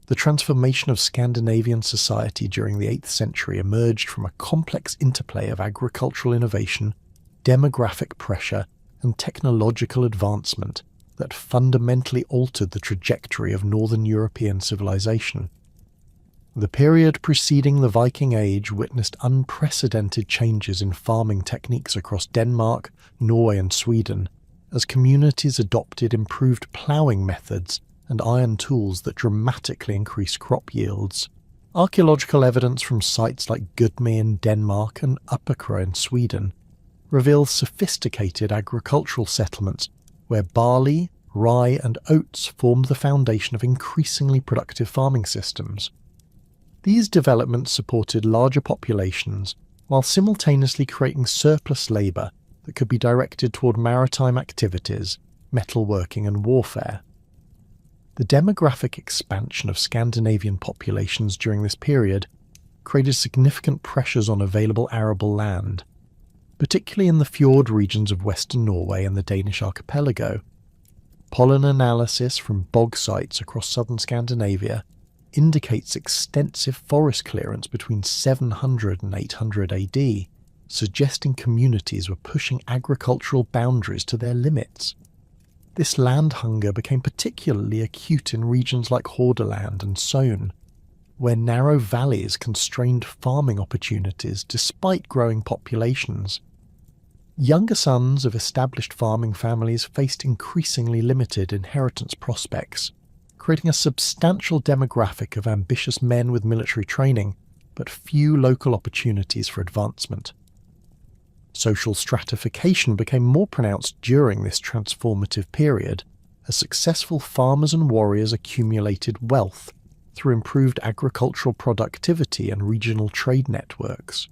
The transformation of Scandinavian society during the 8th century emerged from a complex interplay of agricultural innovation, demographic pressure, and technological advancement that fundamentally altered the trajectory of Northern European civilization. The period preceding the Viking Age witnessed unprecedented changes in farming techniques across Denmark, Norway, and Sweden, as communities adopted improved ploughing methods and iron tools that dramatically increased crop yields. Archaeological evidence from sites like Gudme in Denmark and Uppekra in Sweden reveals sophisticated agricultural settlements where barley, rye, and oats formed the foundation of increasingly productive farming systems. These developments supported larger populations while simultaneously creating surplus labour that could be directed toward maritime activities, metalworking, and warfare. The demographic expansion of Scandinavian populations during this period created significant pressures on available arable land, particularly in the fjord regions of western Norway and the Danish archipelago. Pollen analysis from bog sites across southern Scandinavia indicates extensive forest clearance between 700 and 800 AD, suggesting communities were pushing agricultural boundaries to their limits. This land hunger became particularly acute in regions like Hordaland and Sogn, where narrow valleys constrained farming opportunities despite growing populations. Younger sons of established farming families faced increasingly limited inheritance prospects, creating a substantial demographic of ambitious men with military training, but few local opportunities for advancement. Social stratification became more pronounced during this transformative period, as successful farmers and warriors accumulated wealth through improved agricultural productivity and regional trade networks.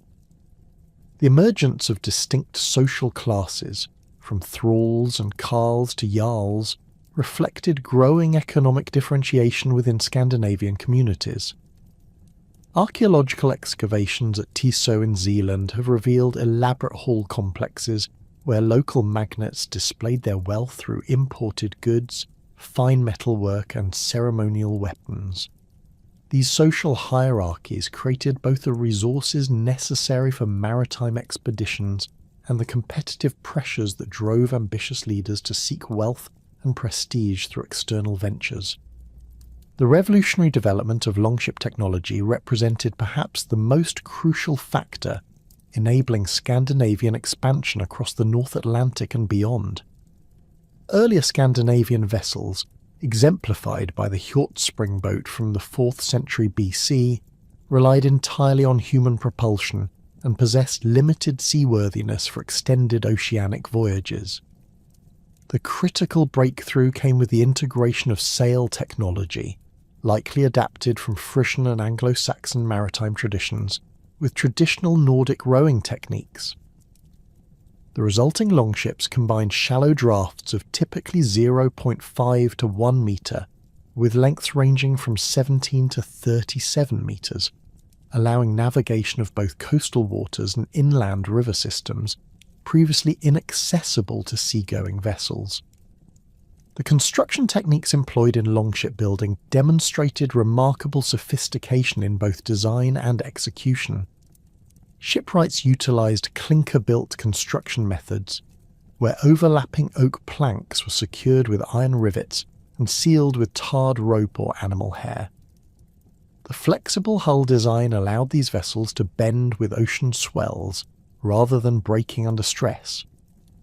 The emergence of distinct social classes, from thralls and carls to jarls, reflected growing economic differentiation within Scandinavian communities. Archaeological excavations at Tiso in Zealand have revealed elaborate hall complexes where local magnates displayed their wealth through imported goods, fine metalwork, and ceremonial weapons. These social hierarchies created both the resources necessary for maritime expeditions and the competitive pressures that drove ambitious leaders to seek wealth and prestige through external ventures. The revolutionary development of longship technology represented perhaps the most crucial factor enabling Scandinavian expansion across the North Atlantic and beyond. Earlier Scandinavian vessels, exemplified by the Hjortspring boat from the 4th century BC, relied entirely on human propulsion and possessed limited seaworthiness for extended oceanic voyages. The critical breakthrough came with the integration of sail technology, likely adapted from Frisian and Anglo-Saxon maritime traditions, with traditional Nordic rowing techniques. The resulting longships combined shallow drafts of typically 0.5 to 1 metre, with lengths ranging from 17 to 37 metres, allowing navigation of both coastal waters and inland river systems previously inaccessible to seagoing vessels. The construction techniques employed in longship building demonstrated remarkable sophistication in both design and execution. Shipwrights utilised clinker-built construction methods, where overlapping oak planks were secured with iron rivets and sealed with tarred rope or animal hair. The flexible hull design allowed these vessels to bend with ocean swells rather than breaking under stress,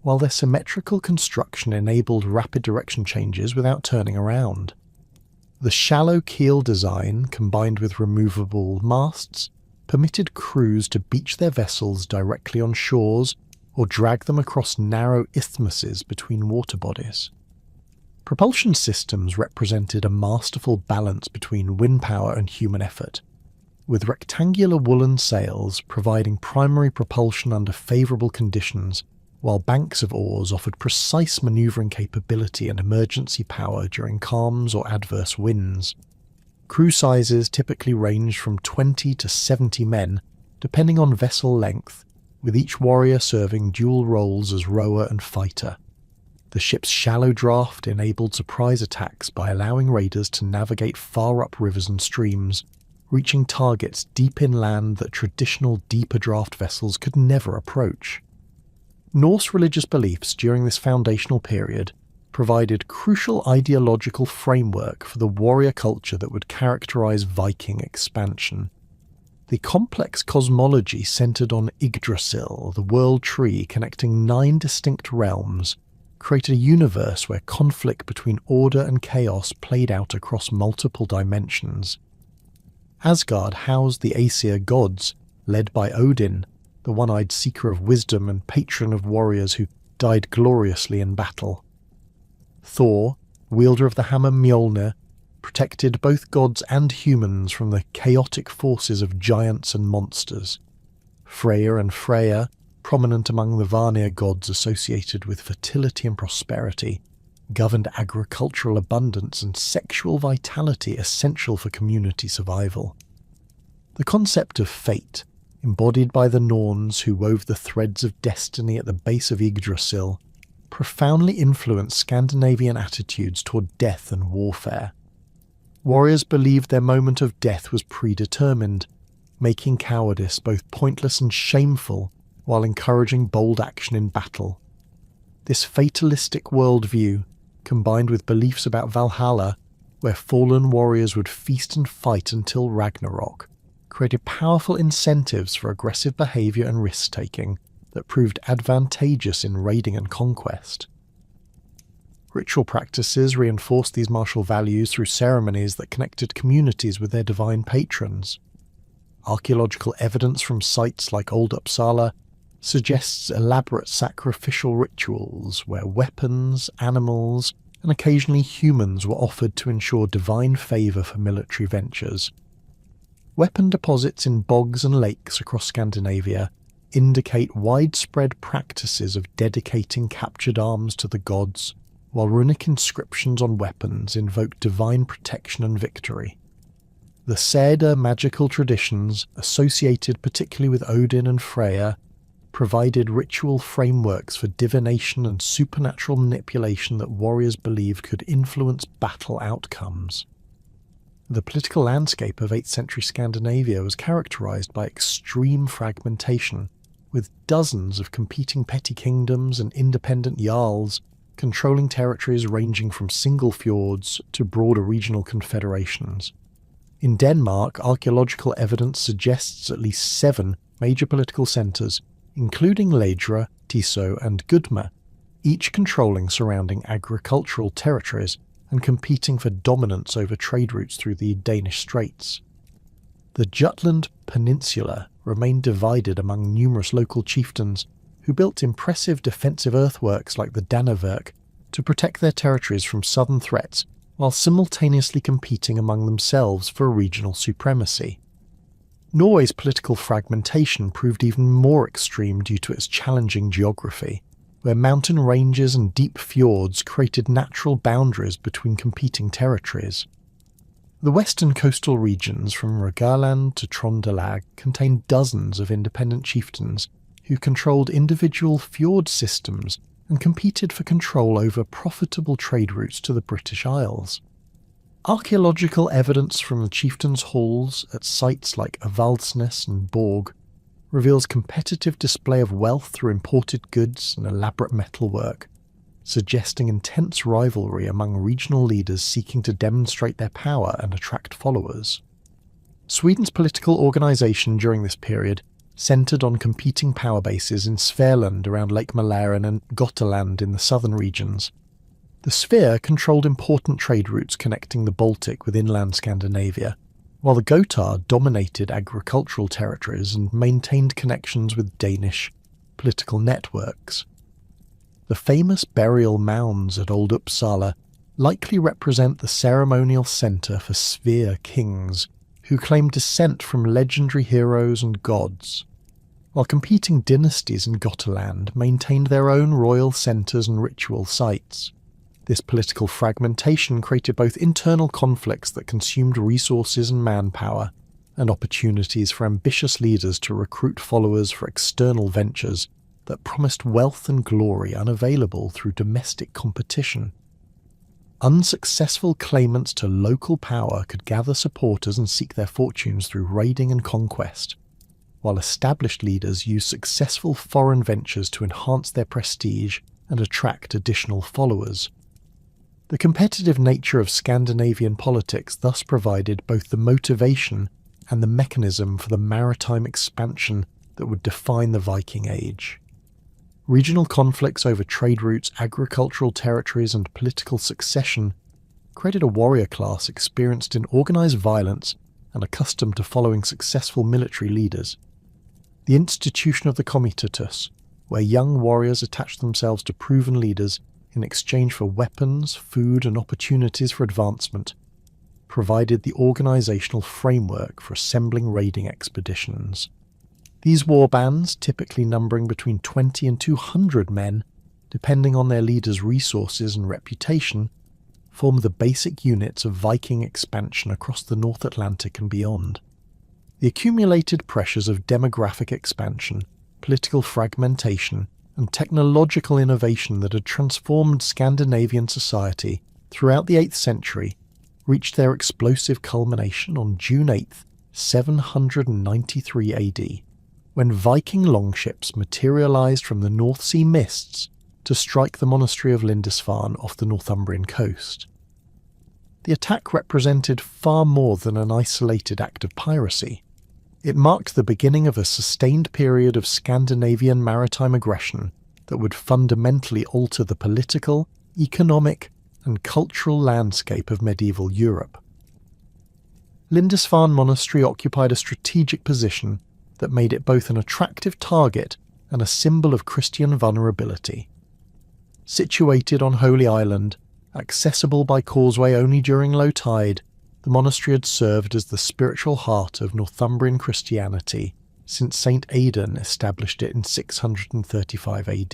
while their symmetrical construction enabled rapid direction changes without turning around. The shallow keel design, combined with removable masts, permitted crews to beach their vessels directly on shores or drag them across narrow isthmuses between water bodies. Propulsion systems represented a masterful balance between wind power and human effort, with rectangular woolen sails providing primary propulsion under favourable conditions, while banks of oars offered precise manoeuvring capability and emergency power during calms or adverse winds. Crew sizes typically ranged from 20 to 70 men, depending on vessel length, with each warrior serving dual roles as rower and fighter. The ship's shallow draft enabled surprise attacks by allowing raiders to navigate far up rivers and streams, reaching targets deep inland that traditional deeper draft vessels could never approach. Norse religious beliefs during this foundational period provided crucial ideological framework for the warrior culture that would characterize Viking expansion. The complex cosmology centered on Yggdrasil, the world tree connecting 9 distinct realms, created a universe where conflict between order and chaos played out across multiple dimensions. Asgard housed the Aesir gods, led by Odin, the one-eyed seeker of wisdom and patron of warriors who died gloriously in battle. Thor, wielder of the hammer Mjolnir, protected both gods and humans from the chaotic forces of giants and monsters. Freyr and Freya, prominent among the Vanir gods associated with fertility and prosperity, governed agricultural abundance and sexual vitality essential for community survival. The concept of fate, embodied by the Norns who wove the threads of destiny at the base of Yggdrasil, profoundly influenced Scandinavian attitudes toward death and warfare. Warriors believed their moment of death was predetermined, making cowardice both pointless and shameful while encouraging bold action in battle. This fatalistic worldview, combined with beliefs about Valhalla, where fallen warriors would feast and fight until Ragnarok, created powerful incentives for aggressive behaviour and risk-taking that proved advantageous in raiding and conquest. Ritual practices reinforced these martial values through ceremonies that connected communities with their divine patrons. Archaeological evidence from sites like Old Uppsala suggests elaborate sacrificial rituals where weapons, animals, and occasionally humans were offered to ensure divine favour for military ventures. Weapon deposits in bogs and lakes across Scandinavia indicate widespread practices of dedicating captured arms to the gods, while runic inscriptions on weapons invoke divine protection and victory. The Seder magical traditions, associated particularly with Odin and Freya, provided ritual frameworks for divination and supernatural manipulation that warriors believed could influence battle outcomes. The political landscape of 8th century Scandinavia was characterized by extreme fragmentation, with dozens of competing petty kingdoms and independent jarls controlling territories ranging from single fjords to broader regional confederations. In Denmark, archaeological evidence suggests at least 7 major political centres, including Ledra, Tiso and Gudme, each controlling surrounding agricultural territories and competing for dominance over trade routes through the Danish Straits. The Jutland Peninsula remained divided among numerous local chieftains who built impressive defensive earthworks like the Dannevirke to protect their territories from southern threats while simultaneously competing among themselves for regional supremacy. Norway's political fragmentation proved even more extreme due to its challenging geography, where mountain ranges and deep fjords created natural boundaries between competing territories. The western coastal regions from Rogaland to Trondelag contained dozens of independent chieftains who controlled individual fjord systems and competed for control over profitable trade routes to the British Isles. Archaeological evidence from the chieftains' halls at sites like Avaldsnes and Borg reveals competitive display of wealth through imported goods and elaborate metalwork, suggesting intense rivalry among regional leaders seeking to demonstrate their power and attract followers. Sweden's political organisation during this period centred on competing power bases in Svealand around Lake Mälaren and Gotland in the southern regions. The sphere controlled important trade routes connecting the Baltic with inland Scandinavia, while the Gotthard dominated agricultural territories and maintained connections with Danish political networks. The famous burial mounds at Old Uppsala likely represent the ceremonial centre for sphere kings, who claimed descent from legendary heroes and gods, while competing dynasties in Gotland maintained their own royal centres and ritual sites. This political fragmentation created both internal conflicts that consumed resources and manpower, and opportunities for ambitious leaders to recruit followers for external ventures that promised wealth and glory unavailable through domestic competition. Unsuccessful claimants to local power could gather supporters and seek their fortunes through raiding and conquest, while established leaders used successful foreign ventures to enhance their prestige and attract additional followers. The competitive nature of Scandinavian politics thus provided both the motivation and the mechanism for the maritime expansion that would define the Viking Age. Regional conflicts over trade routes, agricultural territories, and political succession created a warrior class experienced in organised violence and accustomed to following successful military leaders. The institution of the comitatus, where young warriors attached themselves to proven leaders in exchange for weapons, food, and opportunities for advancement, provided the organisational framework for assembling raiding expeditions. These warbands, typically numbering between 20 and 200 men, depending on their leaders' resources and reputation, formed the basic units of Viking expansion across the North Atlantic and beyond. The accumulated pressures of demographic expansion, political fragmentation, and technological innovation that had transformed Scandinavian society throughout the 8th century reached their explosive culmination on June 8, 793 AD, when Viking longships materialised from the North Sea mists to strike the monastery of Lindisfarne off the Northumbrian coast. The attack represented far more than an isolated act of piracy. It marked the beginning of a sustained period of Scandinavian maritime aggression that would fundamentally alter the political, economic, and cultural landscape of medieval Europe. Lindisfarne Monastery occupied a strategic position that made it both an attractive target and a symbol of Christian vulnerability. Situated on Holy Island, accessible by causeway only during low tide, the monastery had served as the spiritual heart of Northumbrian Christianity since St. Aidan established it in 635 AD.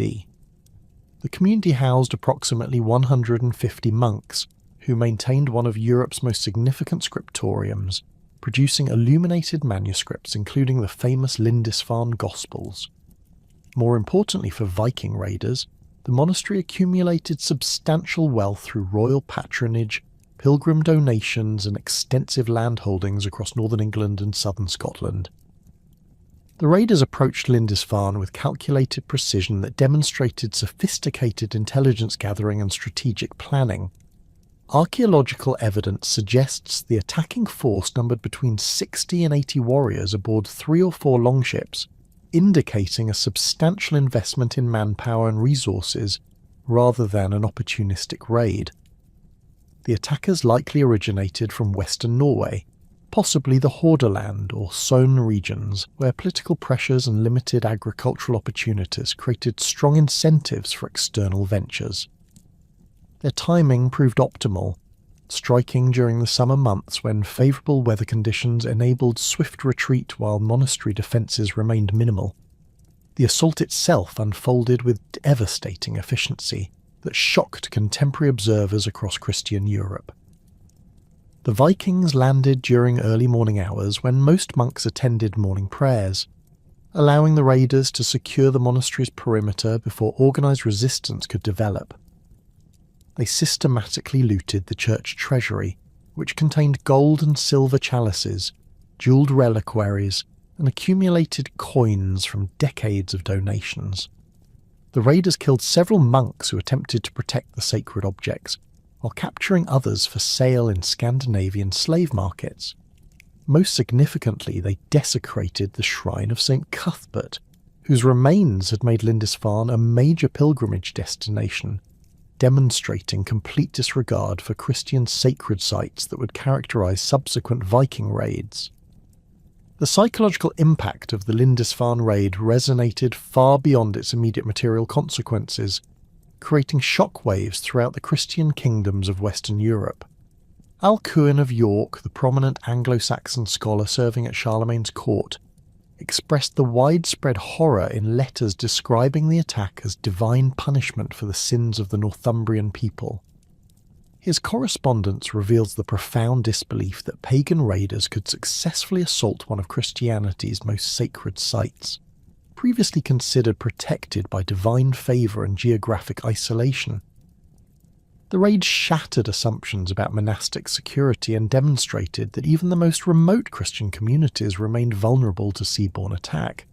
The community housed approximately 150 monks who maintained one of Europe's most significant scriptoriums, producing illuminated manuscripts including the famous Lindisfarne Gospels. More importantly for Viking raiders, the monastery accumulated substantial wealth through royal patronage, pilgrim donations, and extensive land holdings across northern England and southern Scotland. The raiders approached Lindisfarne with calculated precision that demonstrated sophisticated intelligence gathering and strategic planning. Archaeological evidence suggests the attacking force numbered between 60 and 80 warriors aboard 3 or 4 longships, indicating a substantial investment in manpower and resources rather than an opportunistic raid. The attackers likely originated from western Norway, possibly the Hordaland or Sogne regions, where political pressures and limited agricultural opportunities created strong incentives for external ventures. Their timing proved optimal, striking during the summer months when favourable weather conditions enabled swift retreat while monastery defences remained minimal. The assault itself unfolded with devastating efficiency that shocked contemporary observers across Christian Europe. The Vikings landed during early morning hours when most monks attended morning prayers, allowing the raiders to secure the monastery's perimeter before organised resistance could develop. They systematically looted the church treasury, which contained gold and silver chalices, jewelled reliquaries, and accumulated coins from decades of donations. The raiders killed several monks who attempted to protect the sacred objects, while capturing others for sale in Scandinavian slave markets. Most significantly, they desecrated the shrine of St. Cuthbert, whose remains had made Lindisfarne a major pilgrimage destination, demonstrating complete disregard for Christian sacred sites that would characterise subsequent Viking raids. The psychological impact of the Lindisfarne raid resonated far beyond its immediate material consequences, creating shockwaves throughout the Christian kingdoms of Western Europe. Alcuin of York, the prominent Anglo-Saxon scholar serving at Charlemagne's court, expressed the widespread horror in letters describing the attack as divine punishment for the sins of the Northumbrian people. His correspondence reveals the profound disbelief that pagan raiders could successfully assault one of Christianity's most sacred sites. previously considered protected by divine favour and geographic isolation. The raids shattered assumptions about monastic security and demonstrated that even the most remote Christian communities remained vulnerable to seaborne attack.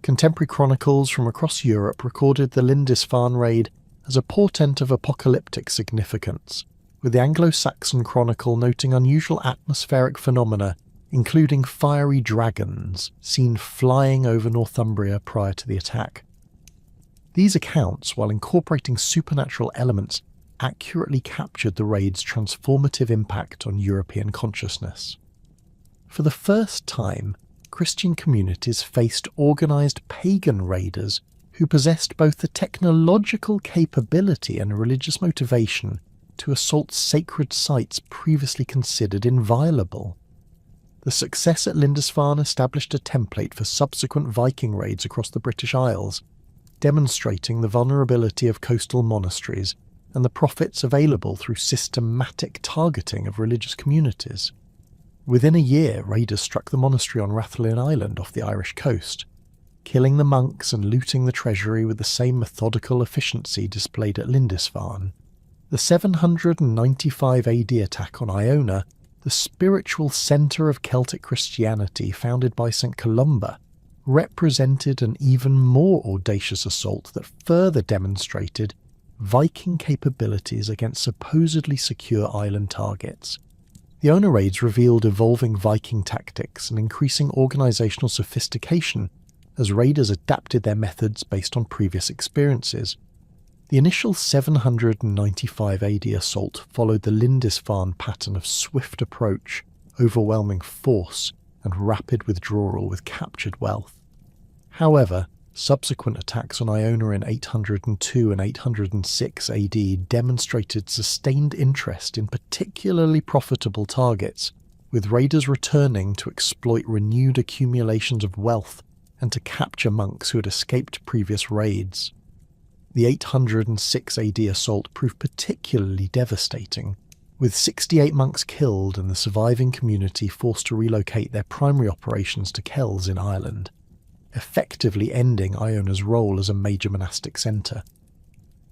Contemporary chronicles from across Europe recorded the Lindisfarne raid as a portent of apocalyptic significance, with the Anglo-Saxon chronicle noting unusual atmospheric phenomena, including fiery dragons seen flying over Northumbria prior to the attack. These accounts, while incorporating supernatural elements, accurately captured the raid's transformative impact on European consciousness. For the first time, Christian communities faced organised pagan raiders who possessed both the technological capability and religious motivation to assault sacred sites previously considered inviolable. The success at Lindisfarne established a template for subsequent Viking raids across the British Isles, demonstrating the vulnerability of coastal monasteries and the profits available through systematic targeting of religious communities. Within a year, raiders struck the monastery on Rathlin Island off the Irish coast, killing the monks and looting the treasury with the same methodical efficiency displayed at Lindisfarne. The 795 AD attack on Iona, the spiritual centre of Celtic Christianity founded by St. Columba, represented an even more audacious assault that further demonstrated Viking capabilities against supposedly secure island targets. The Iona raids revealed evolving Viking tactics and increasing organisational sophistication as raiders adapted their methods based on previous experiences. The initial 795 AD assault followed the Lindisfarne pattern of swift approach, overwhelming force, and rapid withdrawal with captured wealth. However, subsequent attacks on Iona in 802 and 806 AD demonstrated sustained interest in particularly profitable targets, with raiders returning to exploit renewed accumulations of wealth and to capture monks who had escaped previous raids. The 806 AD assault proved particularly devastating, with 68 monks killed and the surviving community forced to relocate their primary operations to Kells in Ireland, effectively ending Iona's role as a major monastic centre.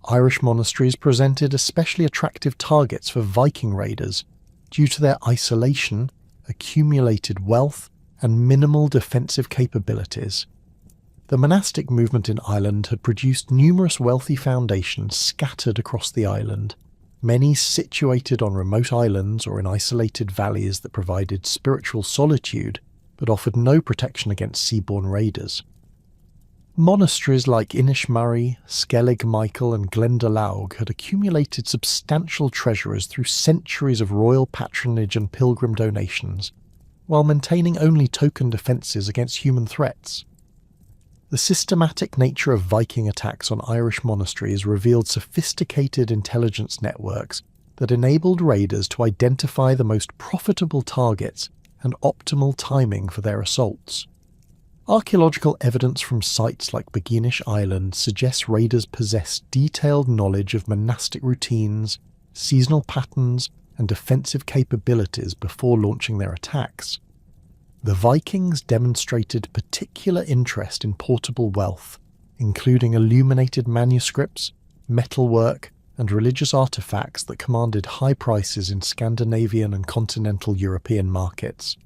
Irish monasteries presented especially attractive targets for Viking raiders due to their isolation, accumulated wealth, and minimal defensive capabilities. The monastic movement in Ireland had produced numerous wealthy foundations scattered across the island, many situated on remote islands or in isolated valleys that provided spiritual solitude but offered no protection against seaborne raiders. Monasteries like Inishmurray, Skellig Michael and Glendalough had accumulated substantial treasures through centuries of royal patronage and pilgrim donations, while maintaining only token defences against human threats. The systematic nature of Viking attacks on Irish monasteries revealed sophisticated intelligence networks that enabled raiders to identify the most profitable targets and optimal timing for their assaults. Archaeological evidence from sites like Beguinish Island suggests raiders possessed detailed knowledge of monastic routines, seasonal patterns, and defensive capabilities before launching their attacks. The Vikings demonstrated particular interest in portable wealth, including illuminated manuscripts, metalwork, and religious artifacts that commanded high prices in Scandinavian and continental European markets.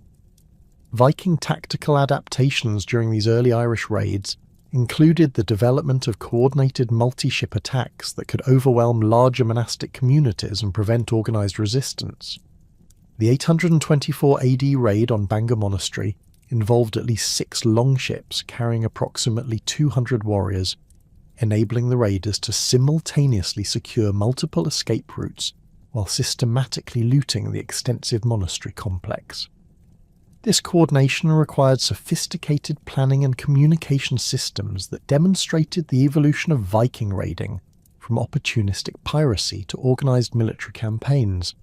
Viking tactical adaptations during these early Irish raids included the development of coordinated multi-ship attacks that could overwhelm larger monastic communities and prevent organised resistance. The 824 AD raid on Bangor Monastery involved at least 6 longships carrying approximately 200 warriors, enabling the raiders to simultaneously secure multiple escape routes while systematically looting the extensive monastery complex. This coordination required sophisticated planning and communication systems that demonstrated the evolution of Viking raiding from opportunistic piracy to organised military campaigns.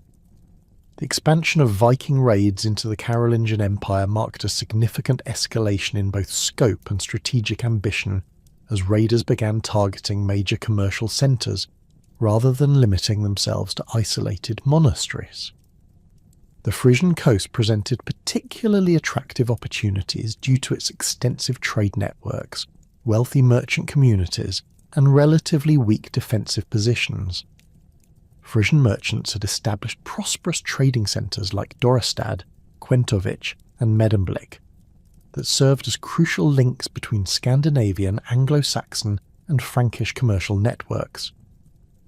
The expansion of Viking raids into the Carolingian Empire marked a significant escalation in both scope and strategic ambition as raiders began targeting major commercial centres rather than limiting themselves to isolated monasteries. The Frisian coast presented particularly attractive opportunities due to its extensive trade networks, wealthy merchant communities, and relatively weak defensive positions. Frisian merchants had established prosperous trading centres like Dorestad, Kwentovich, and Medemblik that served as crucial links between Scandinavian, Anglo-Saxon, and Frankish commercial networks.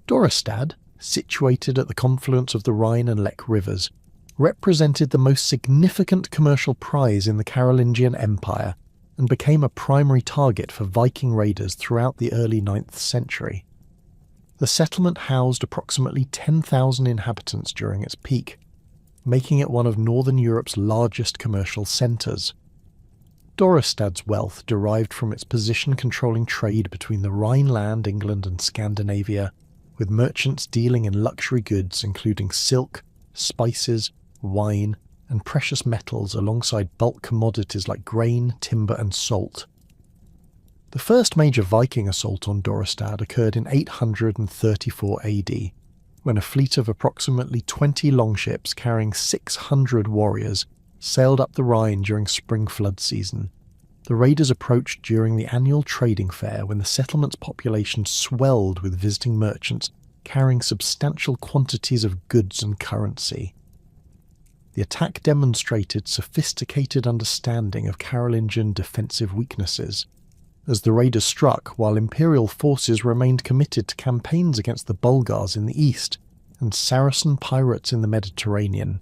Dorestad, situated at the confluence of the Rhine and Lech rivers, represented the most significant commercial prize in the Carolingian Empire and became a primary target for Viking raiders throughout the early 9th century. The settlement housed approximately 10,000 inhabitants during its peak, making it one of Northern Europe's largest commercial centres. Dorestad's wealth derived from its position controlling trade between the Rhineland, England and Scandinavia, with merchants dealing in luxury goods including silk, spices, wine, and precious metals alongside bulk commodities like grain, timber and salt. The first major Viking assault on Dorestad occurred in 834 AD, when a fleet of approximately 20 longships carrying 600 warriors sailed up the Rhine during spring flood season. The raiders approached during the annual trading fair when the settlement's population swelled with visiting merchants carrying substantial quantities of goods and currency. The attack demonstrated sophisticated understanding of Carolingian defensive weaknesses, as the raiders struck while imperial forces remained committed to campaigns against the Bulgars in the east and Saracen pirates in the Mediterranean.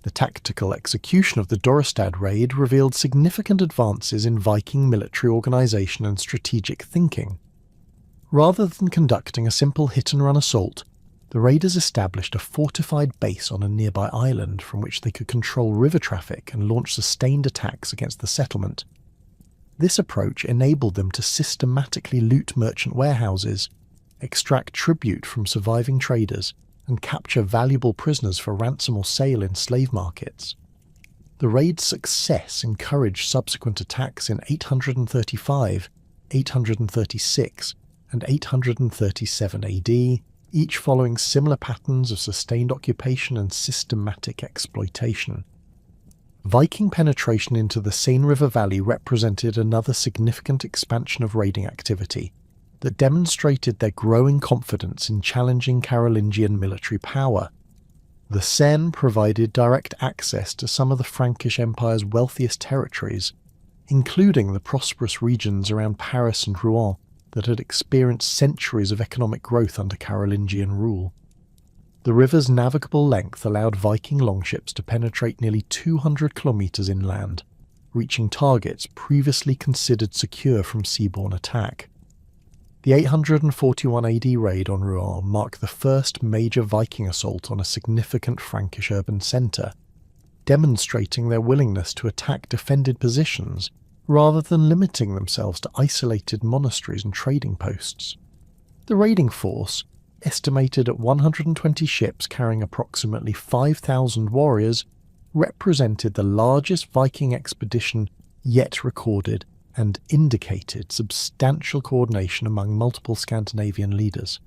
The tactical execution of the Dorestad raid revealed significant advances in Viking military organisation and strategic thinking. Rather than conducting a simple hit-and-run assault, the raiders established a fortified base on a nearby island from which they could control river traffic and launch sustained attacks against the settlement. This approach enabled them to systematically loot merchant warehouses, extract tribute from surviving traders, and capture valuable prisoners for ransom or sale in slave markets. The raid's success encouraged subsequent attacks in 835, 836, and 837 AD, each following similar patterns of sustained occupation and systematic exploitation. Viking penetration into the Seine River Valley represented another significant expansion of raiding activity that demonstrated their growing confidence in challenging Carolingian military power. The Seine provided direct access to some of the Frankish Empire's wealthiest territories, including the prosperous regions around Paris and Rouen that had experienced centuries of economic growth under Carolingian rule. The river's navigable length allowed Viking longships to penetrate nearly 200 kilometres inland, reaching targets previously considered secure from seaborne attack. The 841 AD raid on Rouen marked the first major Viking assault on a significant Frankish urban centre, demonstrating their willingness to attack defended positions rather than limiting themselves to isolated monasteries and trading posts. The raiding force, estimated at 120 ships carrying approximately 5,000 warriors, represented the largest Viking expedition yet recorded and indicated substantial coordination among multiple Scandinavian leaders.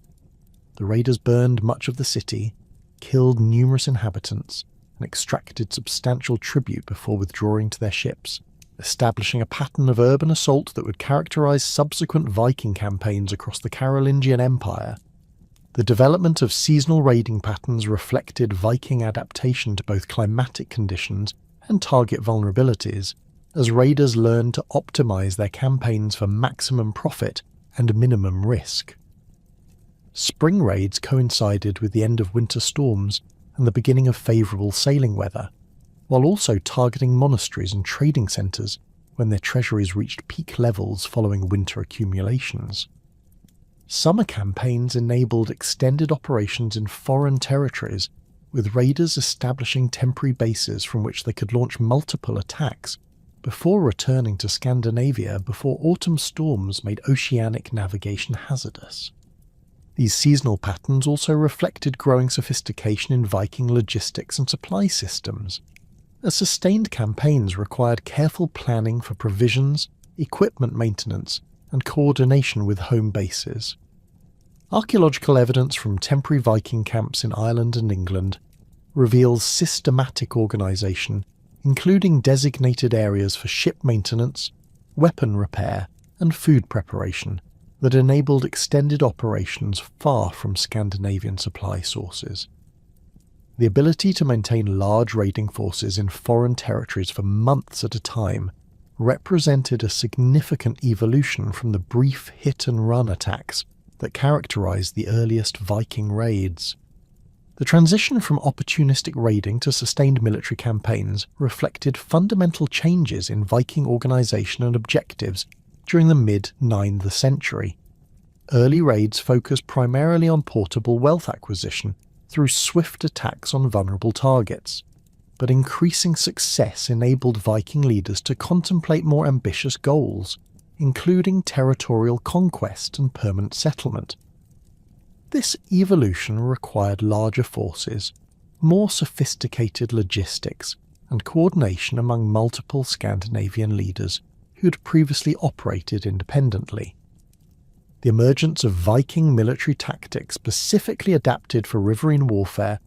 The raiders burned much of the city, killed numerous inhabitants, and extracted substantial tribute before withdrawing to their ships, establishing a pattern of urban assault that would characterize subsequent Viking campaigns across the Carolingian Empire. The development of seasonal raiding patterns reflected Viking adaptation to both climatic conditions and target vulnerabilities, as raiders learned to optimize their campaigns for maximum profit and minimum risk. Spring raids coincided with the end of winter storms and the beginning of favourable sailing weather, while also targeting monasteries and trading centres when their treasuries reached peak levels following winter accumulations. Summer campaigns enabled extended operations in foreign territories, with raiders establishing temporary bases from which they could launch multiple attacks before returning to Scandinavia before autumn storms made oceanic navigation hazardous. These seasonal patterns also reflected growing sophistication in Viking logistics and supply systems, as sustained campaigns required careful planning for provisions, equipment maintenance, and coordination with home bases. Archaeological evidence from temporary Viking camps in Ireland and England reveals systematic organisation, including designated areas for ship maintenance, weapon repair, and food preparation that enabled extended operations far from Scandinavian supply sources. The ability to maintain large raiding forces in foreign territories for months at a time represented a significant evolution from the brief hit-and-run attacks that characterized the earliest Viking raids. The transition from opportunistic raiding to sustained military campaigns reflected fundamental changes in Viking organization and objectives during the mid-9th century. Early raids focused primarily on portable wealth acquisition through swift attacks on vulnerable targets, but increasing success enabled Viking leaders to contemplate more ambitious goals, including territorial conquest and permanent settlement. This evolution required larger forces, more sophisticated logistics, and coordination among multiple Scandinavian leaders who had previously operated independently. The emergence of Viking military tactics specifically adapted for riverine warfare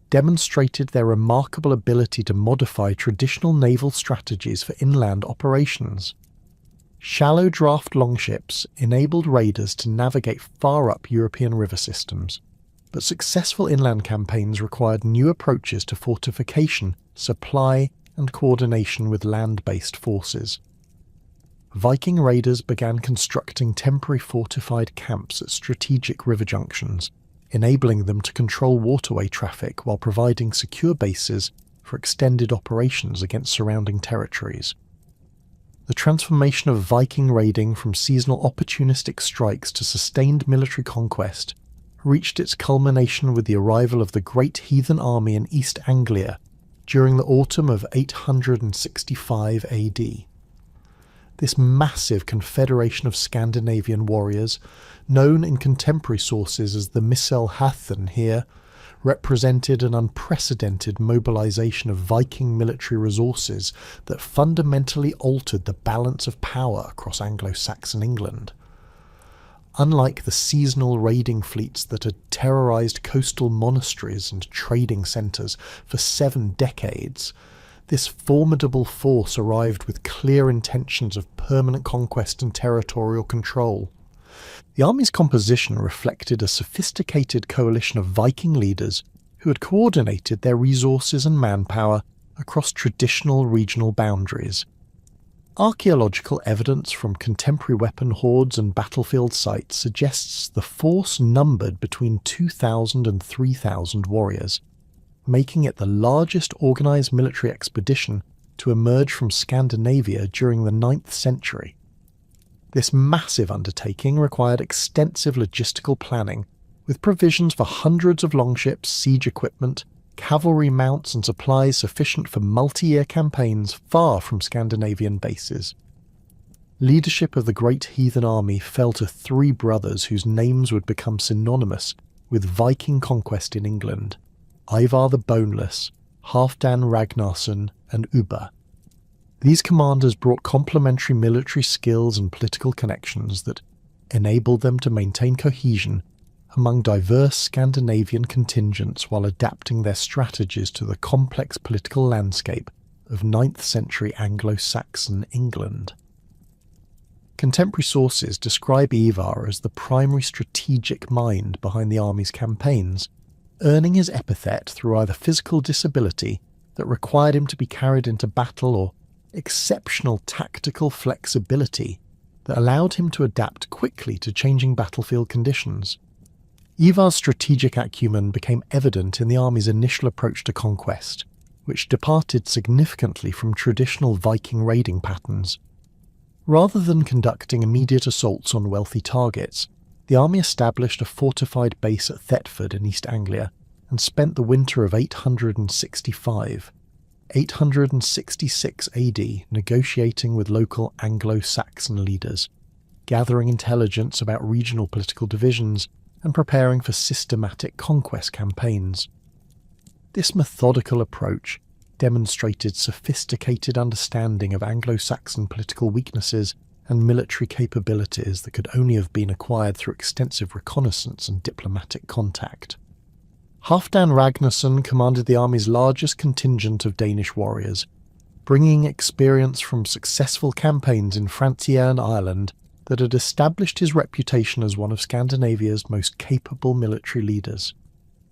demonstrated their remarkable ability to modify traditional naval strategies for inland operations. Shallow draft longships enabled raiders to navigate far up European river systems, but successful inland campaigns required new approaches to fortification, supply, and coordination with land-based forces. Viking raiders began constructing temporary fortified camps at strategic river junctions, enabling them to control waterway traffic while providing secure bases for extended operations against surrounding territories. The transformation of Viking raiding from seasonal opportunistic strikes to sustained military conquest reached its culmination with the arrival of the Great Heathen Army in East Anglia during the autumn of 865 AD. This massive confederation of Scandinavian warriors, known in contemporary sources as the Misselhathen here, represented an unprecedented mobilization of Viking military resources that fundamentally altered the balance of power across Anglo-Saxon England. Unlike the seasonal raiding fleets that had terrorized coastal monasteries and trading centres for 7 decades, this formidable force arrived with clear intentions of permanent conquest and territorial control. The army's composition reflected a sophisticated coalition of Viking leaders who had coordinated their resources and manpower across traditional regional boundaries. Archaeological evidence from contemporary weapon hoards and battlefield sites suggests the force numbered between 2,000 and 3,000 warriors, making it the largest organised military expedition to emerge from Scandinavia during the 9th century. This massive undertaking required extensive logistical planning, with provisions for hundreds of longships, siege equipment, cavalry mounts and supplies sufficient for multi-year campaigns far from Scandinavian bases. Leadership of the Great Heathen Army fell to 3 brothers whose names would become synonymous with Viking conquest in England: Ivar the Boneless, Halfdan Ragnarsson, and Ubba. These commanders brought complementary military skills and political connections that enabled them to maintain cohesion among diverse Scandinavian contingents while adapting their strategies to the complex political landscape of 9th century Anglo-Saxon England. Contemporary sources describe Ivar as the primary strategic mind behind the army's campaigns, earning his epithet through either physical disability that required him to be carried into battle or exceptional tactical flexibility that allowed him to adapt quickly to changing battlefield conditions. Ivar's strategic acumen became evident in the army's initial approach to conquest, which departed significantly from traditional Viking raiding patterns. Rather than conducting immediate assaults on wealthy targets, the army established a fortified base at Thetford in East Anglia and spent the winter of 866 AD negotiating with local Anglo-Saxon leaders, gathering intelligence about regional political divisions and preparing for systematic conquest campaigns. This methodical approach demonstrated sophisticated understanding of Anglo-Saxon political weaknesses and military capabilities that could only have been acquired through extensive reconnaissance and diplomatic contact. Halfdan Ragnarsson commanded the army's largest contingent of Danish warriors, bringing experience from successful campaigns in Francia and Ireland that had established his reputation as one of Scandinavia's most capable military leaders.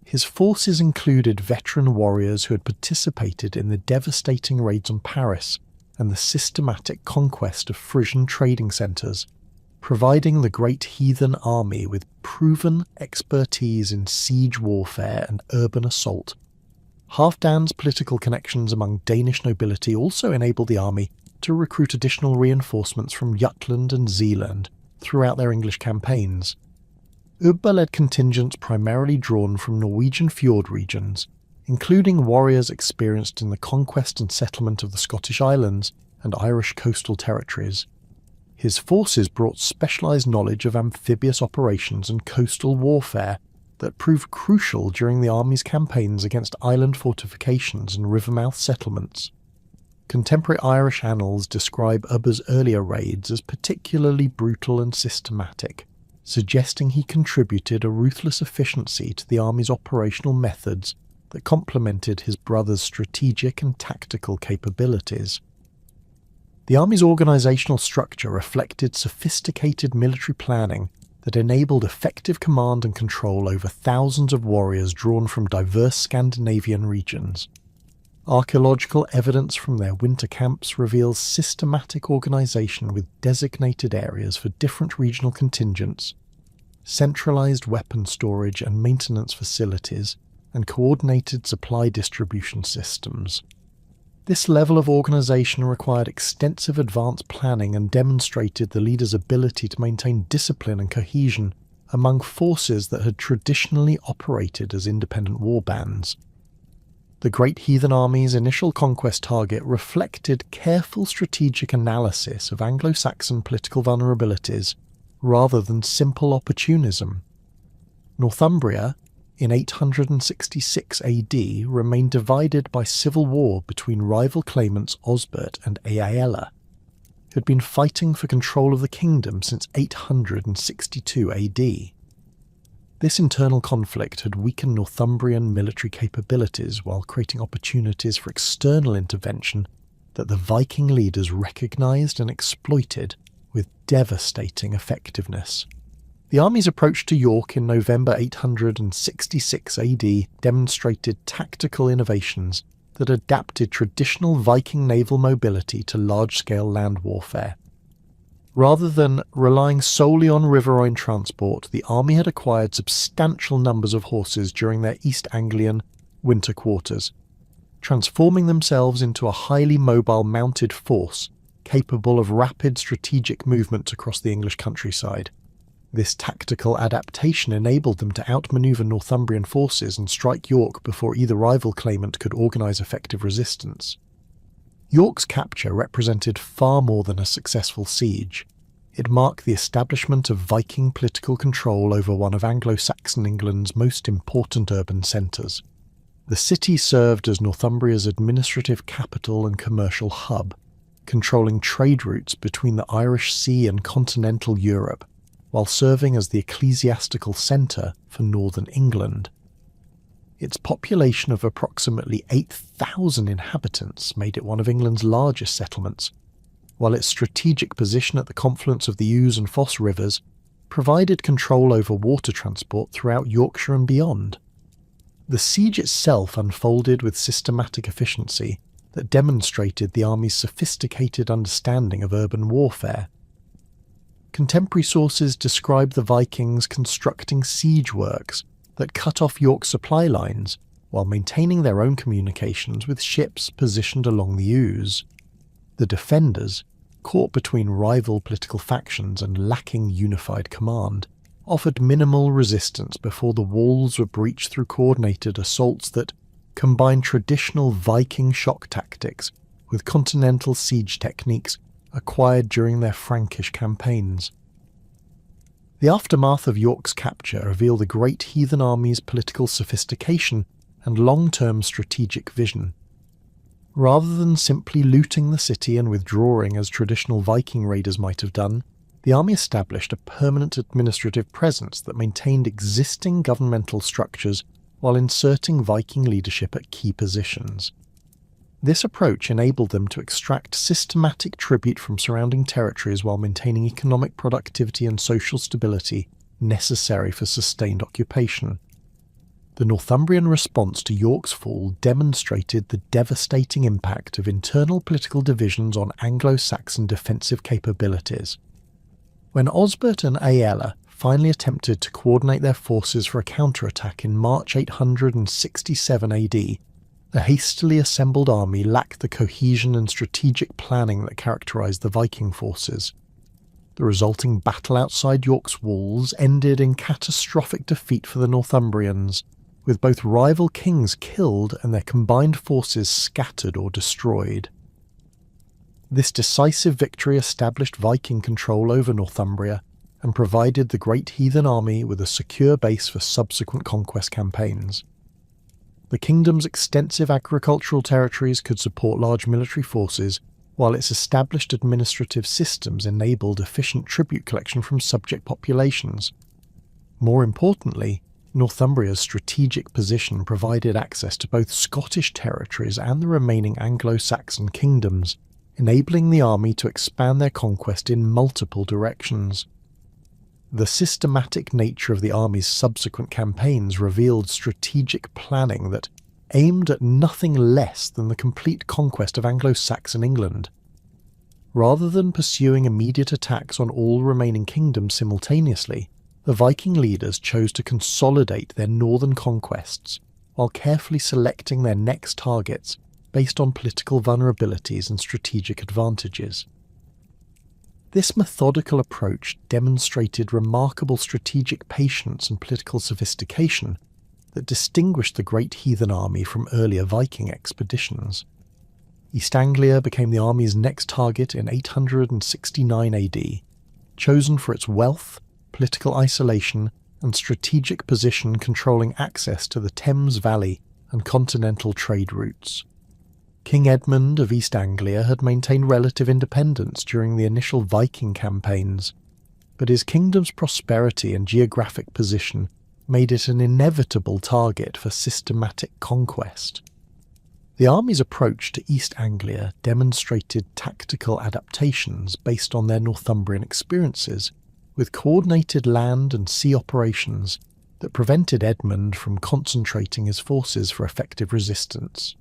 His forces included veteran warriors who had participated in the devastating raids on Paris and the systematic conquest of Frisian trading centres, providing the great heathen army with proven expertise in siege warfare and urban assault. Halfdan's political connections among Danish nobility also enabled the army to recruit additional reinforcements from Jutland and Zealand throughout their English campaigns. Ubba led contingents primarily drawn from Norwegian fjord regions, including warriors experienced in the conquest and settlement of the Scottish Islands and Irish coastal territories. His forces brought specialised knowledge of amphibious operations and coastal warfare that proved crucial during the army's campaigns against island fortifications and rivermouth settlements. Contemporary Irish annals describe Ubba's earlier raids as particularly brutal and systematic, suggesting he contributed a ruthless efficiency to the army's operational methods that complemented his brother's strategic and tactical capabilities. The army's organisational structure reflected sophisticated military planning that enabled effective command and control over thousands of warriors drawn from diverse Scandinavian regions. Archaeological evidence from their winter camps reveals systematic organisation with designated areas for different regional contingents, centralised weapon storage and maintenance facilities, and coordinated supply distribution systems. This level of organisation required extensive advanced planning and demonstrated the leader's ability to maintain discipline and cohesion among forces that had traditionally operated as independent warbands. The Great Heathen Army's initial conquest target reflected careful strategic analysis of Anglo-Saxon political vulnerabilities rather than simple opportunism. Northumbria, in 866 AD, remained divided by civil war between rival claimants Osbert and Eaella, who had been fighting for control of the kingdom since 862 AD. This internal conflict had weakened Northumbrian military capabilities while creating opportunities for external intervention that the Viking leaders recognised and exploited with devastating effectiveness. The army's approach to York in November 866 AD demonstrated tactical innovations that adapted traditional Viking naval mobility to large-scale land warfare. Rather than relying solely on riverine transport, the army had acquired substantial numbers of horses during their East Anglian winter quarters, transforming themselves into a highly mobile mounted force capable of rapid strategic movement across the English countryside. This tactical adaptation enabled them to outmaneuver Northumbrian forces and strike York before either rival claimant could organise effective resistance. York's capture represented far more than a successful siege. It marked the establishment of Viking political control over one of Anglo-Saxon England's most important urban centres. The city served as Northumbria's administrative capital and commercial hub, controlling trade routes between the Irish Sea and continental Europe, while serving as the ecclesiastical centre for northern England. Its population of approximately 8,000 inhabitants made it one of England's largest settlements, while its strategic position at the confluence of the Ouse and Foss rivers provided control over water transport throughout Yorkshire and beyond. The siege itself unfolded with systematic efficiency that demonstrated the army's sophisticated understanding of urban warfare. Contemporary sources describe the Vikings constructing siege works that cut off York's supply lines while maintaining their own communications with ships positioned along the Ouse. The defenders, caught between rival political factions and lacking unified command, offered minimal resistance before the walls were breached through coordinated assaults that combined traditional Viking shock tactics with continental siege techniques acquired during their Frankish campaigns. The aftermath of York's capture revealed the Great Heathen Army's political sophistication and long-term strategic vision. Rather than simply looting the city and withdrawing as traditional Viking raiders might have done, the army established a permanent administrative presence that maintained existing governmental structures while inserting Viking leadership at key positions. This approach enabled them to extract systematic tribute from surrounding territories while maintaining economic productivity and social stability necessary for sustained occupation. The Northumbrian response to York's fall demonstrated the devastating impact of internal political divisions on Anglo-Saxon defensive capabilities. When Osbert and Aella finally attempted to coordinate their forces for a counterattack in March 867 AD, the hastily assembled army lacked the cohesion and strategic planning that characterised the Viking forces. The resulting battle outside York's walls ended in catastrophic defeat for the Northumbrians, with both rival kings killed and their combined forces scattered or destroyed. This decisive victory established Viking control over Northumbria and provided the great heathen army with a secure base for subsequent conquest campaigns. The kingdom's extensive agricultural territories could support large military forces, while its established administrative systems enabled efficient tribute collection from subject populations. More importantly, Northumbria's strategic position provided access to both Scottish territories and the remaining Anglo-Saxon kingdoms, enabling the army to expand their conquest in multiple directions. The systematic nature of the army's subsequent campaigns revealed strategic planning that aimed at nothing less than the complete conquest of Anglo-Saxon England. Rather than pursuing immediate attacks on all remaining kingdoms simultaneously, the Viking leaders chose to consolidate their northern conquests while carefully selecting their next targets based on political vulnerabilities and strategic advantages. This methodical approach demonstrated remarkable strategic patience and political sophistication that distinguished the great heathen army from earlier Viking expeditions. East Anglia became the army's next target in 869 AD, chosen for its wealth, political isolation, and strategic position controlling access to the Thames Valley and continental trade routes. King Edmund of East Anglia had maintained relative independence during the initial Viking campaigns, but his kingdom's prosperity and geographic position made it an inevitable target for systematic conquest. The army's approach to East Anglia demonstrated tactical adaptations based on their Northumbrian experiences, with coordinated land and sea operations that prevented Edmund from concentrating his forces for effective resistance.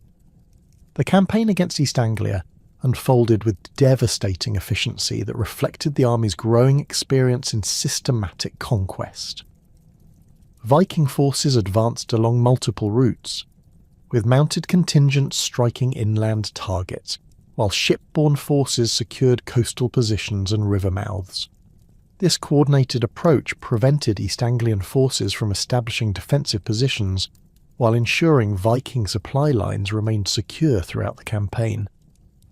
The campaign against East Anglia unfolded with devastating efficiency that reflected the army's growing experience in systematic conquest. Viking forces advanced along multiple routes, with mounted contingents striking inland targets, while shipborne forces secured coastal positions and river mouths. This coordinated approach prevented East Anglian forces from establishing defensive positions, while ensuring Viking supply lines remained secure throughout the campaign.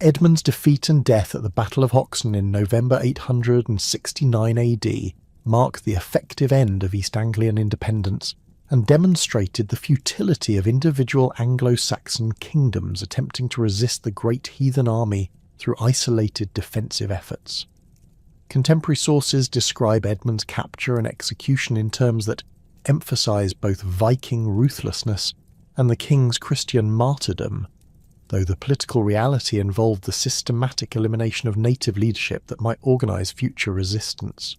Edmund's defeat and death at the Battle of Hoxne in November 869 AD marked the effective end of East Anglian independence and demonstrated the futility of individual Anglo-Saxon kingdoms attempting to resist the great heathen army through isolated defensive efforts. Contemporary sources describe Edmund's capture and execution in terms that emphasise both Viking ruthlessness and the king's Christian martyrdom, though the political reality involved the systematic elimination of native leadership that might organise future resistance.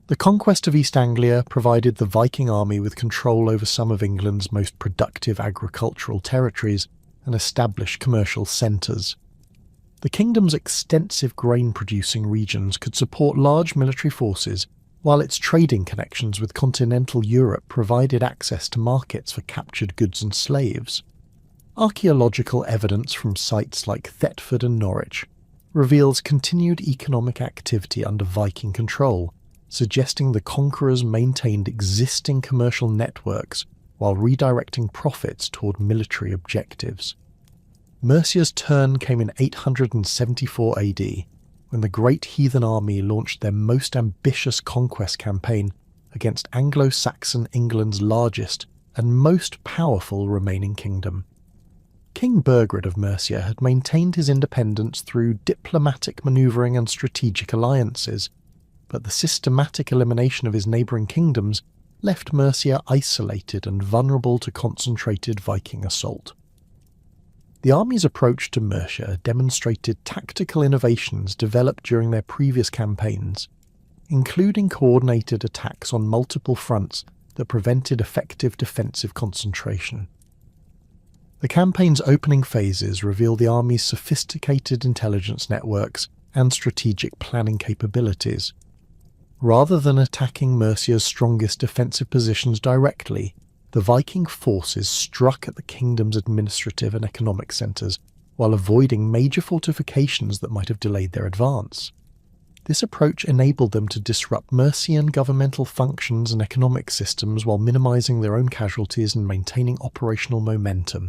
The conquest of East Anglia provided the Viking army with control over some of England's most productive agricultural territories and established commercial centres. The kingdom's extensive grain-producing regions could support large military forces, while its trading connections with continental Europe provided access to markets for captured goods and slaves. Archaeological evidence from sites like Thetford and Norwich reveals continued economic activity under Viking control, suggesting the conquerors maintained existing commercial networks while redirecting profits toward military objectives. Mercia's turn came in 874 AD, when the great heathen army launched their most ambitious conquest campaign against Anglo-Saxon England's largest and most powerful remaining kingdom. King Burgred of Mercia had maintained his independence through diplomatic manoeuvring and strategic alliances, but the systematic elimination of his neighbouring kingdoms left Mercia isolated and vulnerable to concentrated Viking assault. The army's approach to Mercia demonstrated tactical innovations developed during their previous campaigns, including coordinated attacks on multiple fronts that prevented effective defensive concentration. The campaign's opening phases reveal the army's sophisticated intelligence networks and strategic planning capabilities. Rather than attacking Mercia's strongest defensive positions directly, the Viking forces struck at the kingdom's administrative and economic centres while avoiding major fortifications that might have delayed their advance. This approach enabled them to disrupt Mercian governmental functions and economic systems while minimising their own casualties and maintaining operational momentum.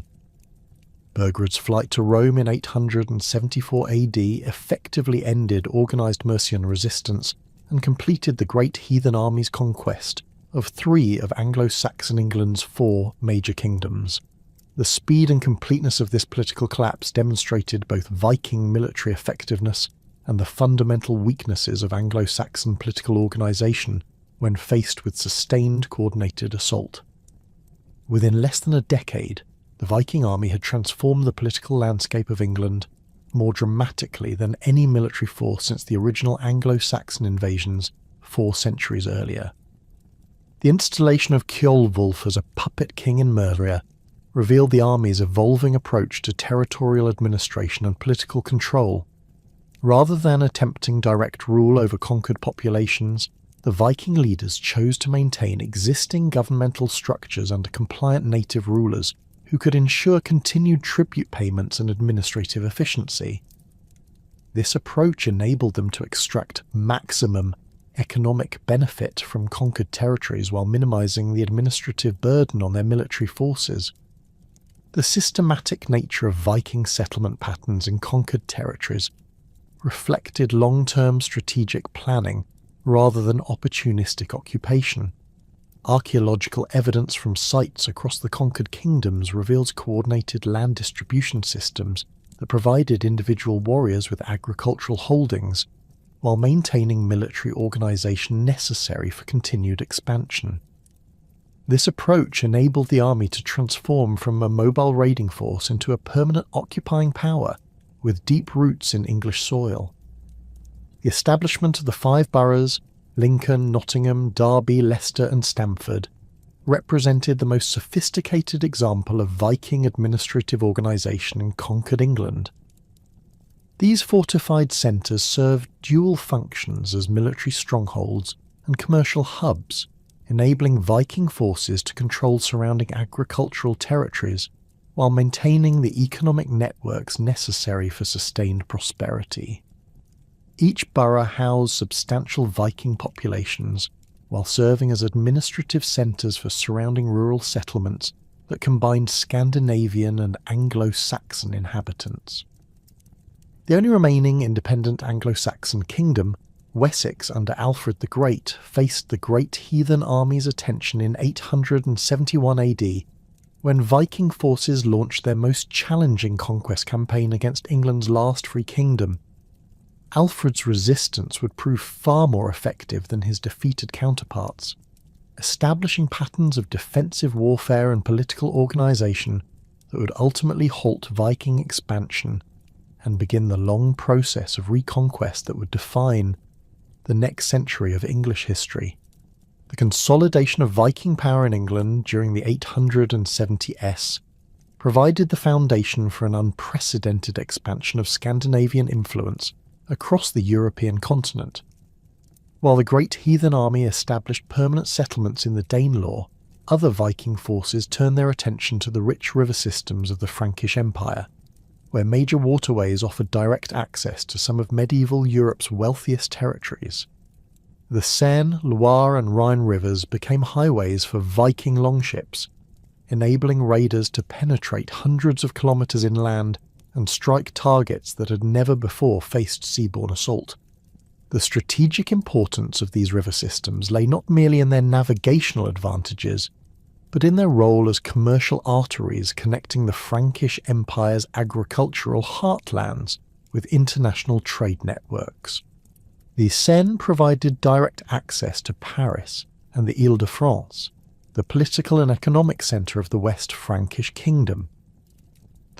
Burgred's flight to Rome in 874 AD effectively ended organised Mercian resistance and completed the Great Heathen Army's conquest of 3 of Anglo-Saxon England's 4 major kingdoms. The speed and completeness of this political collapse demonstrated both Viking military effectiveness and the fundamental weaknesses of Anglo-Saxon political organisation when faced with sustained coordinated assault. Within less than a decade, the Viking army had transformed the political landscape of England more dramatically than any military force since the original Anglo-Saxon invasions 4 centuries earlier. The installation of Ceolwulf as a puppet king in Mercia revealed the army's evolving approach to territorial administration and political control. Rather than attempting direct rule over conquered populations, the Viking leaders chose to maintain existing governmental structures under compliant native rulers who could ensure continued tribute payments and administrative efficiency. This approach enabled them to extract maximum economic benefit from conquered territories while minimizing the administrative burden on their military forces. The systematic nature of Viking settlement patterns in conquered territories reflected long-term strategic planning rather than opportunistic occupation. Archaeological evidence from sites across the conquered kingdoms reveals coordinated land distribution systems that provided individual warriors with agricultural holdings while maintaining military organisation necessary for continued expansion. This approach enabled the army to transform from a mobile raiding force into a permanent occupying power with deep roots in English soil. The establishment of the 5 boroughs, Lincoln, Nottingham, Derby, Leicester and Stamford, represented the most sophisticated example of Viking administrative organisation in conquered England. These fortified centres served dual functions as military strongholds and commercial hubs, enabling Viking forces to control surrounding agricultural territories while maintaining the economic networks necessary for sustained prosperity. Each borough housed substantial Viking populations while serving as administrative centres for surrounding rural settlements that combined Scandinavian and Anglo-Saxon inhabitants. The only remaining independent Anglo-Saxon kingdom, Wessex under Alfred the Great, faced the Great Heathen Army's attention in 871 AD when Viking forces launched their most challenging conquest campaign against England's last free kingdom. Alfred's resistance would prove far more effective than his defeated counterparts, establishing patterns of defensive warfare and political organisation that would ultimately halt Viking expansion and begin the long process of reconquest that would define the next century of English history. The consolidation of Viking power in England during the 870s provided the foundation for an unprecedented expansion of Scandinavian influence across the European continent. While the Great Heathen Army established permanent settlements in the Danelaw, other Viking forces turned their attention to the rich river systems of the Frankish Empire, where major waterways offered direct access to some of medieval Europe's wealthiest territories. The Seine, Loire and Rhine rivers became highways for Viking longships, enabling raiders to penetrate hundreds of kilometres inland and strike targets that had never before faced seaborne assault. The strategic importance of these river systems lay not merely in their navigational advantages, but in their role as commercial arteries connecting the Frankish Empire's agricultural heartlands with international trade networks. The Seine provided direct access to Paris and the Ile-de-France, the political and economic centre of the West Frankish Kingdom.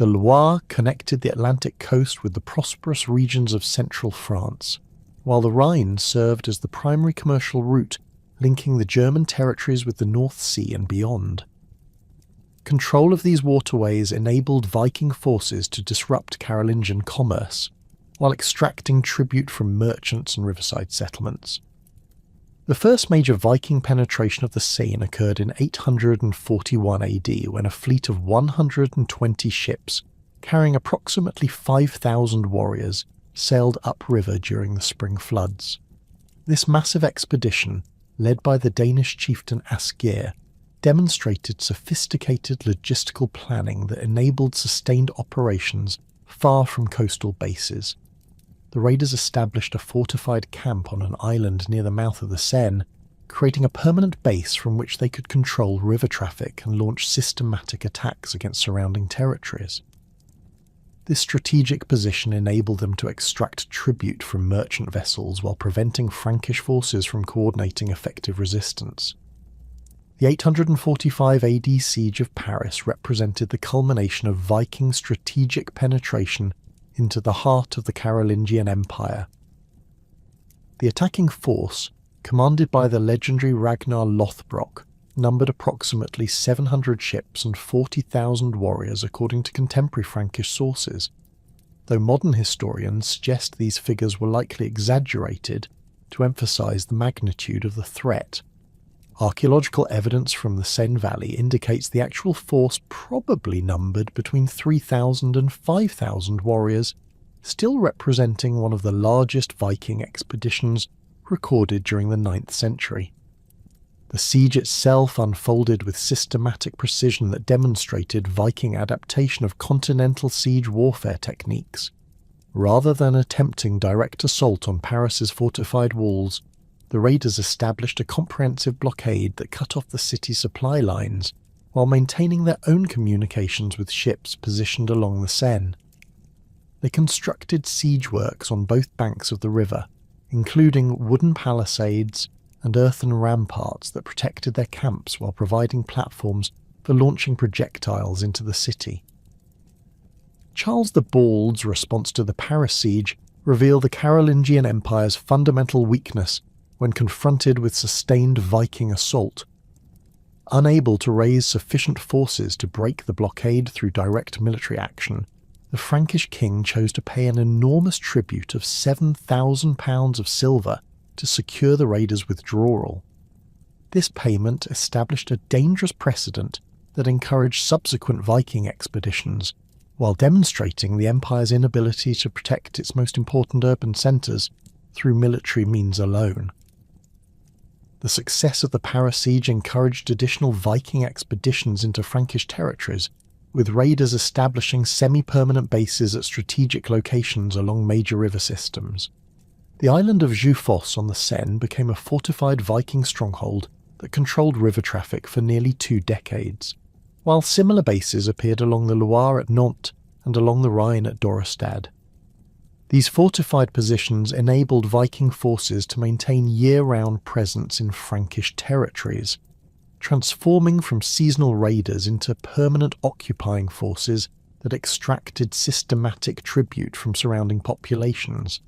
The Loire connected the Atlantic coast with the prosperous regions of central France, while the Rhine served as the primary commercial route linking the German territories with the North Sea and beyond. Control of these waterways enabled Viking forces to disrupt Carolingian commerce, while extracting tribute from merchants and riverside settlements. The first major Viking penetration of the Seine occurred in 841 AD when a fleet of 120 ships, carrying approximately 5,000 warriors, sailed upriver during the spring floods. This massive expedition, led by the Danish chieftain Asgeir, demonstrated sophisticated logistical planning that enabled sustained operations far from coastal bases. The raiders established a fortified camp on an island near the mouth of the Seine, creating a permanent base from which they could control river traffic and launch systematic attacks against surrounding territories. This strategic position enabled them to extract tribute from merchant vessels while preventing Frankish forces from coordinating effective resistance. The 845 AD siege of Paris represented the culmination of Viking strategic penetration into the heart of the Carolingian Empire. The attacking force, commanded by the legendary Ragnar Lothbrok, numbered approximately 700 ships and 40,000 warriors according to contemporary Frankish sources, though modern historians suggest these figures were likely exaggerated to emphasize the magnitude of the threat. Archaeological evidence from the Seine Valley indicates the actual force probably numbered between 3,000 and 5,000 warriors, still representing one of the largest Viking expeditions recorded during the 9th century. The siege itself unfolded with systematic precision that demonstrated Viking adaptation of continental siege warfare techniques. Rather than attempting direct assault on Paris's fortified walls, the raiders established a comprehensive blockade that cut off the city's supply lines while maintaining their own communications with ships positioned along the Seine. They constructed siege works on both banks of the river, including wooden palisades and earthen ramparts that protected their camps while providing platforms for launching projectiles into the city. Charles the Bald's response to the Paris siege revealed the Carolingian Empire's fundamental weakness when confronted with sustained Viking assault. Unable to raise sufficient forces to break the blockade through direct military action, the Frankish king chose to pay an enormous tribute of 7,000 pounds of silver to secure the raiders' withdrawal. This payment established a dangerous precedent that encouraged subsequent Viking expeditions, while demonstrating the Empire's inability to protect its most important urban centres through military means alone. The success of the Paris siege encouraged additional Viking expeditions into Frankish territories, with raiders establishing semi-permanent bases at strategic locations along major river systems. The island of Jufosse on the Seine became a fortified Viking stronghold that controlled river traffic for nearly 2 decades, while similar bases appeared along the Loire at Nantes and along the Rhine at Dorestad. These fortified positions enabled Viking forces to maintain year-round presence in Frankish territories, transforming from seasonal raiders into permanent occupying forces that extracted systematic tribute from surrounding populations.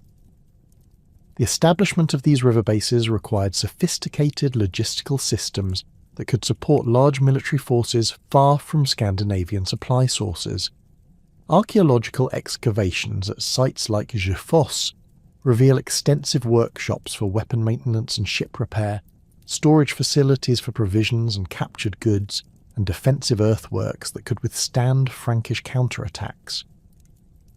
The establishment of these river bases required sophisticated logistical systems that could support large military forces far from Scandinavian supply sources. Archaeological excavations at sites like Jufosse reveal extensive workshops for weapon maintenance and ship repair, storage facilities for provisions and captured goods, and defensive earthworks that could withstand Frankish counterattacks.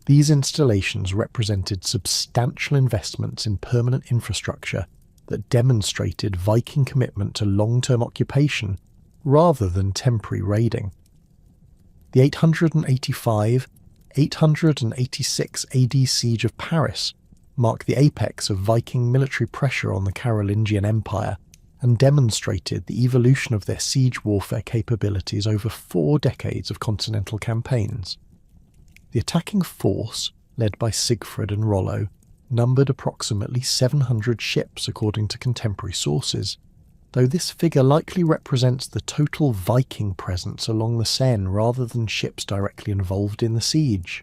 These installations represented substantial investments in permanent infrastructure that demonstrated Viking commitment to long-term occupation rather than temporary raiding. The 886 AD siege of Paris marked the apex of Viking military pressure on the Carolingian Empire and demonstrated the evolution of their siege warfare capabilities over 4 decades of continental campaigns. The attacking force, led by Sigfrid and Rollo, numbered approximately 700 ships according to contemporary sources, though this figure likely represents the total Viking presence along the Seine rather than ships directly involved in the siege.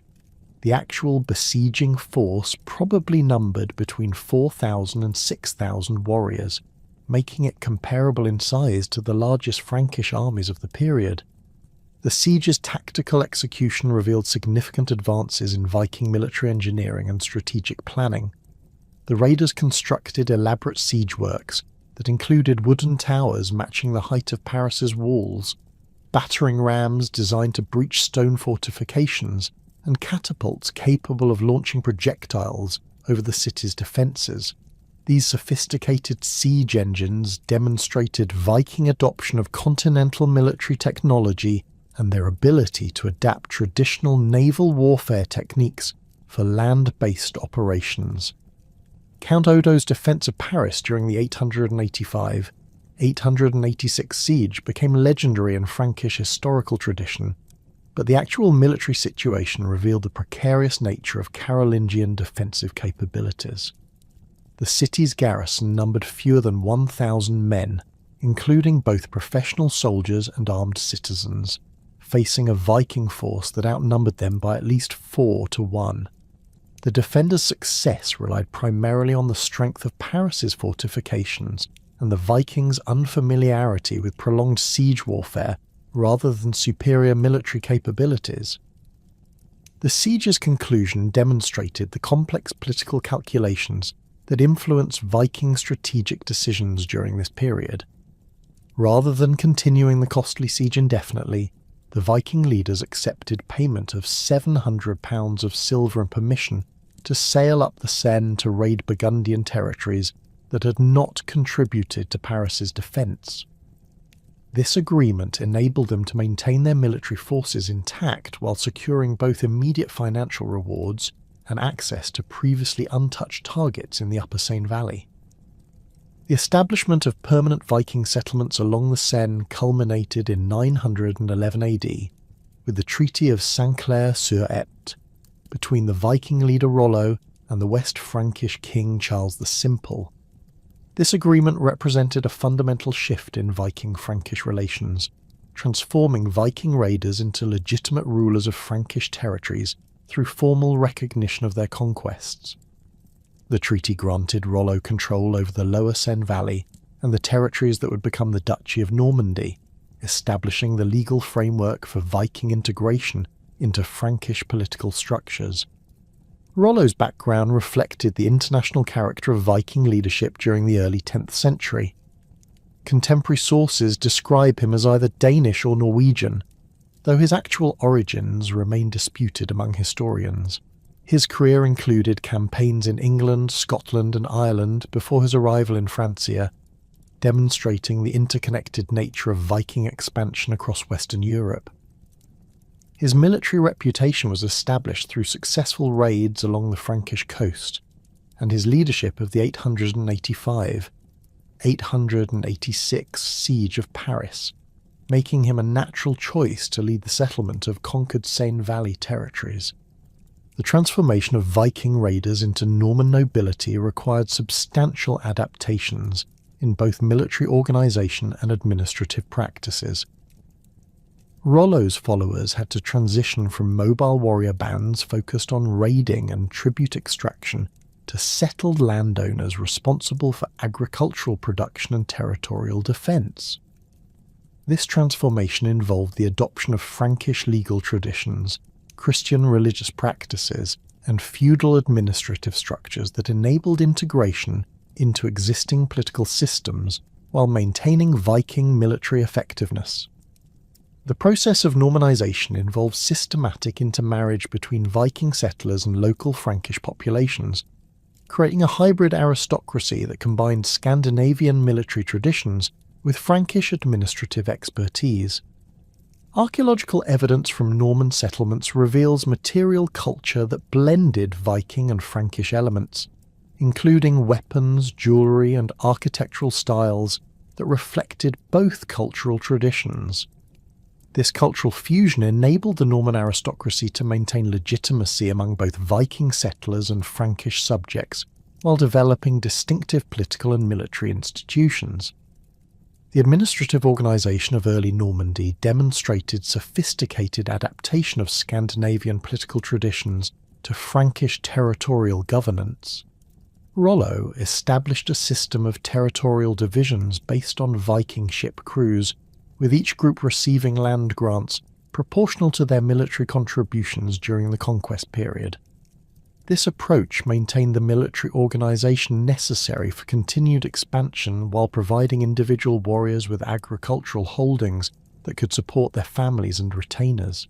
The actual besieging force probably numbered between 4,000 and 6,000 warriors, making it comparable in size to the largest Frankish armies of the period. The siege's tactical execution revealed significant advances in Viking military engineering and strategic planning. The raiders constructed elaborate siege works that included wooden towers matching the height of Paris's walls, battering rams designed to breach stone fortifications, and catapults capable of launching projectiles over the city's defences. These sophisticated siege engines demonstrated Viking adoption of continental military technology and their ability to adapt traditional naval warfare techniques for land-based operations. Count Odo's defence of Paris during the 885-886 siege became legendary in Frankish historical tradition, but the actual military situation revealed the precarious nature of Carolingian defensive capabilities. The city's garrison numbered fewer than 1,000 men, including both professional soldiers and armed citizens, facing a Viking force that outnumbered them by at least 4 to 1. The defenders' success relied primarily on the strength of Paris's fortifications and the Vikings' unfamiliarity with prolonged siege warfare rather than superior military capabilities. The siege's conclusion demonstrated the complex political calculations that influenced Viking strategic decisions during this period. Rather than continuing the costly siege indefinitely, the Viking leaders accepted payment of £700 of silver and permission to sail up the Seine to raid Burgundian territories that had not contributed to Paris's defence. This agreement enabled them to maintain their military forces intact while securing both immediate financial rewards and access to previously untouched targets in the Upper Seine Valley. The establishment of permanent Viking settlements along the Seine culminated in 911 AD with the Treaty of Saint-Clair-sur-Epte between the Viking leader Rollo and the West Frankish king Charles the Simple. This agreement represented a fundamental shift in Viking-Frankish relations, transforming Viking raiders into legitimate rulers of Frankish territories through formal recognition of their conquests. The treaty granted Rollo control over the lower Seine Valley and the territories that would become the Duchy of Normandy, establishing the legal framework for Viking integration into Frankish political structures. Rollo's background reflected the international character of Viking leadership during the early 10th century. Contemporary sources describe him as either Danish or Norwegian, though his actual origins remain disputed among historians. His career included campaigns in England, Scotland and Ireland before his arrival in Francia, demonstrating the interconnected nature of Viking expansion across Western Europe. His military reputation was established through successful raids along the Frankish coast, and his leadership of the 885-886 siege of Paris, making him a natural choice to lead the settlement of conquered Seine Valley territories. The transformation of Viking raiders into Norman nobility required substantial adaptations in both military organisation and administrative practices. Rollo's followers had to transition from mobile warrior bands focused on raiding and tribute extraction to settled landowners responsible for agricultural production and territorial defence. This transformation involved the adoption of Frankish legal traditions, Christian religious practices, and feudal administrative structures that enabled integration into existing political systems while maintaining Viking military effectiveness. The process of Normanization involves systematic intermarriage between Viking settlers and local Frankish populations, creating a hybrid aristocracy that combined Scandinavian military traditions with Frankish administrative expertise. Archaeological evidence from Norman settlements reveals material culture that blended Viking and Frankish elements, including weapons, jewellery and architectural styles that reflected both cultural traditions. This cultural fusion enabled the Norman aristocracy to maintain legitimacy among both Viking settlers and Frankish subjects, while developing distinctive political and military institutions. The administrative organisation of early Normandy demonstrated sophisticated adaptation of Scandinavian political traditions to Frankish territorial governance. Rollo established a system of territorial divisions based on Viking ship crews, with each group receiving land grants proportional to their military contributions during the conquest period. This approach maintained the military organisation necessary for continued expansion while providing individual warriors with agricultural holdings that could support their families and retainers.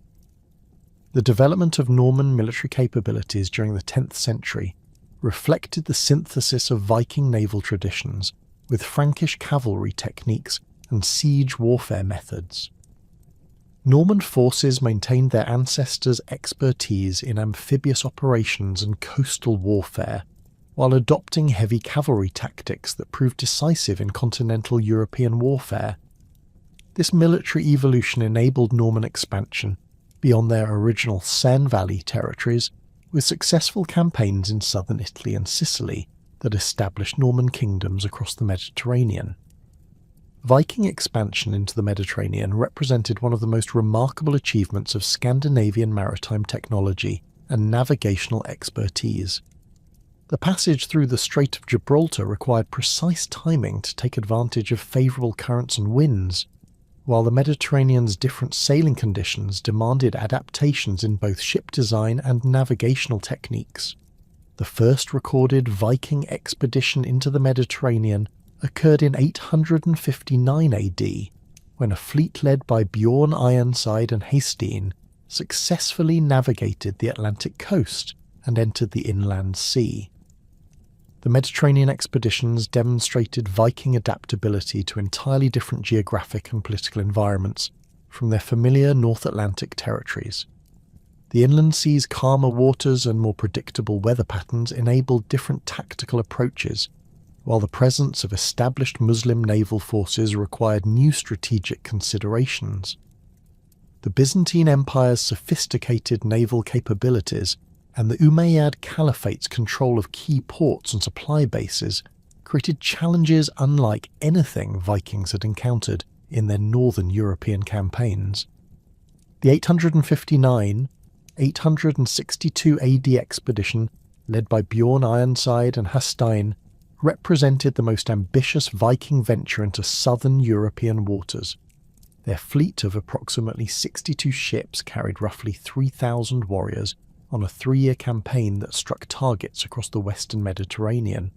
The development of Norman military capabilities during the 10th century reflected the synthesis of Viking naval traditions with Frankish cavalry techniques and siege warfare methods. Norman forces maintained their ancestors' expertise in amphibious operations and coastal warfare, while adopting heavy cavalry tactics that proved decisive in continental European warfare. This military evolution enabled Norman expansion beyond their original Seine Valley territories, with successful campaigns in southern Italy and Sicily that established Norman kingdoms across the Mediterranean. Viking expansion into the Mediterranean represented one of the most remarkable achievements of Scandinavian maritime technology and navigational expertise. The passage through the Strait of Gibraltar required precise timing to take advantage of favourable currents and winds, while the Mediterranean's different sailing conditions demanded adaptations in both ship design and navigational techniques. The first recorded Viking expedition into the Mediterranean occurred in 859 AD, when a fleet led by Bjorn Ironside and Hastin successfully navigated the Atlantic coast and entered the inland sea. The Mediterranean expeditions demonstrated Viking adaptability to entirely different geographic and political environments from their familiar North Atlantic territories. The inland sea's calmer waters and more predictable weather patterns enabled different tactical approaches, while the presence of established Muslim naval forces required new strategic considerations. The Byzantine Empire's sophisticated naval capabilities and the Umayyad Caliphate's control of key ports and supply bases created challenges unlike anything Vikings had encountered in their northern European campaigns. The 859-862 AD expedition, led by Bjorn Ironside and Hastin, represented the most ambitious Viking venture into southern European waters. Their fleet of approximately 62 ships carried roughly 3,000 warriors on a 3-year campaign that struck targets across the western Mediterranean.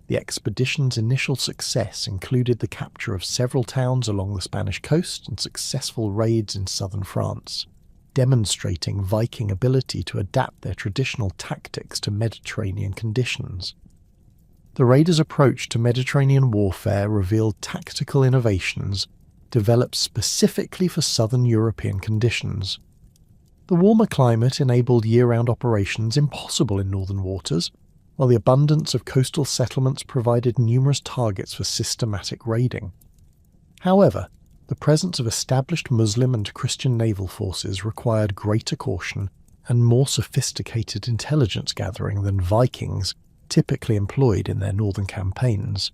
The expedition's initial success included the capture of several towns along the Spanish coast and successful raids in southern France, demonstrating Viking ability to adapt their traditional tactics to Mediterranean conditions. The raiders' approach to Mediterranean warfare revealed tactical innovations developed specifically for southern European conditions. The warmer climate enabled year-round operations impossible in northern waters, while the abundance of coastal settlements provided numerous targets for systematic raiding. However, the presence of established Muslim and Christian naval forces required greater caution and more sophisticated intelligence gathering than Vikings typically employed in their northern campaigns.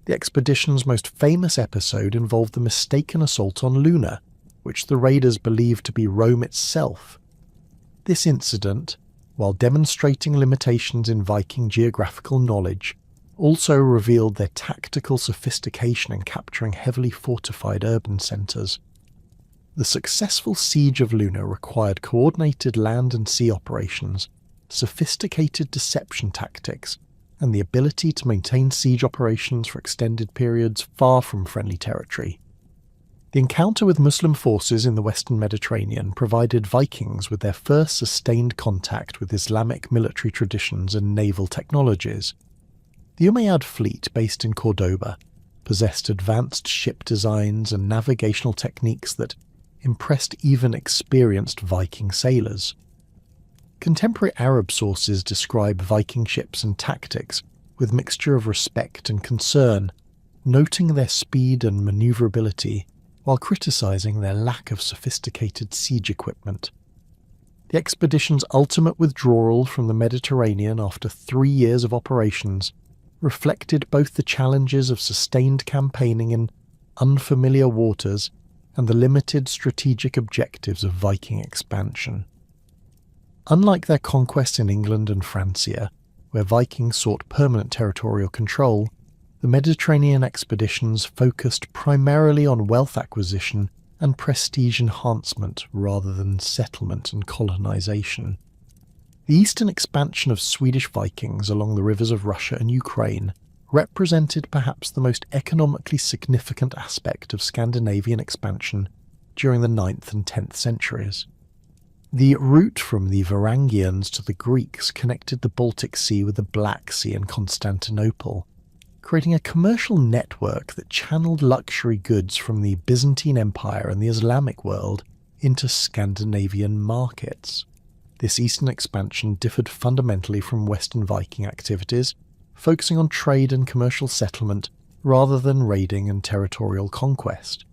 The expedition's most famous episode involved the mistaken assault on Luna, which the raiders believed to be Rome itself. This incident, while demonstrating limitations in Viking geographical knowledge, also revealed their tactical sophistication in capturing heavily fortified urban centres. The successful siege of Luna required coordinated land and sea operations, sophisticated deception tactics, and the ability to maintain siege operations for extended periods far from friendly territory. The encounter with Muslim forces in the western Mediterranean provided Vikings with their first sustained contact with Islamic military traditions and naval technologies. The Umayyad fleet, based in Cordoba, possessed advanced ship designs and navigational techniques that impressed even experienced Viking sailors. Contemporary Arab sources describe Viking ships and tactics with mixture of respect and concern, noting their speed and maneuverability while criticising their lack of sophisticated siege equipment. The expedition's ultimate withdrawal from the Mediterranean after 3 years of operations reflected both the challenges of sustained campaigning in unfamiliar waters and the limited strategic objectives of Viking expansion. Unlike their conquests in England and Francia, where Vikings sought permanent territorial control, the Mediterranean expeditions focused primarily on wealth acquisition and prestige enhancement rather than settlement and colonization. The eastern expansion of Swedish Vikings along the rivers of Russia and Ukraine represented perhaps the most economically significant aspect of Scandinavian expansion during the 9th and 10th centuries. The route from the Varangians to the Greeks connected the Baltic Sea with the Black Sea and Constantinople, creating a commercial network that channeled luxury goods from the Byzantine Empire and the Islamic world into Scandinavian markets. This eastern expansion differed fundamentally from Western Viking activities, focusing on trade and commercial settlement rather than raiding and territorial conquest.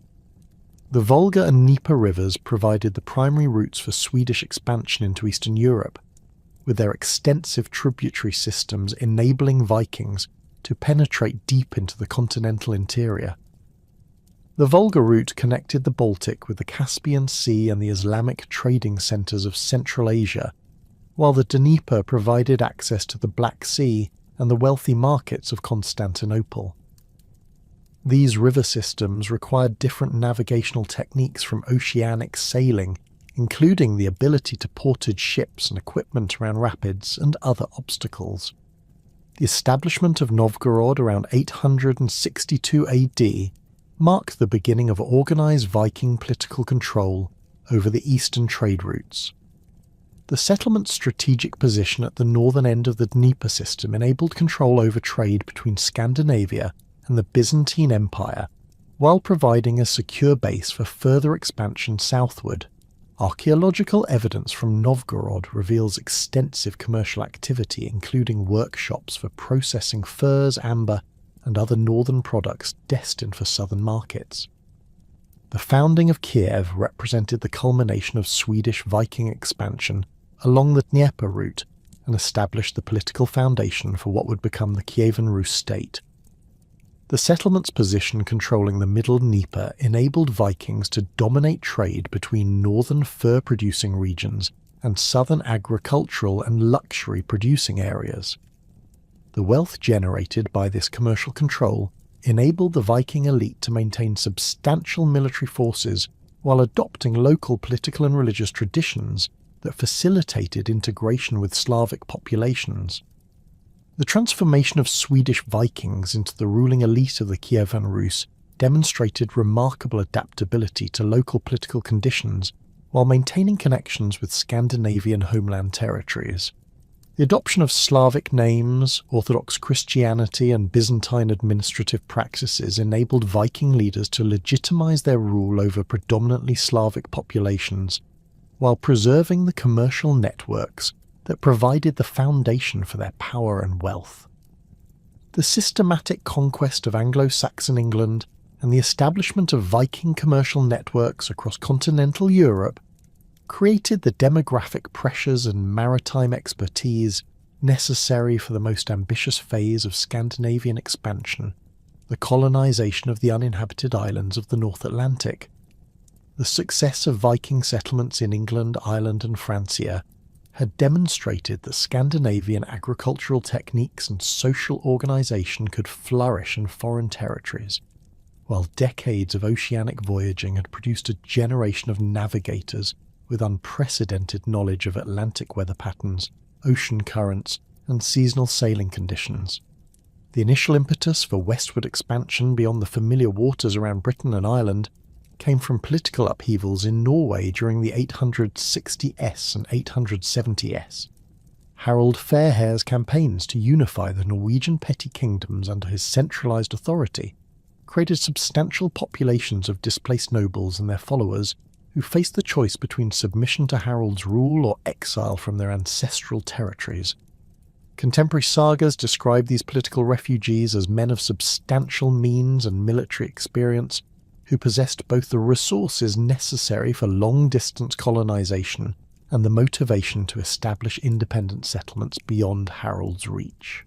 The Volga and Dnieper rivers provided the primary routes for Swedish expansion into Eastern Europe, with their extensive tributary systems enabling Vikings to penetrate deep into the continental interior. The Volga route connected the Baltic with the Caspian Sea and the Islamic trading centres of Central Asia, while the Dnieper provided access to the Black Sea and the wealthy markets of Constantinople. These river systems required different navigational techniques from oceanic sailing, including the ability to portage ships and equipment around rapids and other obstacles. The establishment of Novgorod around 862 AD marked the beginning of organised Viking political control over the eastern trade routes. The settlement's strategic position at the northern end of the Dnieper system enabled control over trade between Scandinavia and the Byzantine Empire, while providing a secure base for further expansion southward. Archaeological evidence from Novgorod reveals extensive commercial activity, including workshops for processing furs, amber, and other northern products destined for southern markets. The founding of Kiev represented the culmination of Swedish Viking expansion along the Dnieper route and established the political foundation for what would become the Kievan Rus state. The settlement's position controlling the middle Dnieper enabled Vikings to dominate trade between northern fur-producing regions and southern agricultural and luxury-producing areas. The wealth generated by this commercial control enabled the Viking elite to maintain substantial military forces while adopting local political and religious traditions that facilitated integration with Slavic populations. The transformation of Swedish Vikings into the ruling elite of the Kievan Rus demonstrated remarkable adaptability to local political conditions while maintaining connections with Scandinavian homeland territories. The adoption of Slavic names, Orthodox Christianity, and Byzantine administrative practices enabled Viking leaders to legitimize their rule over predominantly Slavic populations, while preserving the commercial networks that provided the foundation for their power and wealth. The systematic conquest of Anglo-Saxon England and the establishment of Viking commercial networks across continental Europe created the demographic pressures and maritime expertise necessary for the most ambitious phase of Scandinavian expansion, the colonization of the uninhabited islands of the North Atlantic. The success of Viking settlements in England, Ireland, and Francia had demonstrated that Scandinavian agricultural techniques and social organization could flourish in foreign territories, while decades of oceanic voyaging had produced a generation of navigators with unprecedented knowledge of Atlantic weather patterns, ocean currents, and seasonal sailing conditions. The initial impetus for westward expansion beyond the familiar waters around Britain and Ireland came from political upheavals in Norway during the 860s and 870s. Harald Fairhair's campaigns to unify the Norwegian petty kingdoms under his centralized authority created substantial populations of displaced nobles and their followers who faced the choice between submission to Harald's rule or exile from their ancestral territories. Contemporary sagas describe these political refugees as men of substantial means and military experience who possessed both the resources necessary for long-distance colonization and the motivation to establish independent settlements beyond Harald's reach.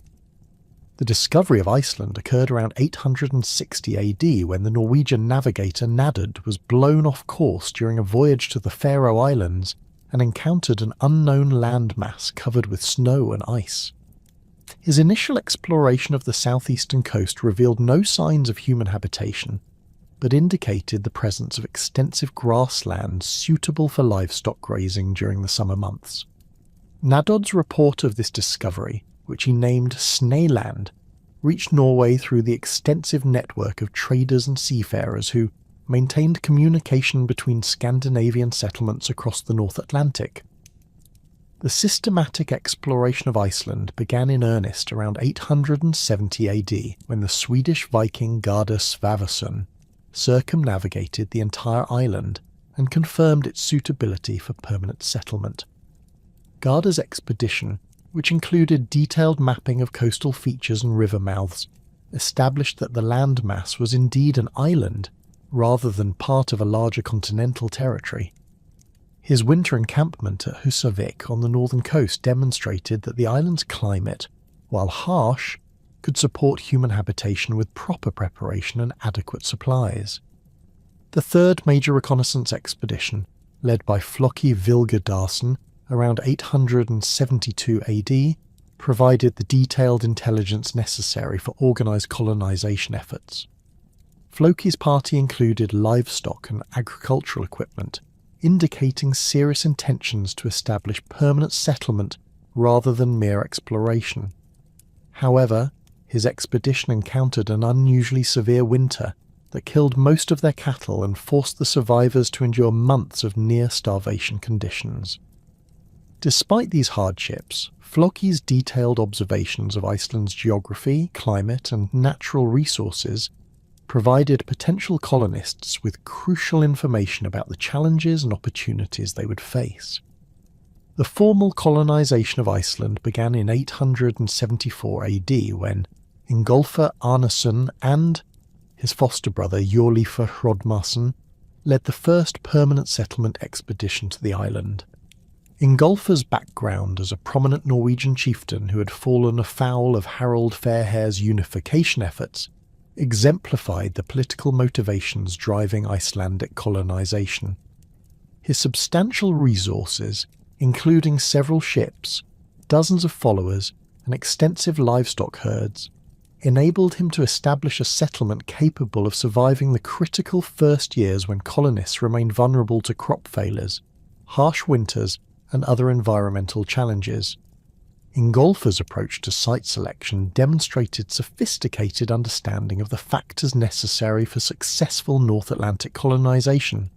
The discovery of Iceland occurred around 860 AD when the Norwegian navigator Nadard was blown off course during a voyage to the Faroe Islands and encountered an unknown landmass covered with snow and ice. His initial exploration of the southeastern coast revealed no signs of human habitation, but indicated the presence of extensive grasslands suitable for livestock grazing during the summer months. Nadod's report of this discovery, which he named Snaeland, reached Norway through the extensive network of traders and seafarers who maintained communication between Scandinavian settlements across the North Atlantic. The systematic exploration of Iceland began in earnest around 870 AD when the Swedish Viking Garda Svaversson circumnavigated the entire island and confirmed its suitability for permanent settlement. Garda's expedition, which included detailed mapping of coastal features and river mouths, established that the landmass was indeed an island rather than part of a larger continental territory. His winter encampment at Husavik on the northern coast demonstrated that the island's climate, while harsh, could support human habitation with proper preparation and adequate supplies. The third major reconnaissance expedition, led by Floki Vilgedarsen around 872 AD, provided the detailed intelligence necessary for organised colonisation efforts. Floki's party included livestock and agricultural equipment, indicating serious intentions to establish permanent settlement rather than mere exploration. However, his expedition encountered an unusually severe winter that killed most of their cattle and forced the survivors to endure months of near-starvation conditions. Despite these hardships, Floki's detailed observations of Iceland's geography, climate, and natural resources provided potential colonists with crucial information about the challenges and opportunities they would face. The formal colonisation of Iceland began in 874 AD when Ingolfur Arnason and his foster brother Jorleifur Hrodmason led the first permanent settlement expedition to the island. Ingolfur's background as a prominent Norwegian chieftain who had fallen afoul of Harald Fairhair's unification efforts exemplified the political motivations driving Icelandic colonisation. His substantial resources, including several ships, dozens of followers, and extensive livestock herds, enabled him to establish a settlement capable of surviving the critical first years when colonists remained vulnerable to crop failures, harsh winters, and other environmental challenges. Ingolfur's approach to site selection demonstrated sophisticated understanding of the factors necessary for successful North Atlantic colonisation.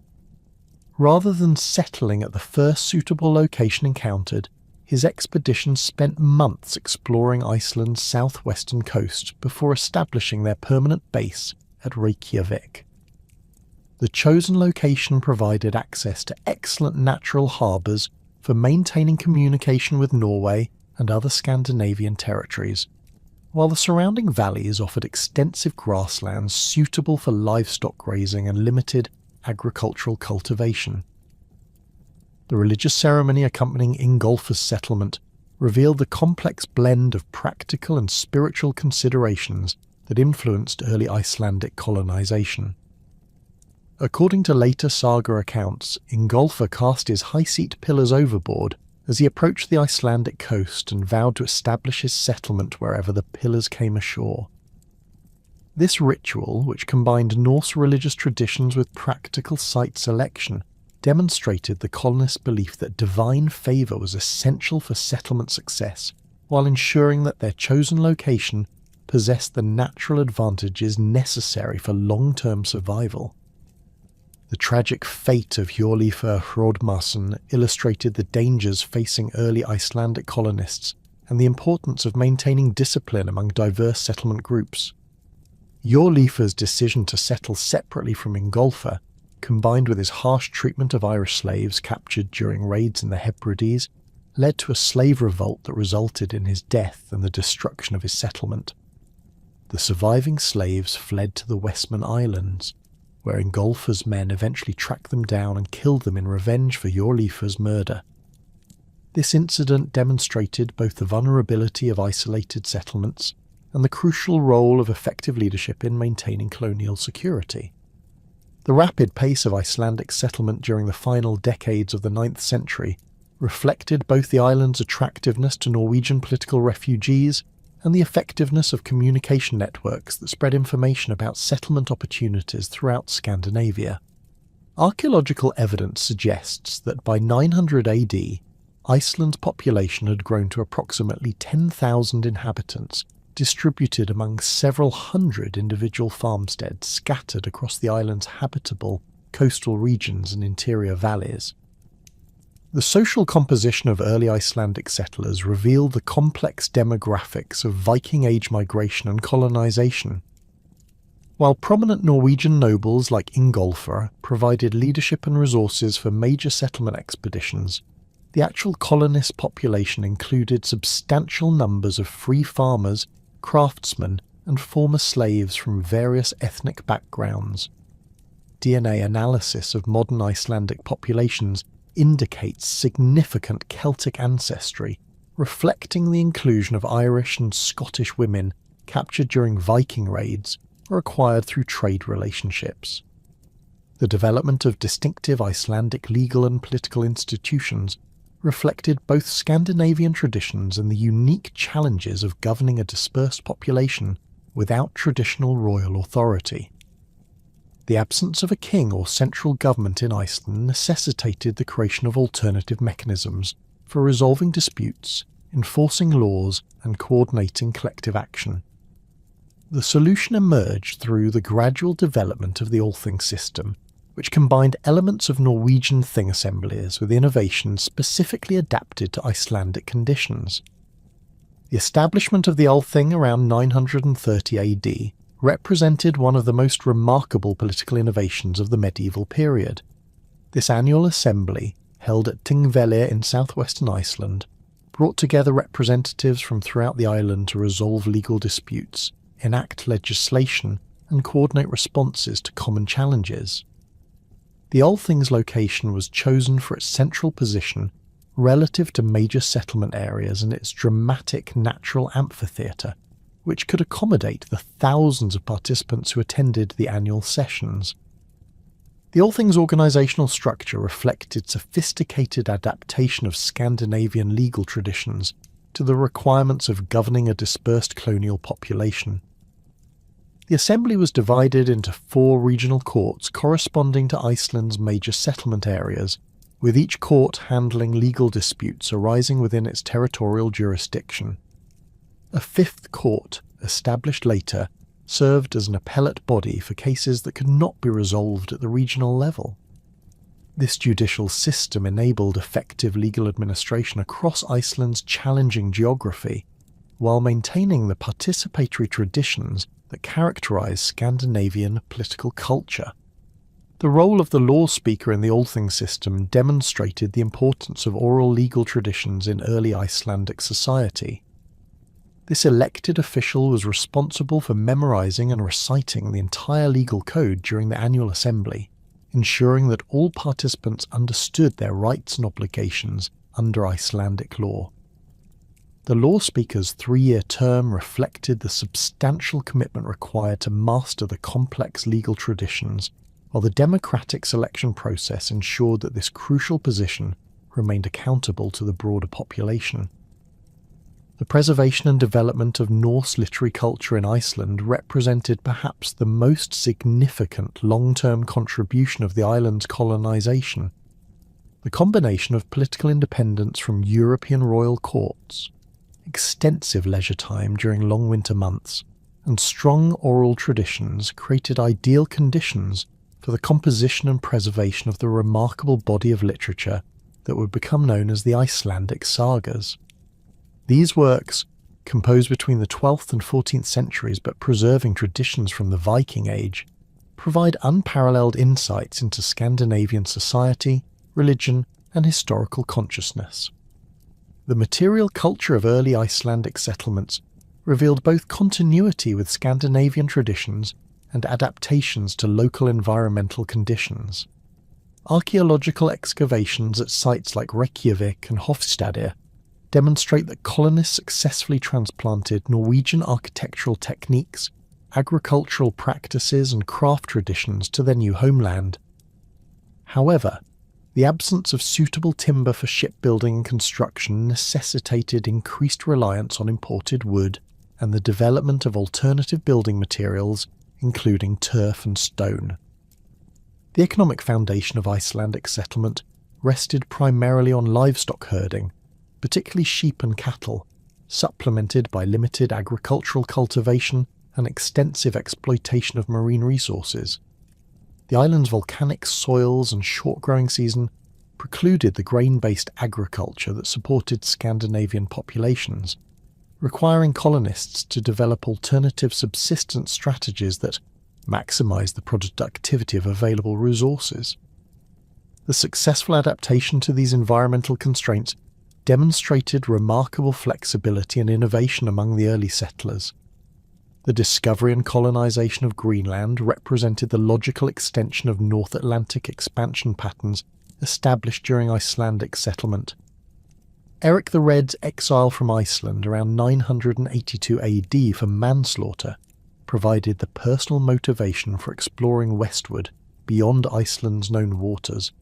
Rather than settling at the first suitable location encountered, his expedition spent months exploring Iceland's southwestern coast before establishing their permanent base at Reykjavik. The chosen location provided access to excellent natural harbours for maintaining communication with Norway and other Scandinavian territories, while the surrounding valleys offered extensive grasslands suitable for livestock grazing and limited agricultural cultivation. The religious ceremony accompanying Ingolfur's settlement revealed the complex blend of practical and spiritual considerations that influenced early Icelandic colonisation. According to later saga accounts, Ingolfur cast his high-seat pillars overboard as he approached the Icelandic coast and vowed to establish his settlement wherever the pillars came ashore. This ritual, which combined Norse religious traditions with practical site selection, demonstrated the colonists' belief that divine favour was essential for settlement success, while ensuring that their chosen location possessed the natural advantages necessary for long-term survival. The tragic fate of Jorleifur Hrodmason illustrated the dangers facing early Icelandic colonists and the importance of maintaining discipline among diverse settlement groups. Jorleifur's decision to settle separately from Ingolfur, combined with his harsh treatment of Irish slaves captured during raids in the Hebrides, led to a slave revolt that resulted in his death and the destruction of his settlement. The surviving slaves fled to the Westman Islands, where Ingolfur's men eventually tracked them down and killed them in revenge for Jorleifur's murder. This incident demonstrated both the vulnerability of isolated settlements and the crucial role of effective leadership in maintaining colonial security. The rapid pace of Icelandic settlement during the final decades of the 9th century reflected both the island's attractiveness to Norwegian political refugees and the effectiveness of communication networks that spread information about settlement opportunities throughout Scandinavia. Archaeological evidence suggests that by 900 AD, Iceland's population had grown to approximately 10,000 inhabitants, distributed among several hundred individual farmsteads scattered across the island's habitable coastal regions and interior valleys. The social composition of early Icelandic settlers revealed the complex demographics of Viking Age migration and colonization. While prominent Norwegian nobles like Ingolfr provided leadership and resources for major settlement expeditions, the actual colonist population included substantial numbers of free farmers, craftsmen, and former slaves from various ethnic backgrounds. DNA analysis of modern Icelandic populations indicates significant Celtic ancestry, reflecting the inclusion of Irish and Scottish women captured during Viking raids or acquired through trade relationships. The development of distinctive Icelandic legal and political institutions reflected both Scandinavian traditions and the unique challenges of governing a dispersed population without traditional royal authority. The absence of a king or central government in Iceland necessitated the creation of alternative mechanisms for resolving disputes, enforcing laws, and coordinating collective action. The solution emerged through the gradual development of the Althing system, which combined elements of Norwegian thing assemblies with innovations specifically adapted to Icelandic conditions. The establishment of the Althing around 930 AD represented one of the most remarkable political innovations of the medieval period. This annual assembly, held at Thingvellir in southwestern Iceland, brought together representatives from throughout the island to resolve legal disputes, enact legislation, and coordinate responses to common challenges. The Althing's location was chosen for its central position relative to major settlement areas and its dramatic natural amphitheatre, which could accommodate the thousands of participants who attended the annual sessions. The Althing's organisational structure reflected sophisticated adaptation of Scandinavian legal traditions to the requirements of governing a dispersed colonial population. The assembly was divided into 4 regional courts corresponding to Iceland's major settlement areas, with each court handling legal disputes arising within its territorial jurisdiction. A 5th court, established later, served as an appellate body for cases that could not be resolved at the regional level. This judicial system enabled effective legal administration across Iceland's challenging geography, while maintaining the participatory traditions that characterise Scandinavian political culture. The role of the law speaker in the Althing system demonstrated the importance of oral legal traditions in early Icelandic society. This elected official was responsible for memorising and reciting the entire legal code during the annual assembly, ensuring that all participants understood their rights and obligations under Icelandic law. The law speaker's 3-year term reflected the substantial commitment required to master the complex legal traditions, while the democratic selection process ensured that this crucial position remained accountable to the broader population. The preservation and development of Norse literary culture in Iceland represented perhaps the most significant long-term contribution of the island's colonisation. The combination of political independence from European royal courts, extensive leisure time during long winter months, and strong oral traditions created ideal conditions for the composition and preservation of the remarkable body of literature that would become known as the Icelandic sagas. These works, composed between the 12th and 14th centuries but preserving traditions from the Viking Age, provide unparalleled insights into Scandinavian society, religion, and historical consciousness. The material culture of early Icelandic settlements revealed both continuity with Scandinavian traditions and adaptations to local environmental conditions. Archaeological excavations at sites like Reykjavik and Hofstadr demonstrate that colonists successfully transplanted Norwegian architectural techniques, agricultural practices and craft traditions to their new homeland. However, the absence of suitable timber for shipbuilding and construction necessitated increased reliance on imported wood and the development of alternative building materials, including turf and stone. The economic foundation of Icelandic settlement rested primarily on livestock herding, particularly sheep and cattle, supplemented by limited agricultural cultivation and extensive exploitation of marine resources. The island's volcanic soils and short growing season precluded the grain-based agriculture that supported Scandinavian populations, requiring colonists to develop alternative subsistence strategies that maximise the productivity of available resources. The successful adaptation to these environmental constraints demonstrated remarkable flexibility and innovation among the early settlers. The discovery and colonisation of Greenland represented the logical extension of North Atlantic expansion patterns established during Icelandic settlement. Eric the Red's exile from Iceland around 982 AD for manslaughter provided the personal motivation for exploring westward beyond Iceland's known waters,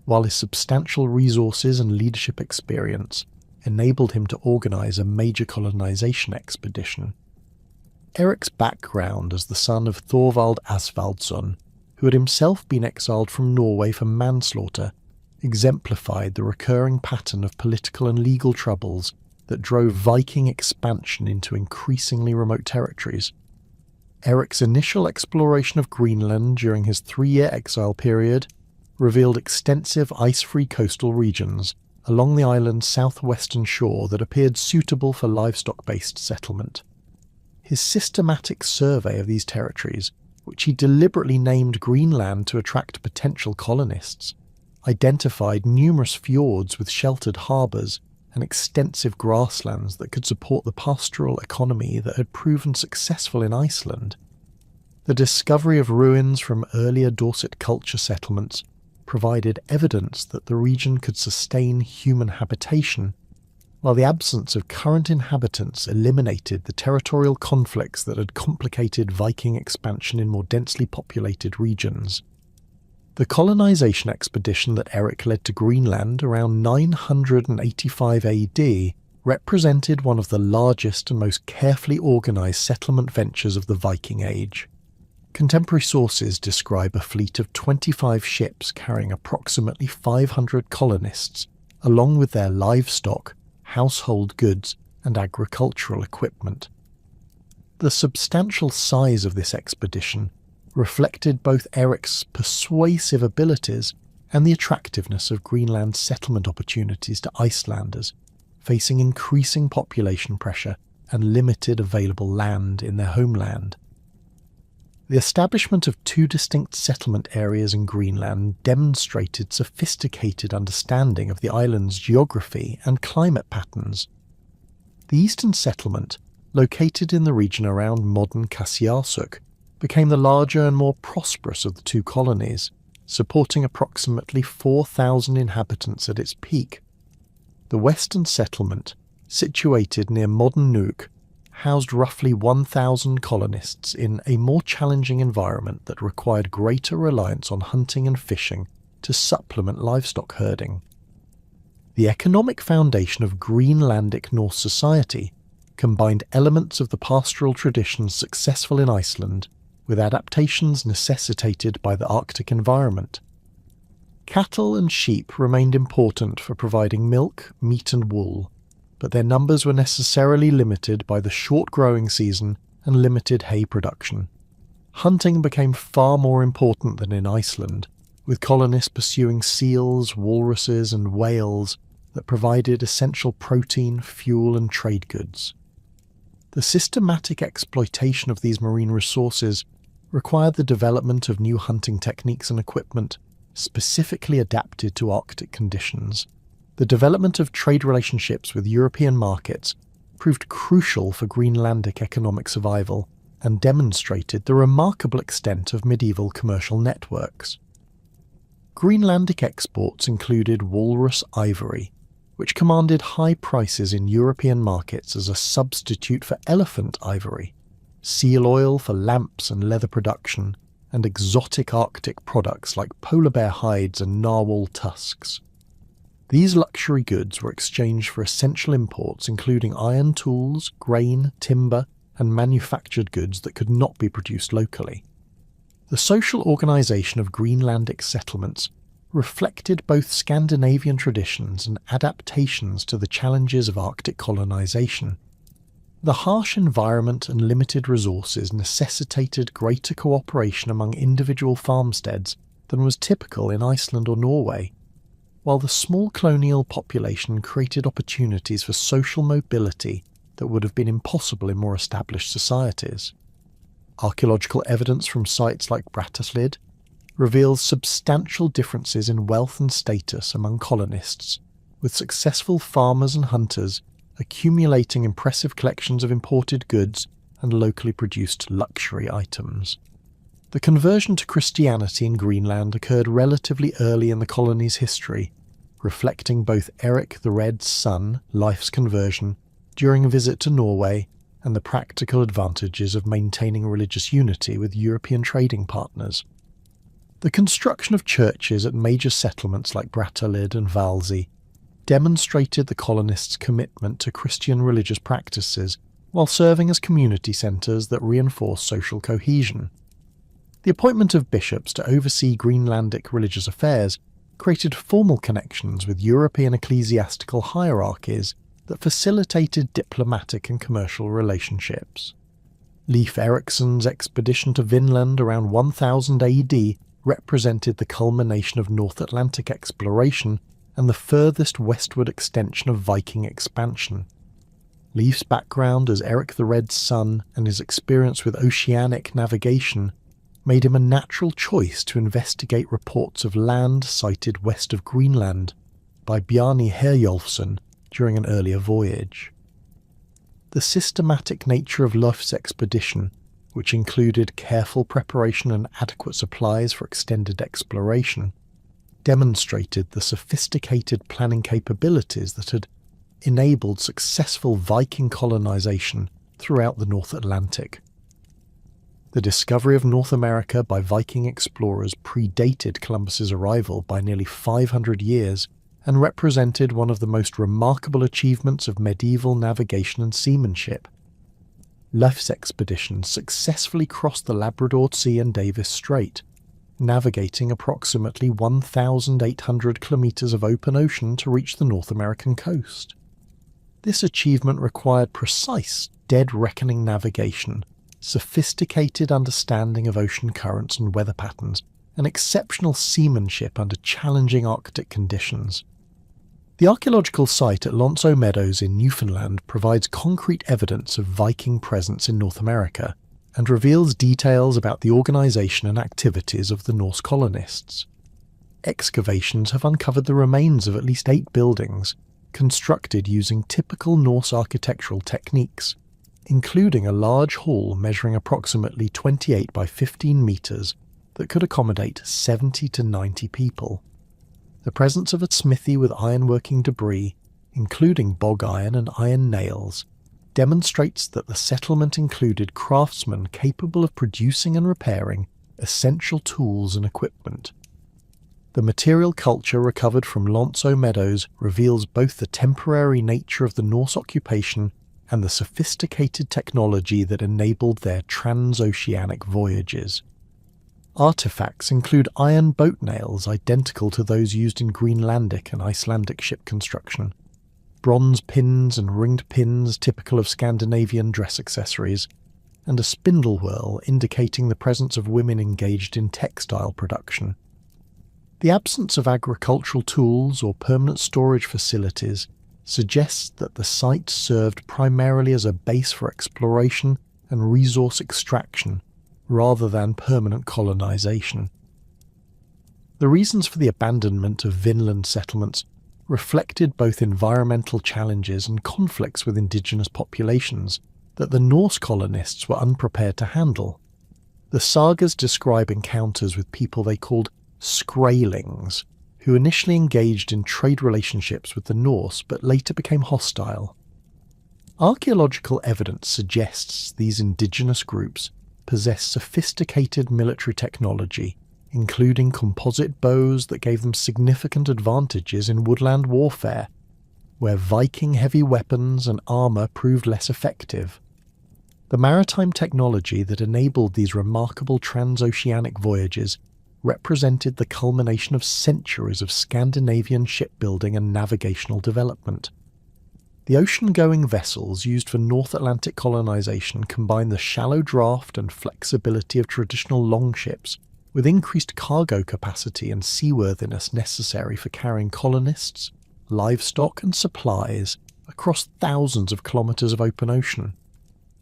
while his substantial resources and leadership experience enabled him to organise a major colonisation expedition. Eric's background as the son of Thorvald Asvaldsson, who had himself been exiled from Norway for manslaughter, exemplified the recurring pattern of political and legal troubles that drove Viking expansion into increasingly remote territories. Eric's initial exploration of Greenland during his 3-year exile period revealed extensive ice-free coastal regions along the island's southwestern shore that appeared suitable for livestock-based settlement. His systematic survey of these territories, which he deliberately named Greenland to attract potential colonists, identified numerous fjords with sheltered harbours and extensive grasslands that could support the pastoral economy that had proven successful in Iceland. The discovery of ruins from earlier Dorset culture settlements provided evidence that the region could sustain human habitation, while the absence of current inhabitants eliminated the territorial conflicts that had complicated Viking expansion in more densely populated regions. The colonisation expedition that Eric led to Greenland around 985 AD represented one of the largest and most carefully organised settlement ventures of the Viking Age. Contemporary sources describe a fleet of 25 ships carrying approximately 500 colonists, along with their livestock, household goods, and agricultural equipment. The substantial size of this expedition reflected both Eric's persuasive abilities and the attractiveness of Greenland's settlement opportunities to Icelanders, facing increasing population pressure and limited available land in their homeland. The establishment of 2 distinct settlement areas in Greenland demonstrated sophisticated understanding of the island's geography and climate patterns. The eastern settlement, located in the region around modern Qasigiannguit, became the larger and more prosperous of the 2 colonies, supporting approximately 4,000 inhabitants at its peak. The western settlement, situated near modern Nuuk, housed roughly 1,000 colonists in a more challenging environment that required greater reliance on hunting and fishing to supplement livestock herding. The economic foundation of Greenlandic Norse society combined elements of the pastoral traditions successful in Iceland with adaptations necessitated by the Arctic environment. Cattle and sheep remained important for providing milk, meat and wool, but their numbers were necessarily limited by the short growing season and limited hay production. Hunting became far more important than in Iceland, with colonists pursuing seals, walruses and whales that provided essential protein, fuel and trade goods. The systematic exploitation of these marine resources required the development of new hunting techniques and equipment specifically adapted to Arctic conditions. The development of trade relationships with European markets proved crucial for Greenlandic economic survival and demonstrated the remarkable extent of medieval commercial networks. Greenlandic exports included walrus ivory, which commanded high prices in European markets as a substitute for elephant ivory, seal oil for lamps and leather production, and exotic Arctic products like polar bear hides and narwhal tusks. These luxury goods were exchanged for essential imports including iron tools, grain, timber, and manufactured goods that could not be produced locally. The social organisation of Greenlandic settlements reflected both Scandinavian traditions and adaptations to the challenges of Arctic colonisation. The harsh environment and limited resources necessitated greater cooperation among individual farmsteads than was typical in Iceland or Norway, while the small colonial population created opportunities for social mobility that would have been impossible in more established societies. Archaeological evidence from sites like Brattahlid reveals substantial differences in wealth and status among colonists, with successful farmers and hunters accumulating impressive collections of imported goods and locally produced luxury items. The conversion to Christianity in Greenland occurred relatively early in the colony's history, reflecting both Eric the Red's son, Leif's conversion, during a visit to Norway, and the practical advantages of maintaining religious unity with European trading partners. The construction of churches at major settlements like Brattahlid and Valsey demonstrated the colonists' commitment to Christian religious practices while serving as community centres that reinforced social cohesion. The appointment of bishops to oversee Greenlandic religious affairs created formal connections with European ecclesiastical hierarchies that facilitated diplomatic and commercial relationships. Leif Eriksson's expedition to Vinland around 1000 AD represented the culmination of North Atlantic exploration and the furthest westward extension of Viking expansion. Leif's background as Eric the Red's son and his experience with oceanic navigation made him a natural choice to investigate reports of land sighted west of Greenland by Bjarni Herjolfsson during an earlier voyage. The systematic nature of Leif's expedition, which included careful preparation and adequate supplies for extended exploration, demonstrated the sophisticated planning capabilities that had enabled successful Viking colonization throughout the North Atlantic. The discovery of North America by Viking explorers predated Columbus's arrival by nearly 500 years and represented one of the most remarkable achievements of medieval navigation and seamanship. Leif's expedition successfully crossed the Labrador Sea and Davis Strait, navigating approximately 1,800 kilometres of open ocean to reach the North American coast. This achievement required precise, dead-reckoning navigation, sophisticated understanding of ocean currents and weather patterns, and exceptional seamanship under challenging Arctic conditions. The archaeological site at Lonso Meadows in Newfoundland provides concrete evidence of Viking presence in North America and reveals details about the organisation and activities of the Norse colonists. Excavations have uncovered the remains of at least 8 buildings, constructed using typical Norse architectural techniques, including a large hall measuring approximately 28 by 15 metres that could accommodate 70 to 90 people. The presence of a smithy with ironworking debris, including bog iron and iron nails, demonstrates that the settlement included craftsmen capable of producing and repairing essential tools and equipment. The material culture recovered from Lonso Meadows reveals both the temporary nature of the Norse occupation and the sophisticated technology that enabled their transoceanic voyages. Artifacts include iron boat nails identical to those used in Greenlandic and Icelandic ship construction, bronze pins and ringed pins typical of Scandinavian dress accessories, and a spindle whorl indicating the presence of women engaged in textile production. The absence of agricultural tools or permanent storage facilities suggests that the site served primarily as a base for exploration and resource extraction rather than permanent colonization. The reasons for the abandonment of Vinland settlements reflected both environmental challenges and conflicts with indigenous populations that the Norse colonists were unprepared to handle. The sagas describe encounters with people they called Skraelings, who initially engaged in trade relationships with the Norse but later became hostile. Archaeological evidence suggests these indigenous groups possessed sophisticated military technology, including composite bows that gave them significant advantages in woodland warfare, where Viking heavy weapons and armour proved less effective. The maritime technology that enabled these remarkable transoceanic voyages represented the culmination of centuries of Scandinavian shipbuilding and navigational development. The ocean-going vessels used for North Atlantic colonization combined the shallow draft and flexibility of traditional longships with increased cargo capacity and seaworthiness necessary for carrying colonists, livestock and supplies across thousands of kilometres of open ocean.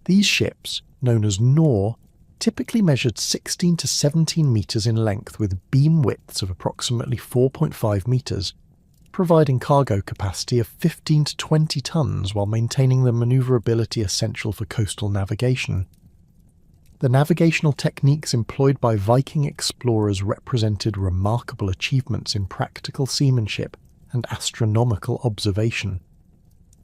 These ships, known as Nor, typically measured 16 to 17 metres in length with beam widths of approximately 4.5 metres, providing cargo capacity of 15 to 20 tonnes while maintaining the manoeuvrability essential for coastal navigation. The navigational techniques employed by Viking explorers represented remarkable achievements in practical seamanship and astronomical observation.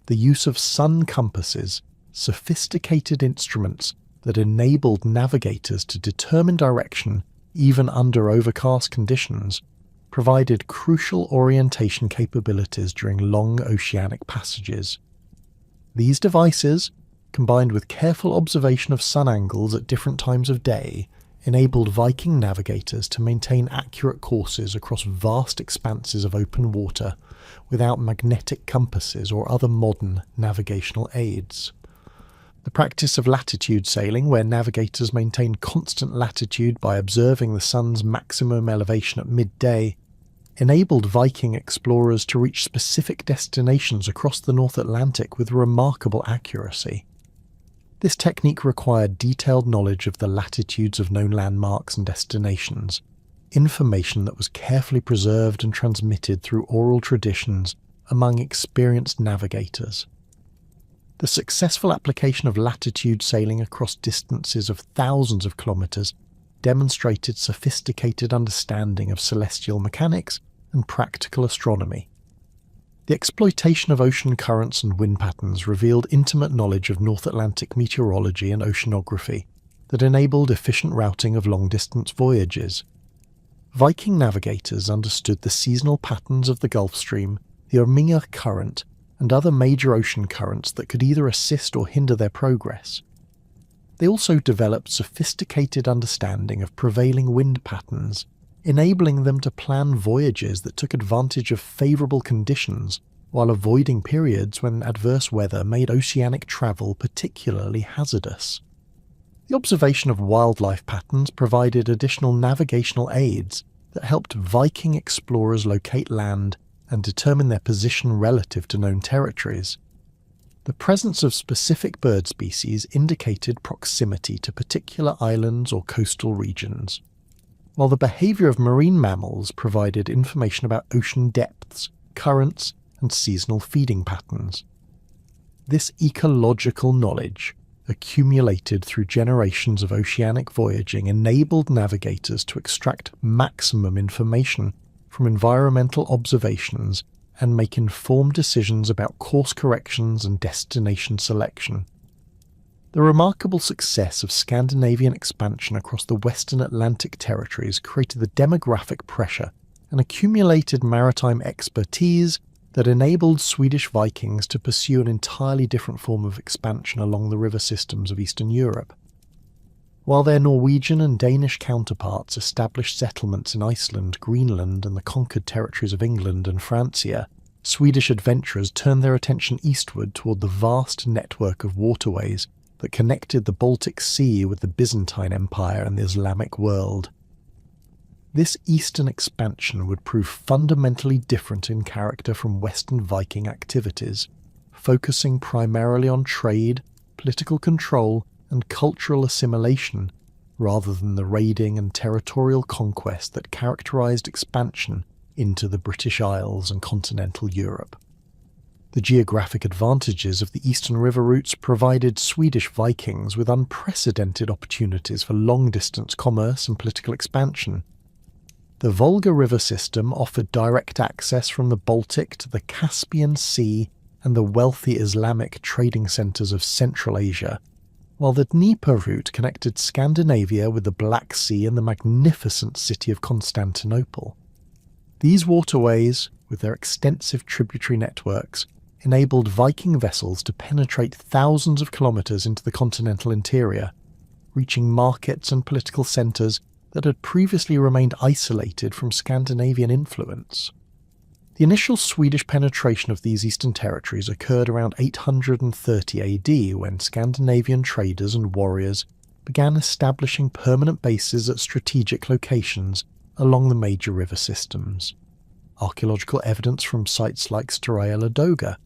The use of sun compasses, sophisticated instruments that enabled navigators to determine direction even under overcast conditions, provided crucial orientation capabilities during long oceanic passages. These devices, combined with careful observation of sun angles at different times of day, enabled Viking navigators to maintain accurate courses across vast expanses of open water without magnetic compasses or other modern navigational aids. The practice of latitude sailing, where navigators maintain constant latitude by observing the sun's maximum elevation at midday, enabled Viking explorers to reach specific destinations across the North Atlantic with remarkable accuracy. This technique required detailed knowledge of the latitudes of known landmarks and destinations, information that was carefully preserved and transmitted through oral traditions among experienced navigators. The successful application of latitude sailing across distances of thousands of kilometres demonstrated sophisticated understanding of celestial mechanics and practical astronomy. The exploitation of ocean currents and wind patterns revealed intimate knowledge of North Atlantic meteorology and oceanography that enabled efficient routing of long-distance voyages. Viking navigators understood the seasonal patterns of the Gulf Stream, the Orminga Current, and other major ocean currents that could either assist or hinder their progress. They also developed sophisticated understanding of prevailing wind patterns, enabling them to plan voyages that took advantage of favourable conditions while avoiding periods when adverse weather made oceanic travel particularly hazardous. The observation of wildlife patterns provided additional navigational aids that helped Viking explorers locate land and determine their position relative to known territories. The presence of specific bird species indicated proximity to particular islands or coastal regions, while the behaviour of marine mammals provided information about ocean depths, currents, and seasonal feeding patterns. This ecological knowledge, accumulated through generations of oceanic voyaging, enabled navigators to extract maximum information from environmental observations and make informed decisions about course corrections and destination selection. The remarkable success of Scandinavian expansion across the Western Atlantic territories created the demographic pressure and accumulated maritime expertise that enabled Swedish Vikings to pursue an entirely different form of expansion along the river systems of Eastern Europe. While their Norwegian and Danish counterparts established settlements in Iceland, Greenland, and the conquered territories of England and Francia, Swedish adventurers turned their attention eastward toward the vast network of waterways that connected the Baltic Sea with the Byzantine Empire and the Islamic world. This eastern expansion would prove fundamentally different in character from Western Viking activities, focusing primarily on trade, political control, and cultural assimilation, rather than the raiding and territorial conquest that characterized expansion into the British Isles and continental Europe. The geographic advantages of the eastern river routes provided Swedish Vikings with unprecedented opportunities for long-distance commerce and political expansion. The Volga River system offered direct access from the Baltic to the Caspian Sea and the wealthy Islamic trading centres of Central Asia, while the Dnieper route connected Scandinavia with the Black Sea and the magnificent city of Constantinople. These waterways, with their extensive tributary networks, enabled Viking vessels to penetrate thousands of kilometres into the continental interior, reaching markets and political centres that had previously remained isolated from Scandinavian influence. The initial Swedish penetration of these eastern territories occurred around 830 AD, when Scandinavian traders and warriors began establishing permanent bases at strategic locations along the major river systems. Archaeological evidence from sites like Staraya Ladoga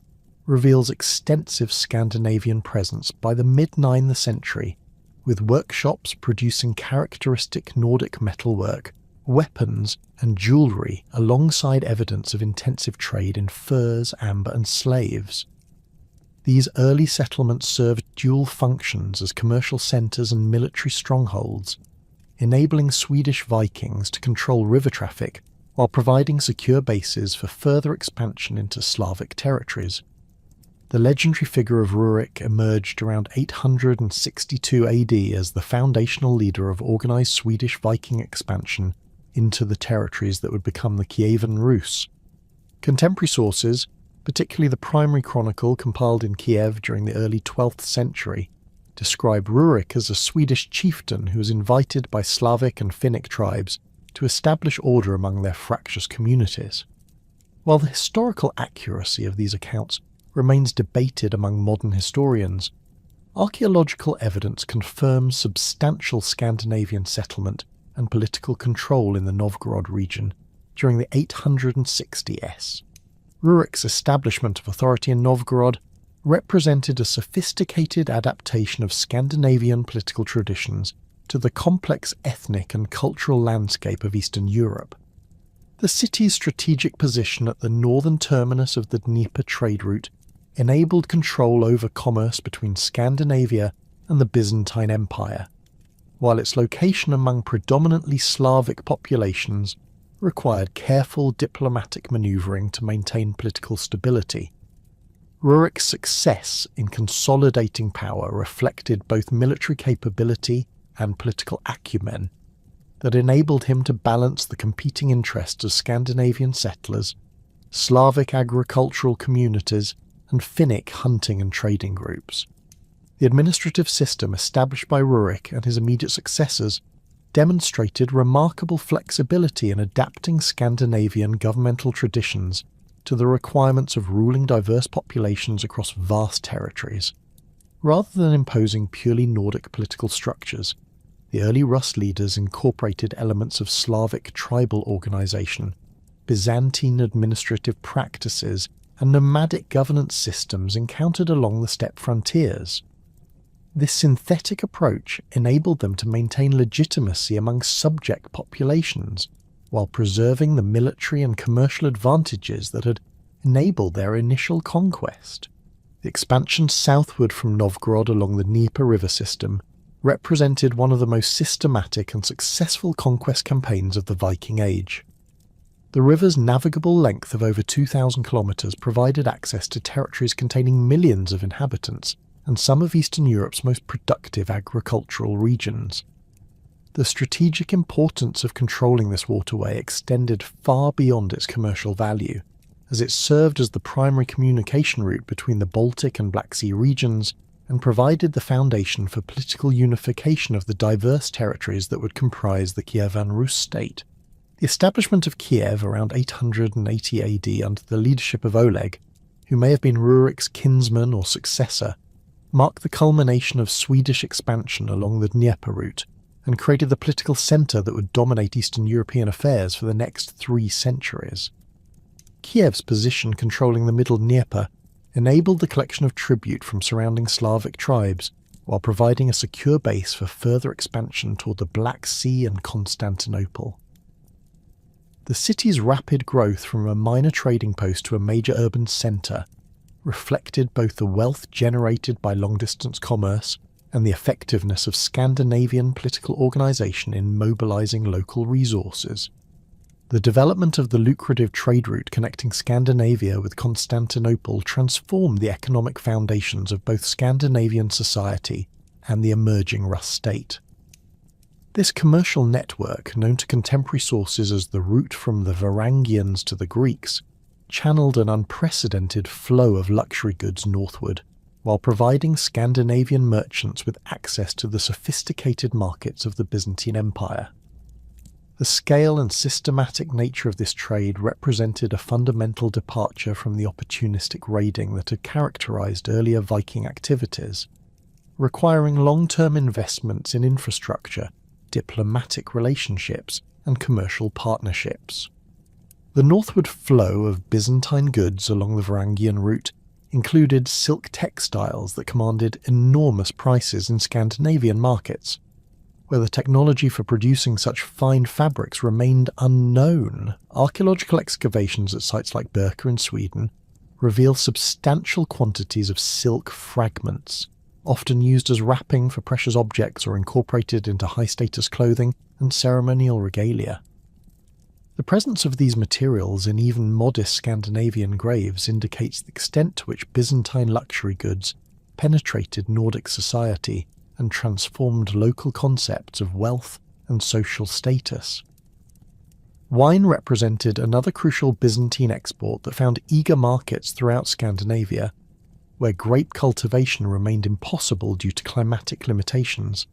reveals extensive Scandinavian presence by the mid-9th century, with workshops producing characteristic Nordic metalwork, weapons and jewellery alongside evidence of intensive trade in furs, amber and slaves. These early settlements served dual functions as commercial centres and military strongholds, enabling Swedish Vikings to control river traffic while providing secure bases for further expansion into Slavic territories. The legendary figure of Rurik emerged around 862 AD as the foundational leader of organised Swedish Viking expansion into the territories that would become the Kievan Rus. Contemporary sources, particularly the primary chronicle compiled in Kiev during the early 12th century, describe Rurik as a Swedish chieftain who was invited by Slavic and Finnic tribes to establish order among their fractious communities. While the historical accuracy of these accounts remains debated among modern historians, archaeological evidence confirms substantial Scandinavian settlement and political control in the Novgorod region during the 860s. Rurik's establishment of authority in Novgorod represented a sophisticated adaptation of Scandinavian political traditions to the complex ethnic and cultural landscape of Eastern Europe. The city's strategic position at the northern terminus of the Dnieper trade route enabled control over commerce between Scandinavia and the Byzantine Empire, while its location among predominantly Slavic populations required careful diplomatic manoeuvring to maintain political stability. Rurik's success in consolidating power reflected both military capability and political acumen that enabled him to balance the competing interests of Scandinavian settlers, Slavic agricultural communities, and Finnic hunting and trading groups. The administrative system established by Rurik and his immediate successors demonstrated remarkable flexibility in adapting Scandinavian governmental traditions to the requirements of ruling diverse populations across vast territories. Rather than imposing purely Nordic political structures, the early Rus leaders incorporated elements of Slavic tribal organisation, Byzantine administrative practices, and nomadic governance systems encountered along the steppe frontiers. This synthetic approach enabled them to maintain legitimacy among subject populations, while preserving the military and commercial advantages that had enabled their initial conquest. The expansion southward from Novgorod along the Dnieper river system represented one of the most systematic and successful conquest campaigns of the Viking Age. The river's navigable length of over 2,000 kilometres provided access to territories containing millions of inhabitants and some of Eastern Europe's most productive agricultural regions. The strategic importance of controlling this waterway extended far beyond its commercial value, as it served as the primary communication route between the Baltic and Black Sea regions and provided the foundation for political unification of the diverse territories that would comprise the Kievan Rus state. The establishment of Kiev around 880 AD under the leadership of Oleg, who may have been Rurik's kinsman or successor, marked the culmination of Swedish expansion along the Dnieper route and created the political centre that would dominate Eastern European affairs for the next 3 centuries. Kiev's position controlling the middle Dnieper enabled the collection of tribute from surrounding Slavic tribes, while providing a secure base for further expansion toward the Black Sea and Constantinople. The city's rapid growth from a minor trading post to a major urban centre reflected both the wealth generated by long-distance commerce and the effectiveness of Scandinavian political organisation in mobilising local resources. The development of the lucrative trade route connecting Scandinavia with Constantinople transformed the economic foundations of both Scandinavian society and the emerging Rus state. This commercial network, known to contemporary sources as the route from the Varangians to the Greeks, channeled an unprecedented flow of luxury goods northward, while providing Scandinavian merchants with access to the sophisticated markets of the Byzantine Empire. The scale and systematic nature of this trade represented a fundamental departure from the opportunistic raiding that had characterized earlier Viking activities, requiring long-term investments in infrastructure, diplomatic relationships, and commercial partnerships. The northward flow of Byzantine goods along the Varangian route included silk textiles that commanded enormous prices in Scandinavian markets, where the technology for producing such fine fabrics remained unknown. Archaeological excavations at sites like Birka in Sweden reveal substantial quantities of silk fragments, often used as wrapping for precious objects or incorporated into high-status clothing and ceremonial regalia. The presence of these materials in even modest Scandinavian graves indicates the extent to which Byzantine luxury goods penetrated Nordic society and transformed local concepts of wealth and social status. Wine represented another crucial Byzantine export that found eager markets throughout Scandinavia, where grape cultivation remained impossible due to climatic limitations.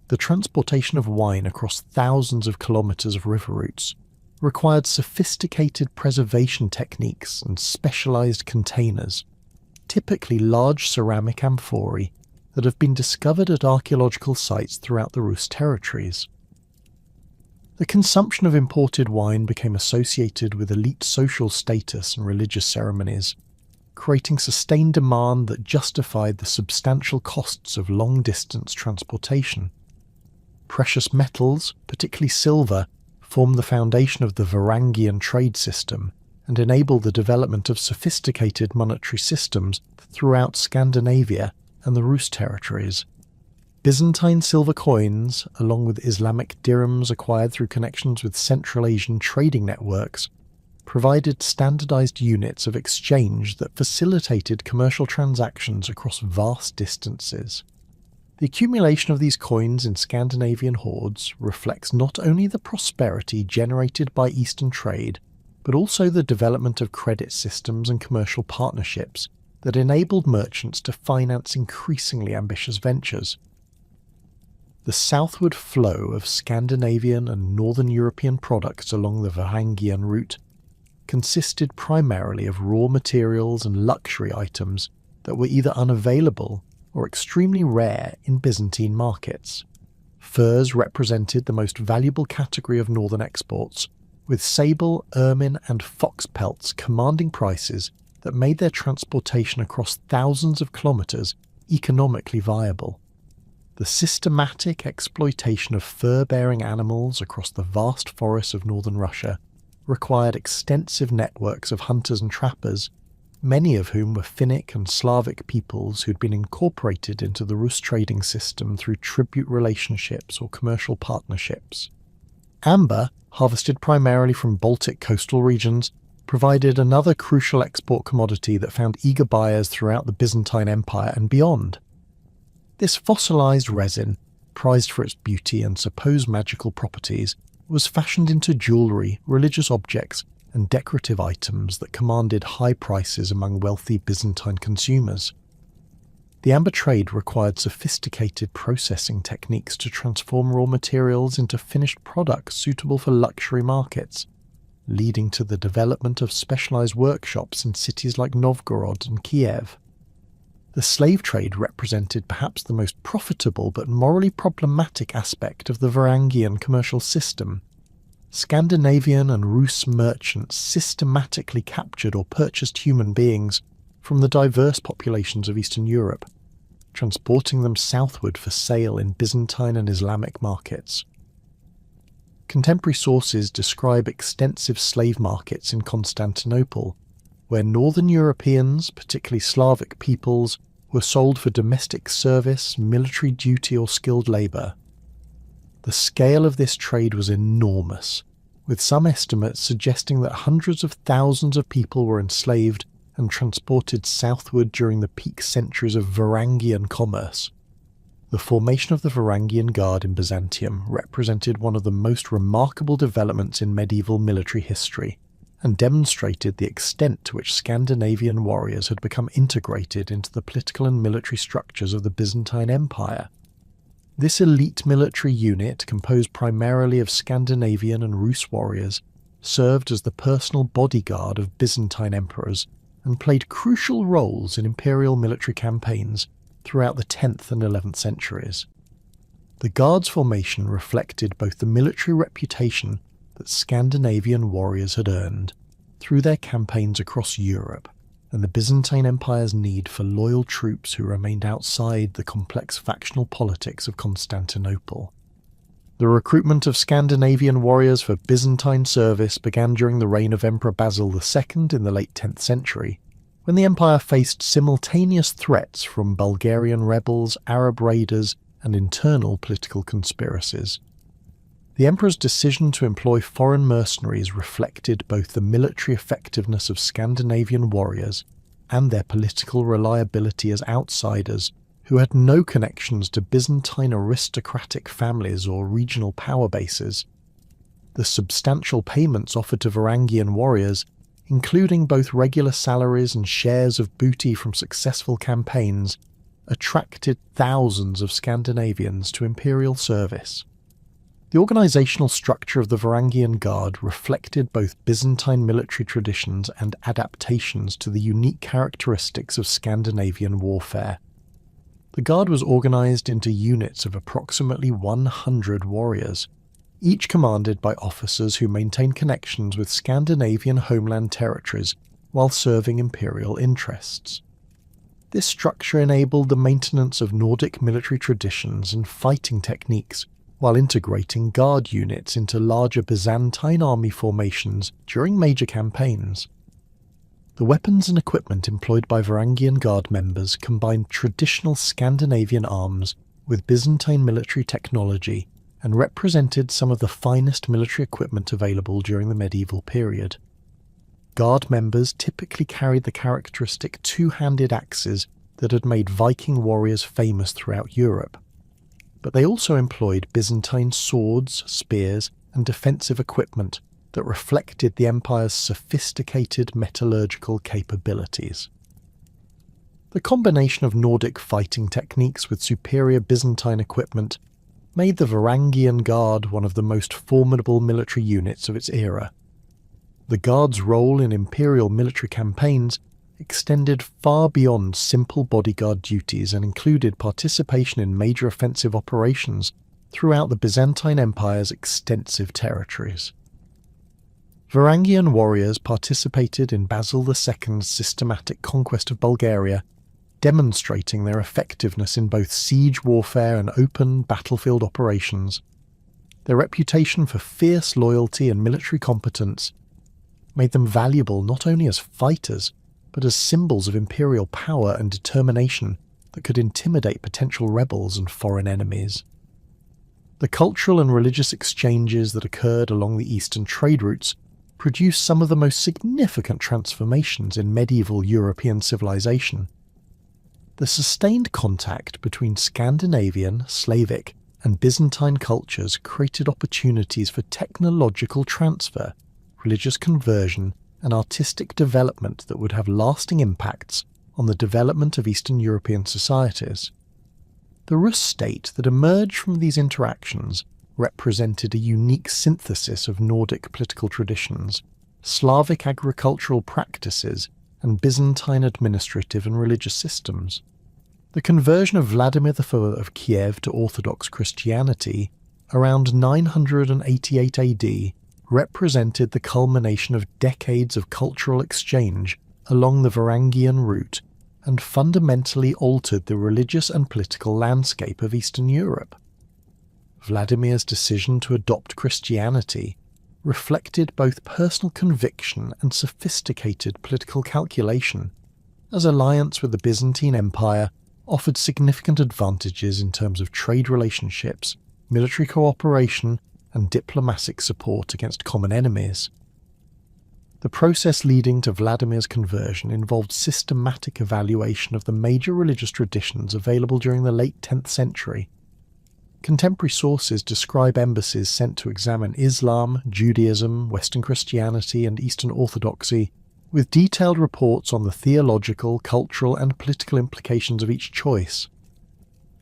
The transportation of wine across thousands of kilometers of river routes required sophisticated preservation techniques and specialized containers, typically large ceramic amphorae that have been discovered at archaeological sites throughout the Rus territories. The consumption of imported wine became associated with elite social status and religious ceremonies, creating sustained demand that justified the substantial costs of long-distance transportation. Precious metals, particularly silver, formed the foundation of the Varangian trade system and enabled the development of sophisticated monetary systems throughout Scandinavia and the Rus territories. Byzantine silver coins, along with Islamic dirhams acquired through connections with Central Asian trading networks, provided standardized units of exchange that facilitated commercial transactions across vast distances. The accumulation of these coins in Scandinavian hoards reflects not only the prosperity generated by Eastern trade, but also the development of credit systems and commercial partnerships that enabled merchants to finance increasingly ambitious ventures. The southward flow of Scandinavian and Northern European products along the Varangian route consisted primarily of raw materials and luxury items that were either unavailable or extremely rare in Byzantine markets. Furs represented the most valuable category of northern exports, with sable, ermine and fox pelts commanding prices that made their transportation across thousands of kilometers economically viable. The systematic exploitation of fur-bearing animals across the vast forests of northern Russia required extensive networks of hunters and trappers, many of whom were Finnic and Slavic peoples who'd been incorporated into the Rus trading system through tribute relationships or commercial partnerships. Amber, harvested primarily from Baltic coastal regions, provided another crucial export commodity that found eager buyers throughout the Byzantine Empire and beyond. This fossilized resin, prized for its beauty and supposed magical properties, was fashioned into jewelry, religious objects, and decorative items that commanded high prices among wealthy Byzantine consumers. The amber trade required sophisticated processing techniques to transform raw materials into finished products suitable for luxury markets, leading to the development of specialized workshops in cities like Novgorod and Kiev. The slave trade represented perhaps the most profitable but morally problematic aspect of the Varangian commercial system. Scandinavian and Rus merchants systematically captured or purchased human beings from the diverse populations of Eastern Europe, transporting them southward for sale in Byzantine and Islamic markets. Contemporary sources describe extensive slave markets in Constantinople, where northern Europeans, particularly Slavic peoples, were sold for domestic service, military duty or skilled labour. The scale of this trade was enormous, with some estimates suggesting that hundreds of thousands of people were enslaved and transported southward during the peak centuries of Varangian commerce. The formation of the Varangian Guard in Byzantium represented one of the most remarkable developments in medieval military history, and demonstrated the extent to which Scandinavian warriors had become integrated into the political and military structures of the Byzantine Empire. This elite military unit, composed primarily of Scandinavian and Rus warriors, served as the personal bodyguard of Byzantine emperors and played crucial roles in imperial military campaigns throughout the 10th and 11th centuries. The Guard's formation reflected both the military reputation that Scandinavian warriors had earned through their campaigns across Europe, and the Byzantine Empire's need for loyal troops who remained outside the complex factional politics of Constantinople. The recruitment of Scandinavian warriors for Byzantine service began during the reign of Emperor Basil II in the late 10th century, when the empire faced simultaneous threats from Bulgarian rebels, Arab raiders, and internal political conspiracies. The emperor's decision to employ foreign mercenaries reflected both the military effectiveness of Scandinavian warriors and their political reliability as outsiders who had no connections to Byzantine aristocratic families or regional power bases. The substantial payments offered to Varangian warriors, including both regular salaries and shares of booty from successful campaigns, attracted thousands of Scandinavians to imperial service. The organisational structure of the Varangian Guard reflected both Byzantine military traditions and adaptations to the unique characteristics of Scandinavian warfare. The Guard was organised into units of approximately 100 warriors, each commanded by officers who maintained connections with Scandinavian homeland territories while serving imperial interests. This structure enabled the maintenance of Nordic military traditions and fighting techniques, while integrating Guard units into larger Byzantine army formations during major campaigns. The weapons and equipment employed by Varangian Guard members combined traditional Scandinavian arms with Byzantine military technology and represented some of the finest military equipment available during the medieval period. Guard members typically carried the characteristic two-handed axes that had made Viking warriors famous throughout Europe, but they also employed Byzantine swords, spears, and defensive equipment that reflected the empire's sophisticated metallurgical capabilities. The combination of Nordic fighting techniques with superior Byzantine equipment made the Varangian Guard one of the most formidable military units of its era. The Guard's role in imperial military campaigns extended far beyond simple bodyguard duties and included participation in major offensive operations throughout the Byzantine Empire's extensive territories. Varangian warriors participated in Basil II's systematic conquest of Bulgaria, demonstrating their effectiveness in both siege warfare and open battlefield operations. Their reputation for fierce loyalty and military competence made them valuable not only as fighters, but as symbols of imperial power and determination that could intimidate potential rebels and foreign enemies. The cultural and religious exchanges that occurred along the eastern trade routes produced some of the most significant transformations in medieval European civilization. The sustained contact between Scandinavian, Slavic, and Byzantine cultures created opportunities for technological transfer, religious conversion, and artistic development that would have lasting impacts on the development of Eastern European societies. The Rus state that emerged from these interactions represented a unique synthesis of Nordic political traditions, Slavic agricultural practices, and Byzantine administrative and religious systems. The conversion of Vladimir IV of Kiev to Orthodox Christianity around 988 AD represented the culmination of decades of cultural exchange along the Varangian route and fundamentally altered the religious and political landscape of Eastern Europe. Vladimir's decision to adopt Christianity reflected both personal conviction and sophisticated political calculation, as alliance with the Byzantine Empire offered significant advantages in terms of trade relationships, military cooperation, and diplomatic support against common enemies. The process leading to Vladimir's conversion involved systematic evaluation of the major religious traditions available during the late 10th century. Contemporary sources describe embassies sent to examine Islam, Judaism, Western Christianity, and Eastern Orthodoxy, with detailed reports on the theological, cultural, and political implications of each choice.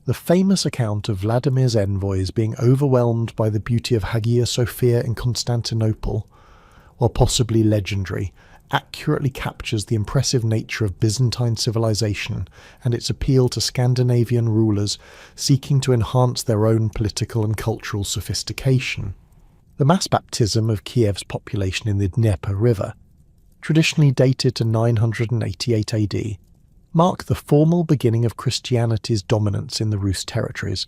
The famous account of Vladimir's envoys being overwhelmed by the beauty of Hagia Sophia in Constantinople, while possibly legendary, accurately captures the impressive nature of Byzantine civilization and its appeal to Scandinavian rulers seeking to enhance their own political and cultural sophistication. The mass baptism of Kiev's population in the Dnieper River, traditionally dated to 988 AD, marked the formal beginning of Christianity's dominance in the Rus territories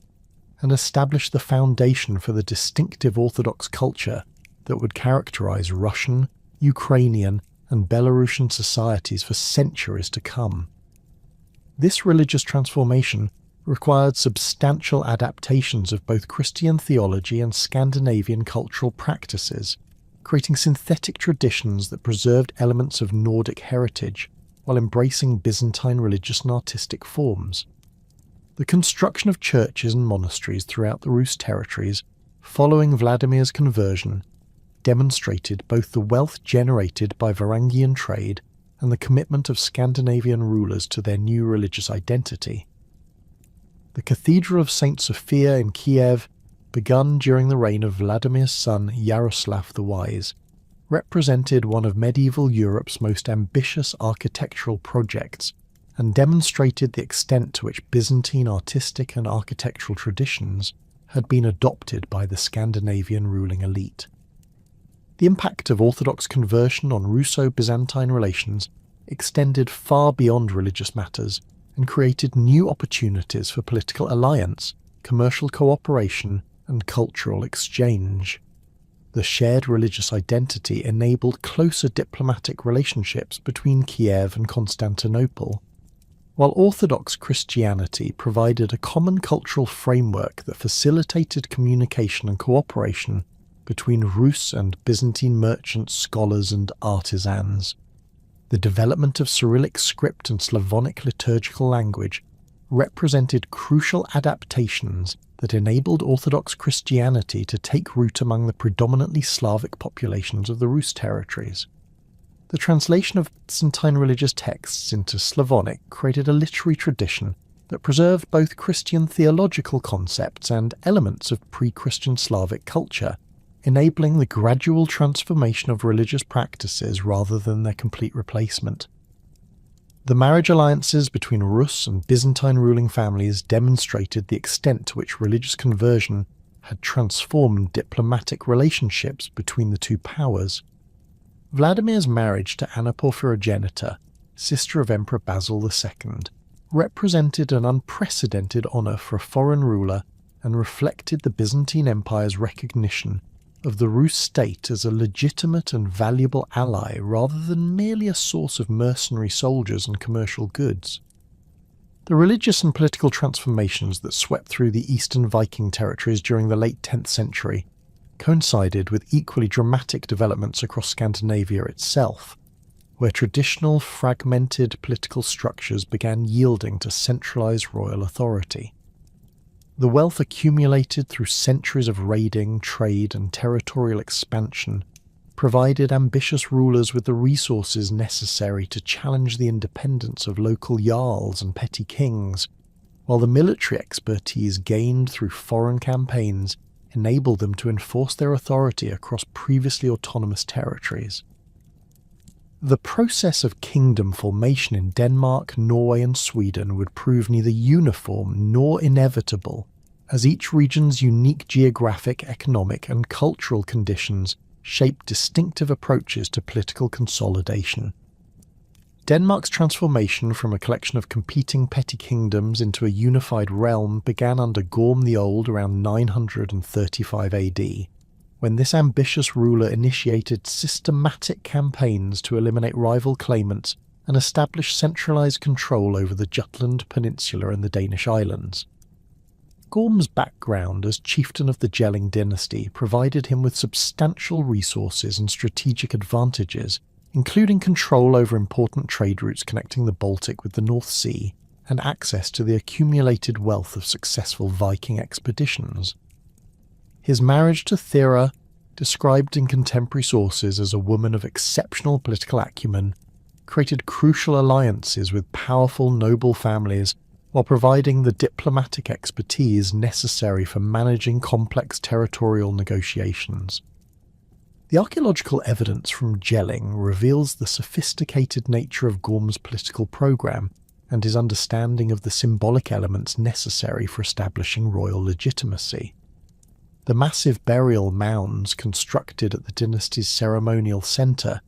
and established the foundation for the distinctive Orthodox culture that would characterize Russian, Ukrainian, and Belarusian societies for centuries to come. This religious transformation required substantial adaptations of both Christian theology and Scandinavian cultural practices, creating synthetic traditions that preserved elements of Nordic heritage while embracing Byzantine religious and artistic forms. The construction of churches and monasteries throughout the Rus territories following Vladimir's conversion demonstrated both the wealth generated by Varangian trade and the commitment of Scandinavian rulers to their new religious identity. The Cathedral of St. Sophia in Kiev, begun during the reign of Vladimir's son Yaroslav the Wise, represented one of medieval Europe's most ambitious architectural projects and demonstrated the extent to which Byzantine artistic and architectural traditions had been adopted by the Scandinavian ruling elite. The impact of Orthodox conversion on Russo-Byzantine relations extended far beyond religious matters and created new opportunities for political alliance, commercial cooperation, and cultural exchange. The shared religious identity enabled closer diplomatic relationships between Kiev and Constantinople, while Orthodox Christianity provided a common cultural framework that facilitated communication and cooperation between Rus and Byzantine merchants, scholars, and artisans. The development of Cyrillic script and Slavonic liturgical language represented crucial adaptations that enabled Orthodox Christianity to take root among the predominantly Slavic populations of the Rus territories. The translation of Byzantine religious texts into Slavonic created a literary tradition that preserved both Christian theological concepts and elements of pre-Christian Slavic culture, enabling the gradual transformation of religious practices rather than their complete replacement. The marriage alliances between Rus and Byzantine ruling families demonstrated the extent to which religious conversion had transformed diplomatic relationships between the two powers. Vladimir's marriage to Anna Porphyrogenita, sister of Emperor Basil II, represented an unprecedented honour for a foreign ruler and reflected the Byzantine Empire's recognition of the Rus state as a legitimate and valuable ally rather than merely a source of mercenary soldiers and commercial goods. The religious and political transformations that swept through the eastern Viking territories during the late 10th century coincided with equally dramatic developments across Scandinavia itself, where traditional fragmented political structures began yielding to centralized royal authority. The wealth accumulated through centuries of raiding, trade, and territorial expansion provided ambitious rulers with the resources necessary to challenge the independence of local jarls and petty kings, while the military expertise gained through foreign campaigns enabled them to enforce their authority across previously autonomous territories. The process of kingdom formation in Denmark, Norway, and Sweden would prove neither uniform nor inevitable, as each region's unique geographic, economic, and cultural conditions shaped distinctive approaches to political consolidation. Denmark's transformation from a collection of competing petty kingdoms into a unified realm began under Gorm the Old around 935 AD, when this ambitious ruler initiated systematic campaigns to eliminate rival claimants and establish centralized control over the Jutland Peninsula and the Danish islands. Gorm's background as chieftain of the Jelling dynasty provided him with substantial resources and strategic advantages, including control over important trade routes connecting the Baltic with the North Sea and access to the accumulated wealth of successful Viking expeditions. His marriage to Thera, described in contemporary sources as a woman of exceptional political acumen, created crucial alliances with powerful noble families while providing the diplomatic expertise necessary for managing complex territorial negotiations. The archaeological evidence from Jelling reveals the sophisticated nature of Gorm's political program and his understanding of the symbolic elements necessary for establishing royal legitimacy. The massive burial mounds constructed at the dynasty's ceremonial centre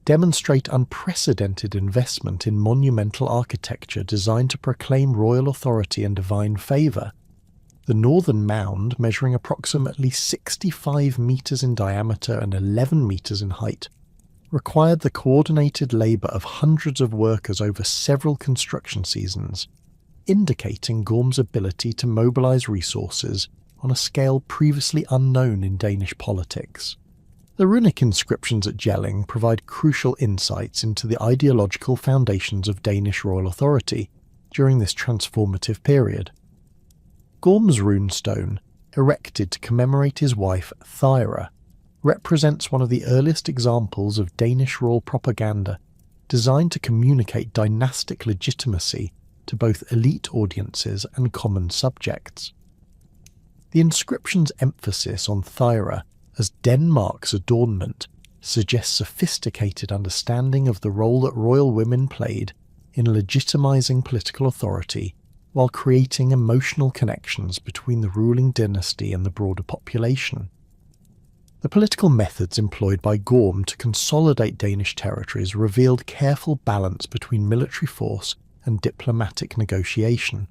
demonstrate unprecedented investment in monumental architecture designed to proclaim royal authority and divine favour. The northern mound, measuring approximately 65 metres in diameter and 11 metres in height, required the coordinated labour of hundreds of workers over several construction seasons, indicating Gorm's ability to mobilise resources on a scale previously unknown in Danish politics. The runic inscriptions at Jelling provide crucial insights into the ideological foundations of Danish royal authority during this transformative period. Gorm's runestone, erected to commemorate his wife Thyra, represents one of the earliest examples of Danish royal propaganda designed to communicate dynastic legitimacy to both elite audiences and common subjects. The inscription's emphasis on Thyra as Denmark's adornment suggests sophisticated understanding of the role that royal women played in legitimizing political authority while creating emotional connections between the ruling dynasty and the broader population. The political methods employed by Gorm to consolidate Danish territories revealed careful balance between military force and diplomatic negotiation.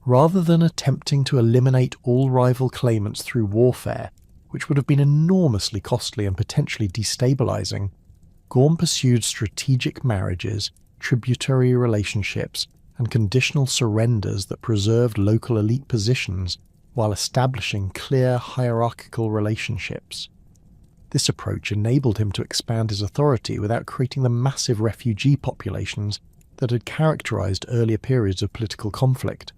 Rather than attempting to eliminate all rival claimants through warfare, which would have been enormously costly and potentially destabilizing, Gorm pursued strategic marriages, tributary relationships, and conditional surrenders that preserved local elite positions while establishing clear hierarchical relationships. This approach enabled him to expand his authority without creating the massive refugee populations that had characterized earlier periods of political conflict.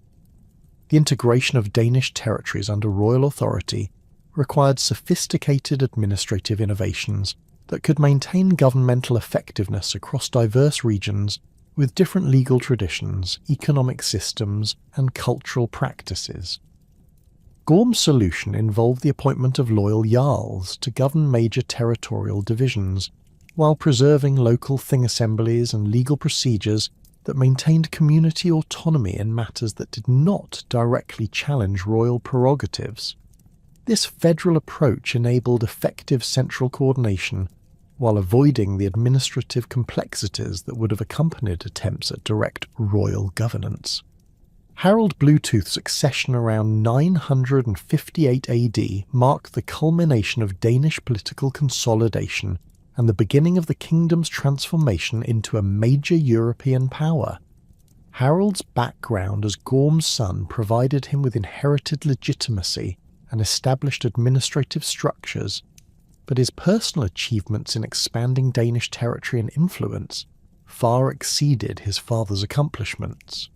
The integration of Danish territories under royal authority required sophisticated administrative innovations that could maintain governmental effectiveness across diverse regions with different legal traditions, economic systems, and cultural practices. Gorm's solution involved the appointment of loyal jarls to govern major territorial divisions, while preserving local thing assemblies and legal procedures that maintained community autonomy in matters that did not directly challenge royal prerogatives. This federal approach enabled effective central coordination while avoiding the administrative complexities that would have accompanied attempts at direct royal governance. Harald Bluetooth's accession around 958 AD marked the culmination of Danish political consolidation and the beginning of the kingdom's transformation into a major European power. Harald's background as Gorm's son provided him with inherited legitimacy and established administrative structures, but his personal achievements in expanding Danish territory and influence far exceeded his father's accomplishments.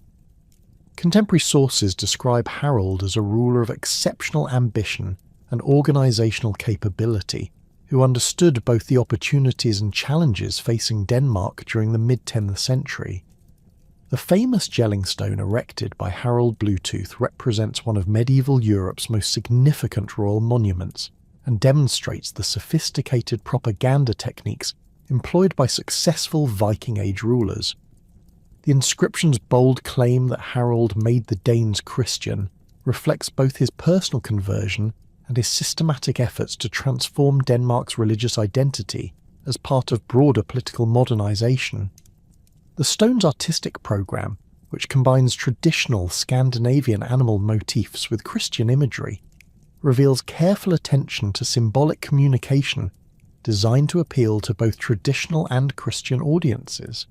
Contemporary sources describe Harald as a ruler of exceptional ambition and organisational capability, who understood both the opportunities and challenges facing Denmark during the mid-10th century. The famous Jelling stone erected by Harald Bluetooth represents one of medieval Europe's most significant royal monuments and demonstrates the sophisticated propaganda techniques employed by successful Viking Age rulers. The inscription's bold claim that Harald made the Danes Christian reflects both his personal conversion and his systematic efforts to transform Denmark's religious identity as part of broader political modernisation. The stone's artistic programme, which combines traditional Scandinavian animal motifs with Christian imagery, reveals careful attention to symbolic communication designed to appeal to both traditional and Christian audiences.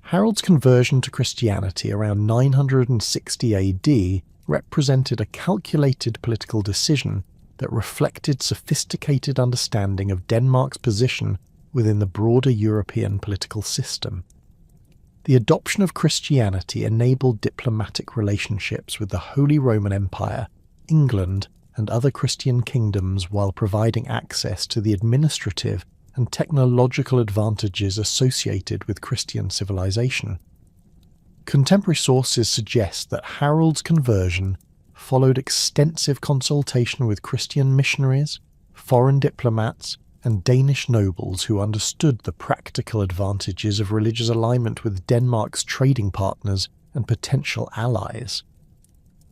Harald's conversion to Christianity around 960 AD represented a calculated political decision that reflected sophisticated understanding of Denmark's position within the broader European political system. The adoption of Christianity enabled diplomatic relationships with the Holy Roman Empire, England, and other Christian kingdoms while providing access to the administrative and technological advantages associated with Christian civilization. Contemporary sources suggest that Harold's conversion followed extensive consultation with Christian missionaries, foreign diplomats, and Danish nobles who understood the practical advantages of religious alignment with Denmark's trading partners and potential allies.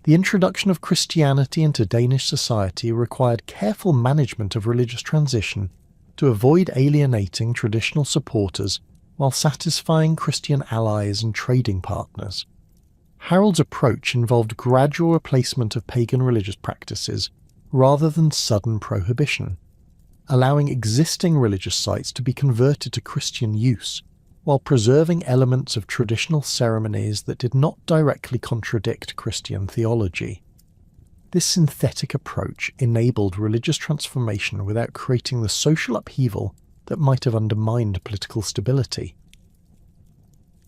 The introduction of Christianity into Danish society required careful management of religious transition to avoid alienating traditional supporters while satisfying Christian allies and trading partners. Harold's approach involved gradual replacement of pagan religious practices rather than sudden prohibition, allowing existing religious sites to be converted to Christian use while preserving elements of traditional ceremonies that did not directly contradict Christian theology. This synthetic approach enabled religious transformation without creating the social upheaval that might have undermined political stability.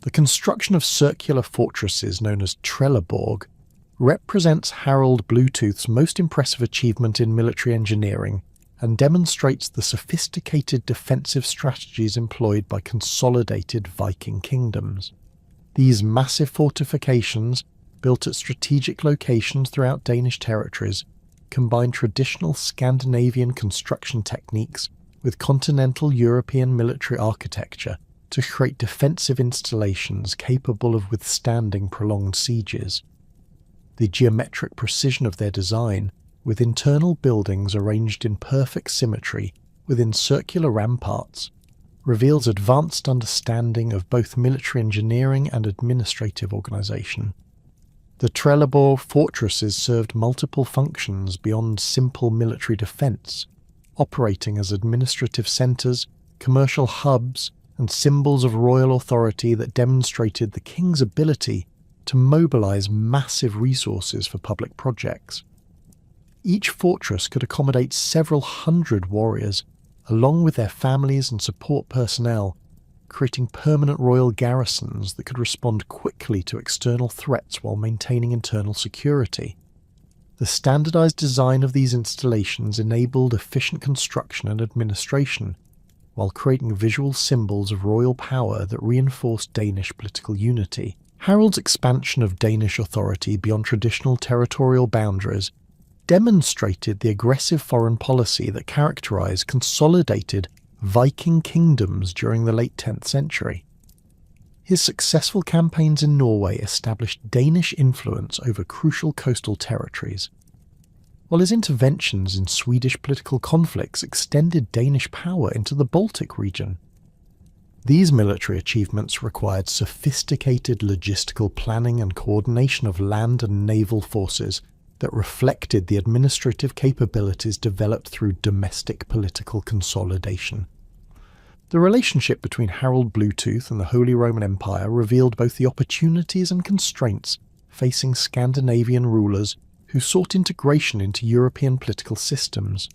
The construction of circular fortresses known as Trelleborg represents Harald Bluetooth's most impressive achievement in military engineering and demonstrates the sophisticated defensive strategies employed by consolidated Viking kingdoms. These massive fortifications, built at strategic locations throughout Danish territories, combine traditional Scandinavian construction techniques with continental European military architecture to create defensive installations capable of withstanding prolonged sieges. The geometric precision of their design, with internal buildings arranged in perfect symmetry within circular ramparts, reveals advanced understanding of both military engineering and administrative organization. The Trelleborg fortresses served multiple functions beyond simple military defense, operating as administrative centers, commercial hubs, and symbols of royal authority that demonstrated the king's ability to mobilize massive resources for public projects. Each fortress could accommodate several hundred warriors, along with their families and support personnel, creating permanent royal garrisons that could respond quickly to external threats while maintaining internal security. The standardized design of these installations enabled efficient construction and administration, while creating visual symbols of royal power that reinforced Danish political unity. Harold's expansion of Danish authority beyond traditional territorial boundaries demonstrated the aggressive foreign policy that characterized consolidated Viking kingdoms during the late 10th century. His successful campaigns in Norway established Danish influence over crucial coastal territories, while his interventions in Swedish political conflicts extended Danish power into the Baltic region. These military achievements required sophisticated logistical planning and coordination of land and naval forces that reflected the administrative capabilities developed through domestic political consolidation. The relationship between Harald Bluetooth and the Holy Roman Empire revealed both the opportunities and constraints facing Scandinavian rulers who sought integration into European political systems.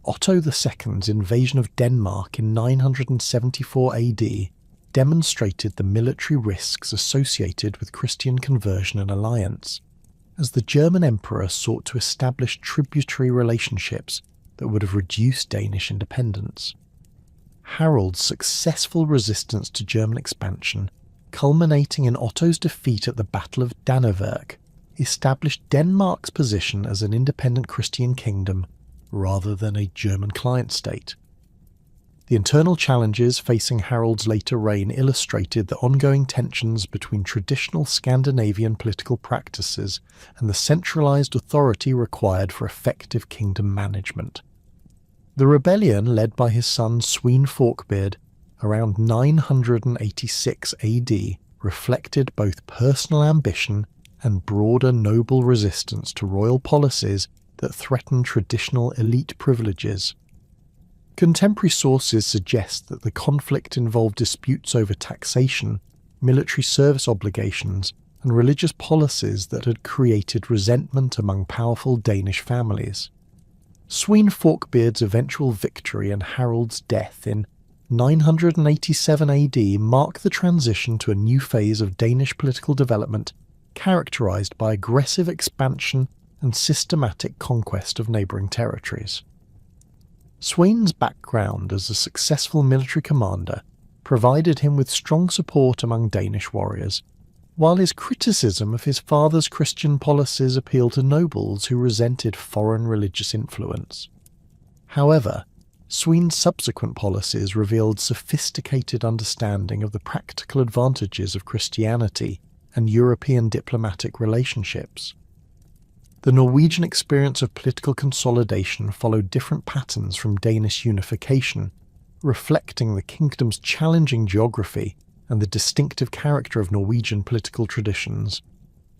Otto II's invasion of Denmark in 974 AD demonstrated the military risks associated with Christian conversion and alliance, as the German emperor sought to establish tributary relationships that would have reduced Danish independence. Harold's successful resistance to German expansion, culminating in Otto's defeat at the Battle of Dannevirke, established Denmark's position as an independent Christian kingdom rather than a German client state. The internal challenges facing Harold's later reign illustrated the ongoing tensions between traditional Scandinavian political practices and the centralized authority required for effective kingdom management. The rebellion led by his son Swene Forkbeard around 986 AD reflected both personal ambition and broader noble resistance to royal policies that threatened traditional elite privileges. Contemporary sources suggest that the conflict involved disputes over taxation, military service obligations, and religious policies that had created resentment among powerful Danish families. Swene Forkbeard's eventual victory and Harold's death in 987 AD mark the transition to a new phase of Danish political development characterised by aggressive expansion and systematic conquest of neighbouring territories. Swene's background as a successful military commander provided him with strong support among Danish warriors, while his criticism of his father's Christian policies appealed to nobles who resented foreign religious influence. However, Swene's subsequent policies revealed sophisticated understanding of the practical advantages of Christianity and European diplomatic relationships. The Norwegian experience of political consolidation followed different patterns from Danish unification, reflecting the kingdom's challenging geography and the distinctive character of Norwegian political traditions.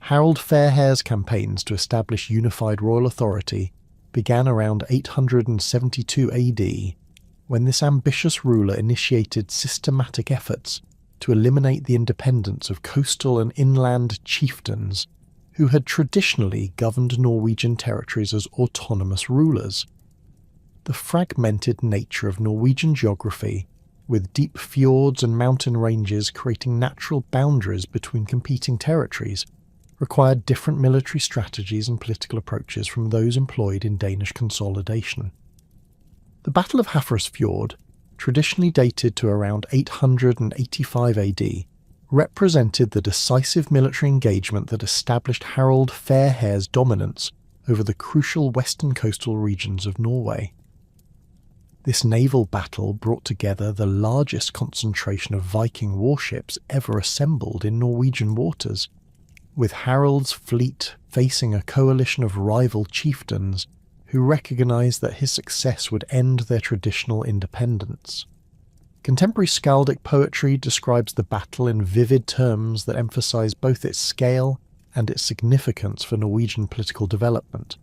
Harald Fairhair's campaigns to establish unified royal authority began around 872 AD, when this ambitious ruler initiated systematic efforts to eliminate the independence of coastal and inland chieftains who had traditionally governed Norwegian territories as autonomous rulers. The fragmented nature of Norwegian geography, with deep fjords and mountain ranges creating natural boundaries between competing territories, required different military strategies and political approaches from those employed in Danish consolidation. The Battle of Hafrsfjord, traditionally dated to around 885 AD, represented the decisive military engagement that established Harald Fairhair's dominance over the crucial western coastal regions of Norway. This naval battle brought together the largest concentration of Viking warships ever assembled in Norwegian waters, with Harald's fleet facing a coalition of rival chieftains who recognised that his success would end their traditional independence. Contemporary skaldic poetry describes the battle in vivid terms that emphasise both its scale and its significance for Norwegian political development.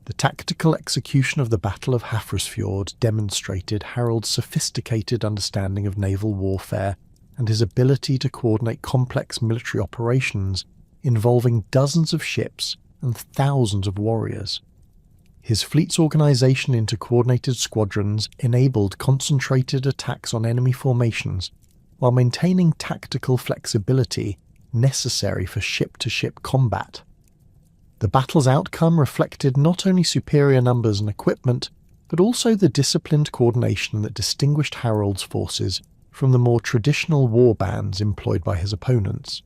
The tactical execution of the Battle of Hafrsfjord demonstrated Harald's sophisticated understanding of naval warfare and his ability to coordinate complex military operations involving dozens of ships and thousands of warriors. His fleet's organisation into coordinated squadrons enabled concentrated attacks on enemy formations while maintaining tactical flexibility necessary for ship-to-ship combat. The battle's outcome reflected not only superior numbers and equipment, but also the disciplined coordination that distinguished Harald's forces from the more traditional war bands employed by his opponents.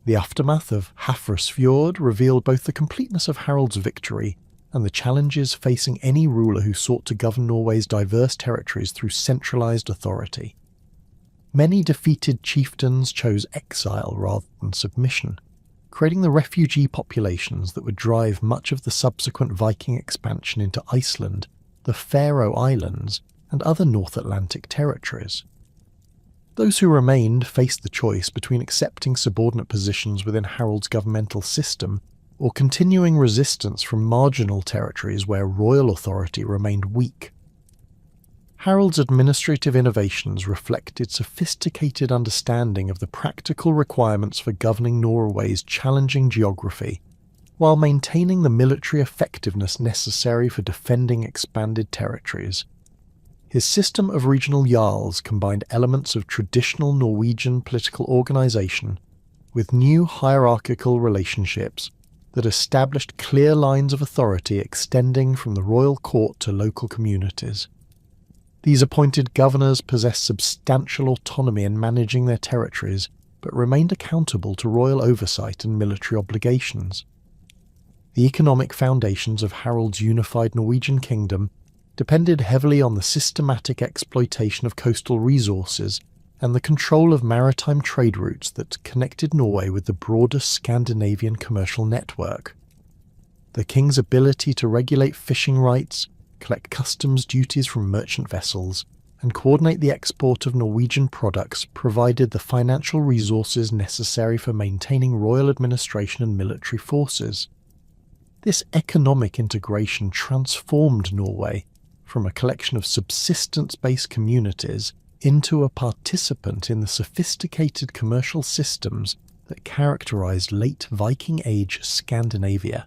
The aftermath of Hafrsfjord revealed both the completeness of Harald's victory and the challenges facing any ruler who sought to govern Norway's diverse territories through centralised authority. Many defeated chieftains chose exile rather than submission, creating the refugee populations that would drive much of the subsequent Viking expansion into Iceland, the Faroe Islands, and other North Atlantic territories. Those who remained faced the choice between accepting subordinate positions within Harald's governmental system or continuing resistance from marginal territories where royal authority remained weak. Harald's administrative innovations reflected sophisticated understanding of the practical requirements for governing Norway's challenging geography, while maintaining the military effectiveness necessary for defending expanded territories. His system of regional jarls combined elements of traditional Norwegian political organisation with new hierarchical relationships that established clear lines of authority extending from the royal court to local communities. These appointed governors possessed substantial autonomy in managing their territories, but remained accountable to royal oversight and military obligations. The economic foundations of Harald's unified Norwegian kingdom depended heavily on the systematic exploitation of coastal resources and the control of maritime trade routes that connected Norway with the broader Scandinavian commercial network. The king's ability to regulate fishing rights, collect customs duties from merchant vessels, and coordinate the export of Norwegian products provided the financial resources necessary for maintaining royal administration and military forces. This economic integration transformed Norway from a collection of subsistence-based communities into a participant in the sophisticated commercial systems that characterized late Viking Age Scandinavia.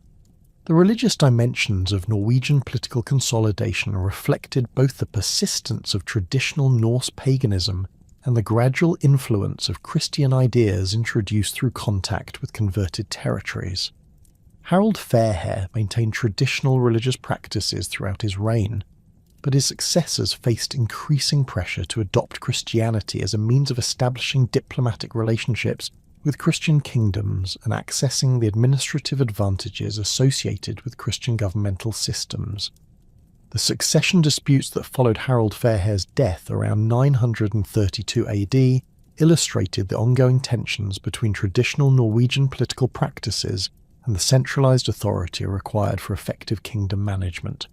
The religious dimensions of Norwegian political consolidation reflected both the persistence of traditional Norse paganism and the gradual influence of Christian ideas introduced through contact with converted territories. Harald Fairhair maintained traditional religious practices throughout his reign, but his successors faced increasing pressure to adopt Christianity as a means of establishing diplomatic relationships with Christian kingdoms and accessing the administrative advantages associated with Christian governmental systems. The succession disputes that followed Harald Fairhair's death around 932 AD illustrated the ongoing tensions between traditional Norwegian political practices and the centralized authority required for effective kingdom management.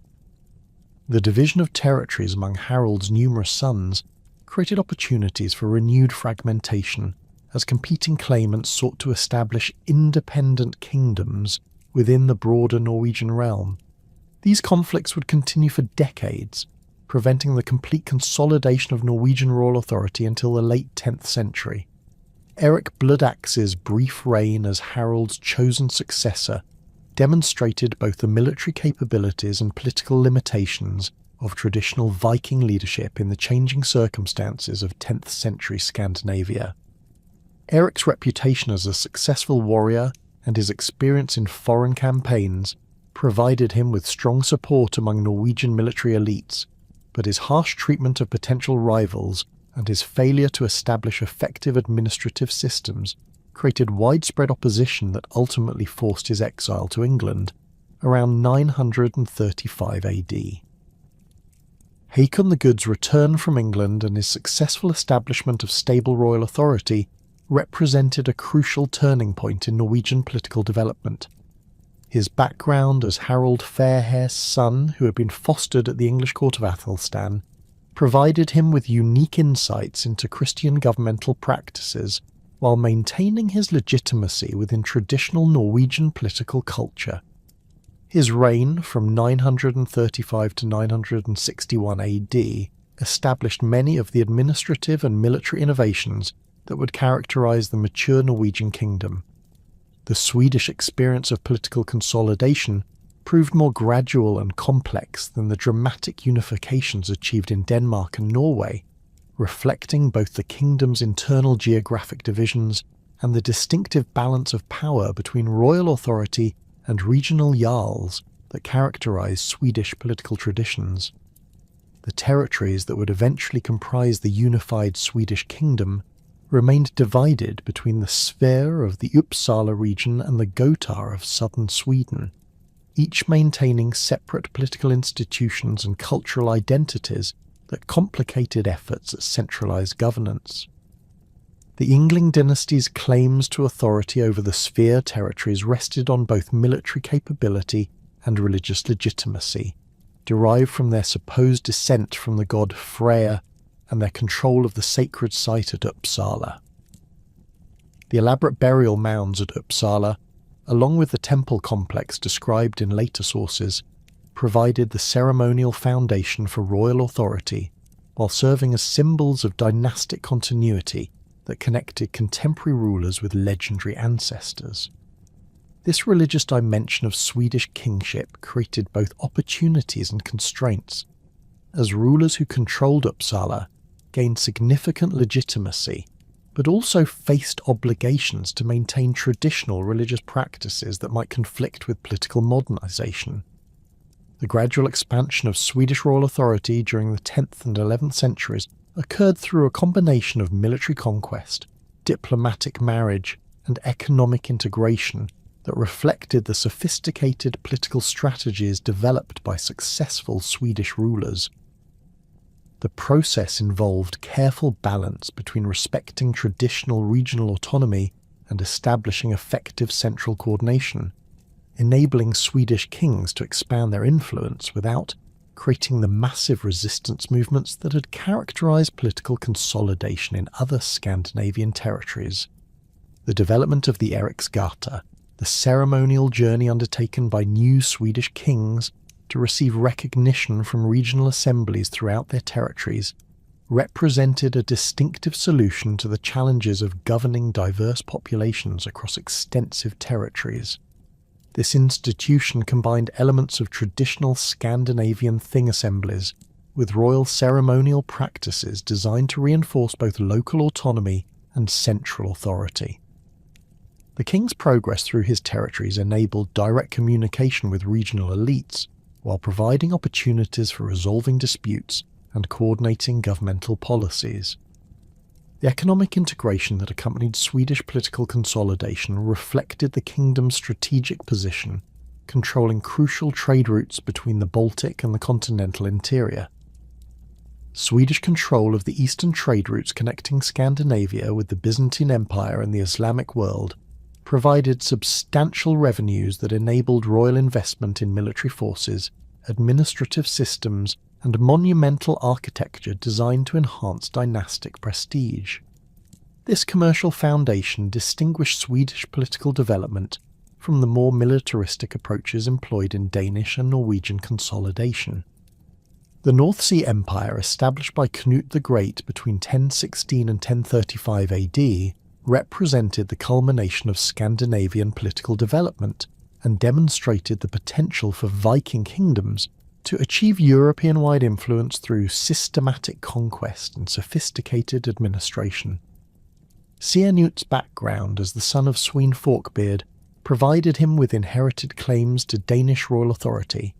The division of territories among Harald's numerous sons created opportunities for renewed fragmentation as competing claimants sought to establish independent kingdoms within the broader Norwegian realm. These conflicts would continue for decades, preventing the complete consolidation of Norwegian royal authority until the late 10th century. Eric Bloodaxe's brief reign as Harald's chosen successor demonstrated both the military capabilities and political limitations of traditional Viking leadership in the changing circumstances of 10th century Scandinavia. Eric's reputation as a successful warrior and his experience in foreign campaigns provided him with strong support among Norwegian military elites, but his harsh treatment of potential rivals and his failure to establish effective administrative systems created widespread opposition that ultimately forced his exile to England around 935 AD. Haakon the Good's return from England and his successful establishment of stable royal authority represented a crucial turning point in Norwegian political development. His background as Harald Fairhair's son, who had been fostered at the English court of Athelstan, provided him with unique insights into Christian governmental practices while maintaining his legitimacy within traditional Norwegian political culture. His reign from 935 to 961 AD established many of the administrative and military innovations that would characterize the mature Norwegian kingdom. The Swedish experience of political consolidation proved more gradual and complex than the dramatic unifications achieved in Denmark and Norway, reflecting both the kingdom's internal geographic divisions and the distinctive balance of power between royal authority and regional jarls that characterized Swedish political traditions. The territories that would eventually comprise the unified Swedish kingdom remained divided between the sphere of the Uppsala region and the Gotar of southern Sweden, each maintaining separate political institutions and cultural identities that complicated efforts at centralized governance. The Yngling dynasty's claims to authority over the sphere territories rested on both military capability and religious legitimacy, derived from their supposed descent from the god Freyr and their control of the sacred site at Uppsala. The elaborate burial mounds at Uppsala, along with the temple complex described in later sources, provided the ceremonial foundation for royal authority, while serving as symbols of dynastic continuity that connected contemporary rulers with legendary ancestors. This religious dimension of Swedish kingship created both opportunities and constraints, as rulers who controlled Uppsala gained significant legitimacy, but also faced obligations to maintain traditional religious practices that might conflict with political modernization. The gradual expansion of Swedish royal authority during the 10th and 11th centuries occurred through a combination of military conquest, diplomatic marriage, and economic integration that reflected the sophisticated political strategies developed by successful Swedish rulers. The process involved careful balance between respecting traditional regional autonomy and establishing effective central coordination, enabling Swedish kings to expand their influence without creating the massive resistance movements that had characterized political consolidation in other Scandinavian territories. The development of the Eriksgata, the ceremonial journey undertaken by new Swedish kings to receive recognition from regional assemblies throughout their territories, represented a distinctive solution to the challenges of governing diverse populations across extensive territories. This institution combined elements of traditional Scandinavian thing assemblies with royal ceremonial practices designed to reinforce both local autonomy and central authority. The king's progress through his territories enabled direct communication with regional elites, while providing opportunities for resolving disputes and coordinating governmental policies. The economic integration that accompanied Swedish political consolidation reflected the kingdom's strategic position, controlling crucial trade routes between the Baltic and the continental interior. Swedish control of the eastern trade routes connecting Scandinavia with the Byzantine Empire and the Islamic world provided substantial revenues that enabled royal investment in military forces, administrative systems, and monumental architecture designed to enhance dynastic prestige. This commercial foundation distinguished Swedish political development from the more militaristic approaches employed in Danish and Norwegian consolidation. The North Sea Empire, established by Knut the Great between 1016 and 1035 AD, represented the culmination of Scandinavian political development and demonstrated the potential for Viking kingdoms to achieve European-wide influence through systematic conquest and sophisticated administration. Siernut's background as the son of Swene Forkbeard provided him with inherited claims to Danish royal authority,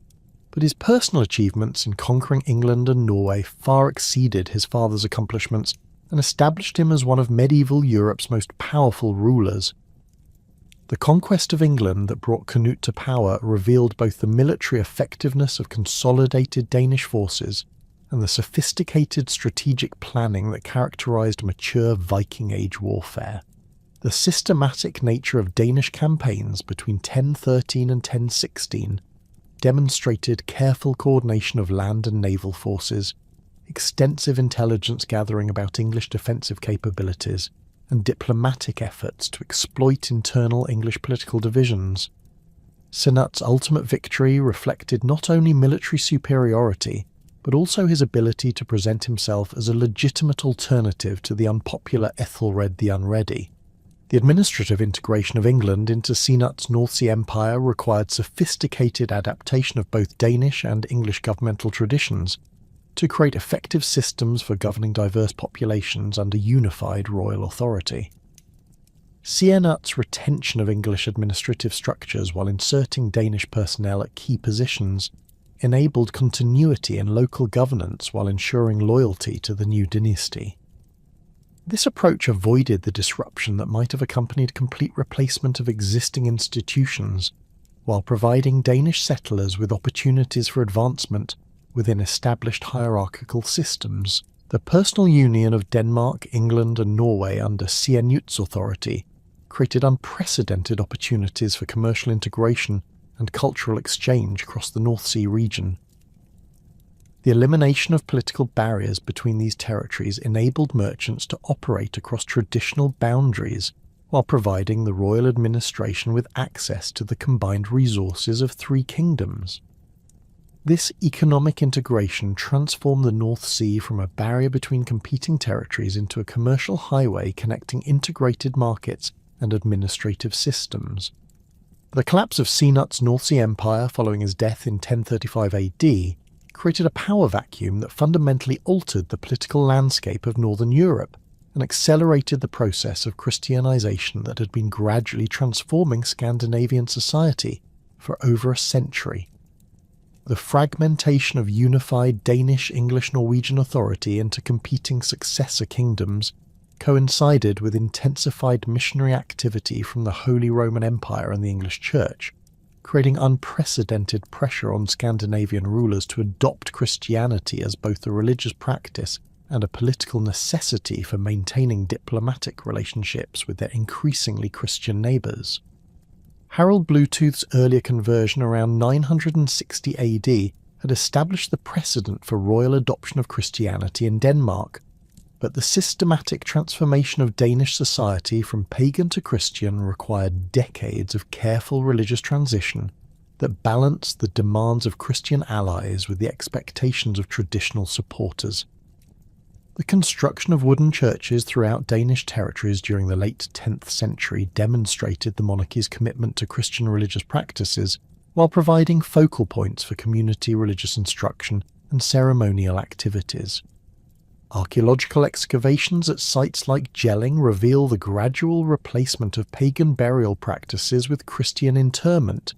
but his personal achievements in conquering England and Norway far exceeded his father's accomplishments and established him as one of medieval Europe's most powerful rulers. The conquest of England that brought Canute to power revealed both the military effectiveness of consolidated Danish forces and the sophisticated strategic planning that characterized mature Viking Age warfare. The systematic nature of Danish campaigns between 1013 and 1016 demonstrated careful coordination of land and naval forces, extensive intelligence gathering about English defensive capabilities, and diplomatic efforts to exploit internal English political divisions. Siernut's ultimate victory reflected not only military superiority, but also his ability to present himself as a legitimate alternative to the unpopular Ethelred the Unready. The administrative integration of England into Siernut's North Sea Empire required sophisticated adaptation of both Danish and English governmental traditions to create effective systems for governing diverse populations under unified royal authority. Siernut's retention of English administrative structures while inserting Danish personnel at key positions enabled continuity in local governance while ensuring loyalty to the new dynasty. This approach avoided the disruption that might have accompanied complete replacement of existing institutions, while providing Danish settlers with opportunities for advancement within established hierarchical systems. The personal union of Denmark, England, and Norway under Siernut's authority created unprecedented opportunities for commercial integration and cultural exchange across the North Sea region. The elimination of political barriers between these territories enabled merchants to operate across traditional boundaries while providing the royal administration with access to the combined resources of three kingdoms. This economic integration transformed the North Sea from a barrier between competing territories into a commercial highway connecting integrated markets and administrative systems. The collapse of Siernut's North Sea Empire following his death in 1035 AD created a power vacuum that fundamentally altered the political landscape of Northern Europe and accelerated the process of Christianization that had been gradually transforming Scandinavian society for over a century. The fragmentation of unified Danish, English, Norwegian authority into competing successor kingdoms coincided with intensified missionary activity from the Holy Roman Empire and the English Church, creating unprecedented pressure on Scandinavian rulers to adopt Christianity as both a religious practice and a political necessity for maintaining diplomatic relationships with their increasingly Christian neighbours. Harald Bluetooth's earlier conversion around 960 AD had established the precedent for royal adoption of Christianity in Denmark, but the systematic transformation of Danish society from pagan to Christian required decades of careful religious transition that balanced the demands of Christian allies with the expectations of traditional supporters. The construction of wooden churches throughout Danish territories during the late 10th century demonstrated the monarchy's commitment to Christian religious practices while providing focal points for community religious instruction and ceremonial activities. Archaeological excavations at sites like Jelling reveal the gradual replacement of pagan burial practices with Christian interment,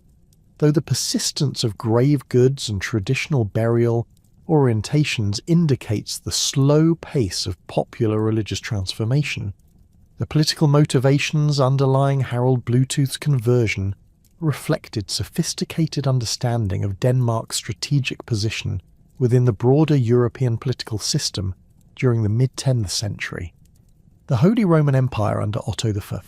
though the persistence of grave goods and traditional burial orientations indicates the slow pace of popular religious transformation. The political motivations underlying Harald Bluetooth's conversion reflected sophisticated understanding of Denmark's strategic position within the broader European political system during the mid-10th century. The Holy Roman Empire under Otto I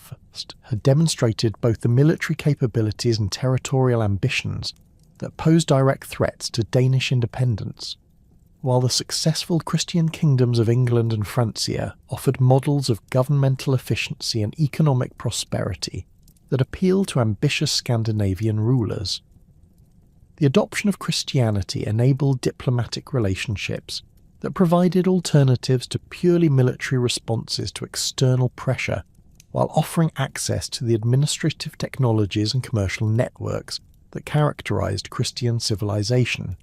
had demonstrated both the military capabilities and territorial ambitions that posed direct threats to Danish independence, while the successful Christian kingdoms of England and Francia offered models of governmental efficiency and economic prosperity that appealed to ambitious Scandinavian rulers. The adoption of Christianity enabled diplomatic relationships that provided alternatives to purely military responses to external pressure, while offering access to the administrative technologies and commercial networks that characterized Christian civilization.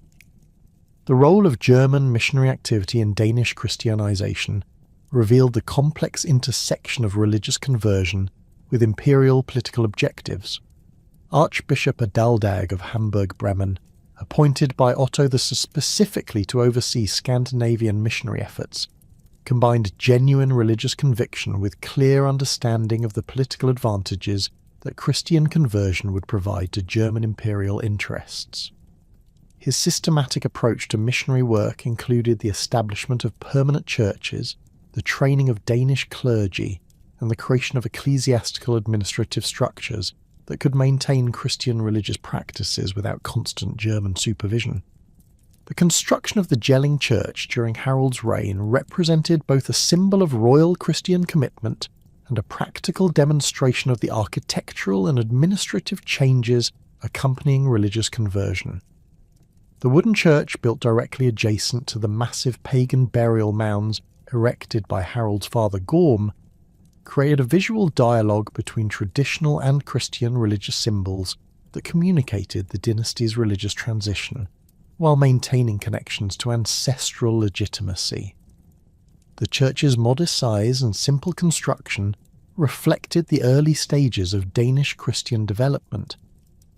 The role of German missionary activity in Danish Christianization revealed the complex intersection of religious conversion with imperial political objectives. Archbishop Adaldag of Hamburg-Bremen, appointed by Otto I specifically to oversee Scandinavian missionary efforts, combined genuine religious conviction with clear understanding of the political advantages that Christian conversion would provide to German imperial interests. His systematic approach to missionary work included the establishment of permanent churches, the training of Danish clergy, and the creation of ecclesiastical administrative structures that could maintain Christian religious practices without constant German supervision. The construction of the Jelling Church during Harald's reign represented both a symbol of royal Christian commitment and a practical demonstration of the architectural and administrative changes accompanying religious conversion. The wooden church, built directly adjacent to the massive pagan burial mounds erected by Harald's father Gorm, created a visual dialogue between traditional and Christian religious symbols that communicated the dynasty's religious transition, while maintaining connections to ancestral legitimacy. The church's modest size and simple construction reflected the early stages of Danish Christian development,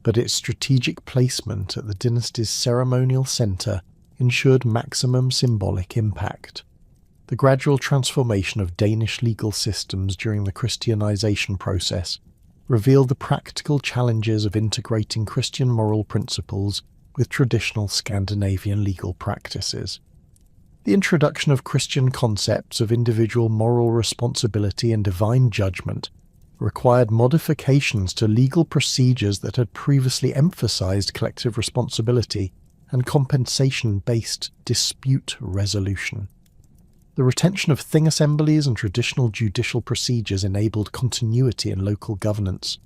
but its strategic placement at the dynasty's ceremonial centre ensured maximum symbolic impact. The gradual transformation of Danish legal systems during the Christianization process revealed the practical challenges of integrating Christian moral principles with traditional Scandinavian legal practices. The introduction of Christian concepts of individual moral responsibility and divine judgment required modifications to legal procedures that had previously emphasized collective responsibility and compensation-based dispute resolution. The retention of thing assemblies and traditional judicial procedures enabled continuity in local governance,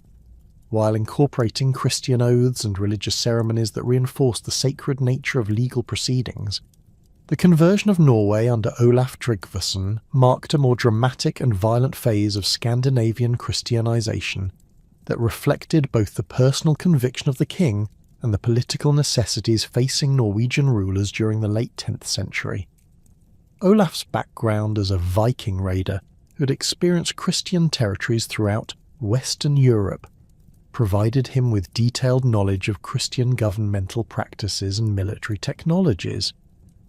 while incorporating Christian oaths and religious ceremonies that reinforced the sacred nature of legal proceedings. The conversion of Norway under Olaf Tryggvason marked a more dramatic and violent phase of Scandinavian Christianization that reflected both the personal conviction of the king and the political necessities facing Norwegian rulers during the late 10th century. Olaf's background as a Viking raider who had experienced Christian territories throughout Western Europe provided him with detailed knowledge of Christian governmental practices and military technologies,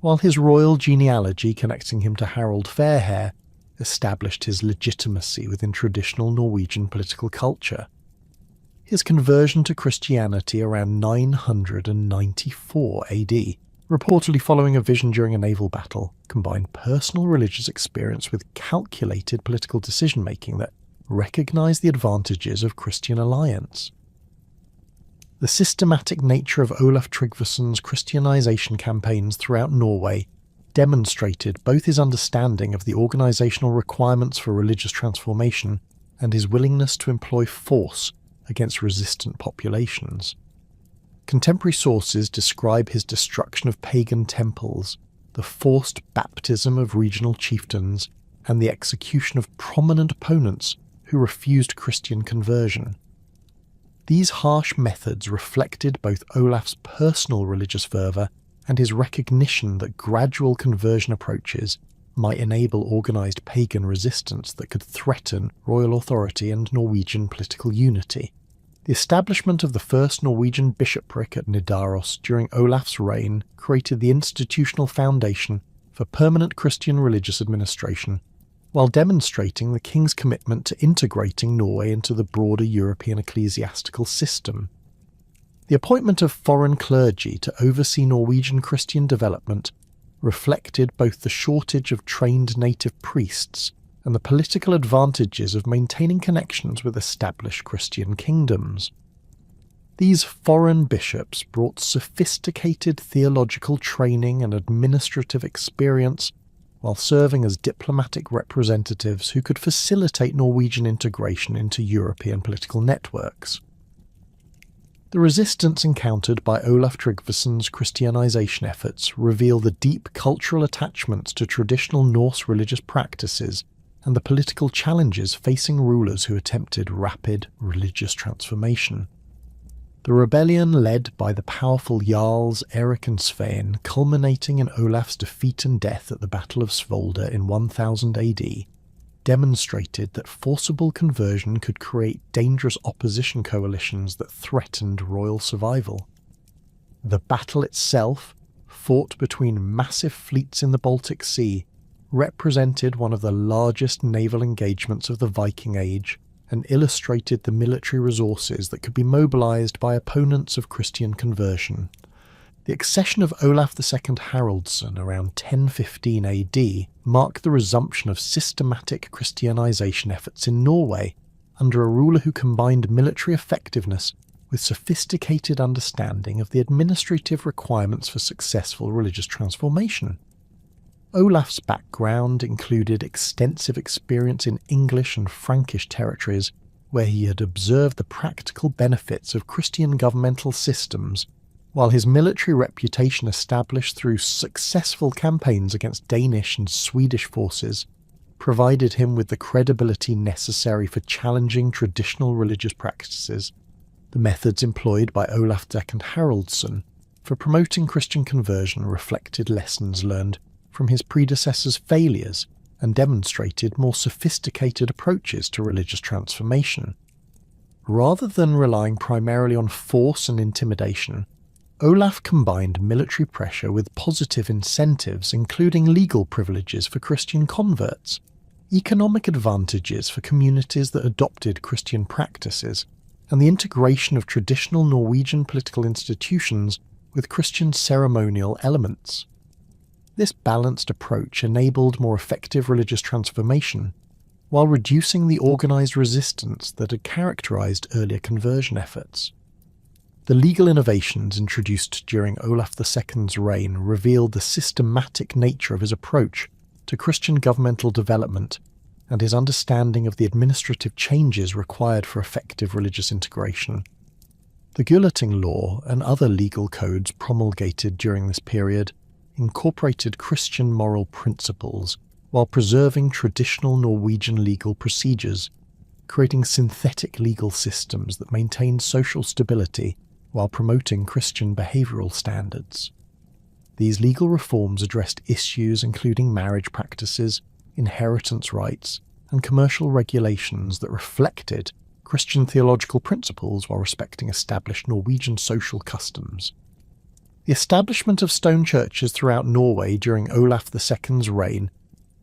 while his royal genealogy connecting him to Harald Fairhair established his legitimacy within traditional Norwegian political culture. His conversion to Christianity around 994 AD, reportedly following a vision during a naval battle, combined personal religious experience with calculated political decision-making that recognized the advantages of Christian alliance. The systematic nature of Olaf Tryggvason's Christianization campaigns throughout Norway demonstrated both his understanding of the organizational requirements for religious transformation and his willingness to employ force against resistant populations. Contemporary sources describe his destruction of pagan temples, the forced baptism of regional chieftains, and the execution of prominent opponents who refused Christian conversion. These harsh methods reflected both Olaf's personal religious fervour and his recognition that gradual conversion approaches might enable organised pagan resistance that could threaten royal authority and Norwegian political unity. The establishment of the first Norwegian bishopric at Nidaros during Olaf's reign created the institutional foundation for permanent Christian religious administration, while demonstrating the king's commitment to integrating Norway into the broader European ecclesiastical system. The appointment of foreign clergy to oversee Norwegian Christian development reflected both the shortage of trained native priests and the political advantages of maintaining connections with established Christian kingdoms. These foreign bishops brought sophisticated theological training and administrative experience while serving as diplomatic representatives who could facilitate Norwegian integration into European political networks. The resistance encountered by Olaf Tryggvason's Christianization efforts reveal the deep cultural attachments to traditional Norse religious practices and the political challenges facing rulers who attempted rapid religious transformation. The rebellion led by the powerful Jarls Erik and Svein, culminating in Olaf's defeat and death at the Battle of Svolder in 1000 AD, demonstrated that forcible conversion could create dangerous opposition coalitions that threatened royal survival. The battle itself, fought between massive fleets in the Baltic Sea, represented one of the largest naval engagements of the Viking Age and illustrated the military resources that could be mobilized by opponents of Christian conversion. The accession of Olaf II Haraldsson around 1015 AD marked the resumption of systematic Christianization efforts in Norway under a ruler who combined military effectiveness with sophisticated understanding of the administrative requirements for successful religious transformation. Olaf's background included extensive experience in English and Frankish territories, where he had observed the practical benefits of Christian governmental systems, while his military reputation established through successful campaigns against Danish and Swedish forces provided him with the credibility necessary for challenging traditional religious practices. The methods employed by Olaf II Haraldsson for promoting Christian conversion reflected lessons learned from his predecessors' failures and demonstrated more sophisticated approaches to religious transformation. Rather than relying primarily on force and intimidation, Olaf combined military pressure with positive incentives, including legal privileges for Christian converts, economic advantages for communities that adopted Christian practices, and the integration of traditional Norwegian political institutions with Christian ceremonial elements. This balanced approach enabled more effective religious transformation, while reducing the organised resistance that had characterised earlier conversion efforts. The legal innovations introduced during Olaf II's reign revealed the systematic nature of his approach to Christian governmental development and his understanding of the administrative changes required for effective religious integration. The Gulating law and other legal codes promulgated during this period incorporated Christian moral principles while preserving traditional Norwegian legal procedures, creating synthetic legal systems that maintained social stability while promoting Christian behavioural standards. These legal reforms addressed issues including marriage practices, inheritance rights, and commercial regulations that reflected Christian theological principles while respecting established Norwegian social customs. The establishment of stone churches throughout Norway during Olaf II's reign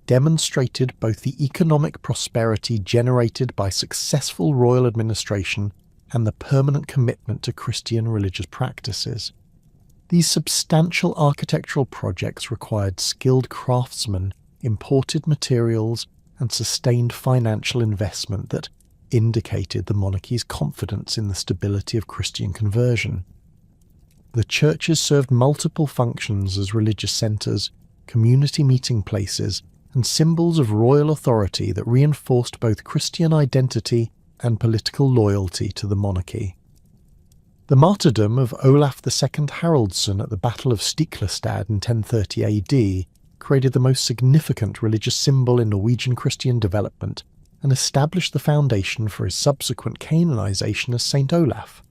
demonstrated both the economic prosperity generated by successful royal administration and the permanent commitment to Christian religious practices. These substantial architectural projects required skilled craftsmen, imported materials, and sustained financial investment that indicated the monarchy's confidence in the stability of Christian conversion. The churches served multiple functions as religious centres, community meeting places, and symbols of royal authority that reinforced both Christian identity and political loyalty to the monarchy. The martyrdom of Olaf II Haraldsson at the Battle of Stiklestad in 1030 AD created the most significant religious symbol in Norwegian Christian development and established the foundation for his subsequent canonization as Saint Olaf.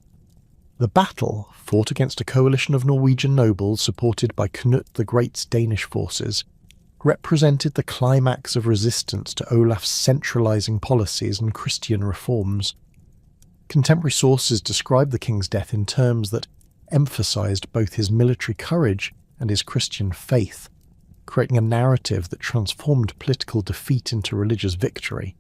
The battle, fought against a coalition of Norwegian nobles supported by Knut the Great's Danish forces, represented the climax of resistance to Olaf's centralizing policies and Christian reforms. Contemporary sources describe the king's death in terms that emphasized both his military courage and his Christian faith, creating a narrative that transformed political defeat into religious victory.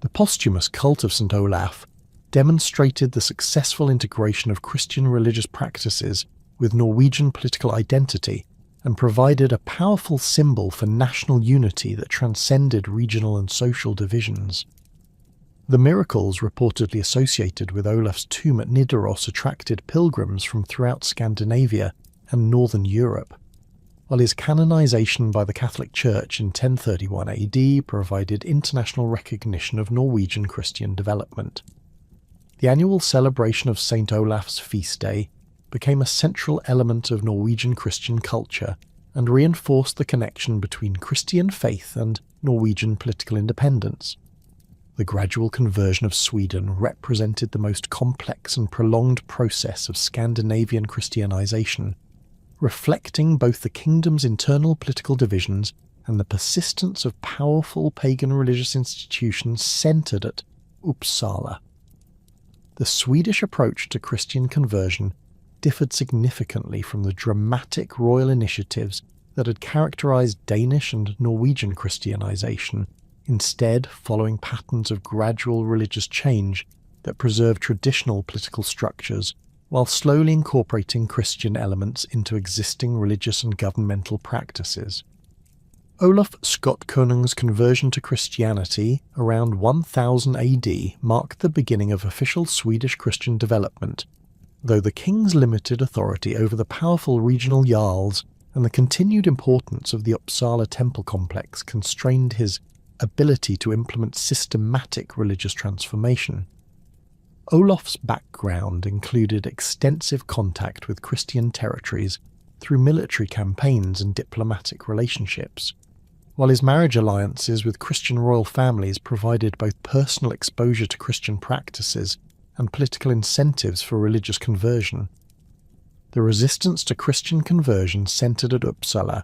The posthumous cult of St. Olaf demonstrated the successful integration of Christian religious practices with Norwegian political identity and provided a powerful symbol for national unity that transcended regional and social divisions. The miracles reportedly associated with Olaf's tomb at Nidaros attracted pilgrims from throughout Scandinavia and northern Europe, while his canonization by the Catholic Church in 1031 AD provided international recognition of Norwegian Christian development. The annual celebration of St. Olaf's feast day became a central element of Norwegian Christian culture and reinforced the connection between Christian faith and Norwegian political independence. The gradual conversion of Sweden represented the most complex and prolonged process of Scandinavian Christianization, reflecting both the kingdom's internal political divisions and the persistence of powerful pagan religious institutions centered at Uppsala. The Swedish approach to Christian conversion differed significantly from the dramatic royal initiatives that had characterized Danish and Norwegian Christianization, instead following patterns of gradual religious change that preserved traditional political structures while slowly incorporating Christian elements into existing religious and governmental practices. Olaf Skotkonung's conversion to Christianity around 1000 AD marked the beginning of official Swedish Christian development, though the king's limited authority over the powerful regional jarls and the continued importance of the Uppsala temple complex constrained his ability to implement systematic religious transformation. Olaf's background included extensive contact with Christian territories through military campaigns and diplomatic relationships, while his marriage alliances with Christian royal families provided both personal exposure to Christian practices and political incentives for religious conversion. The resistance to Christian conversion centered at Uppsala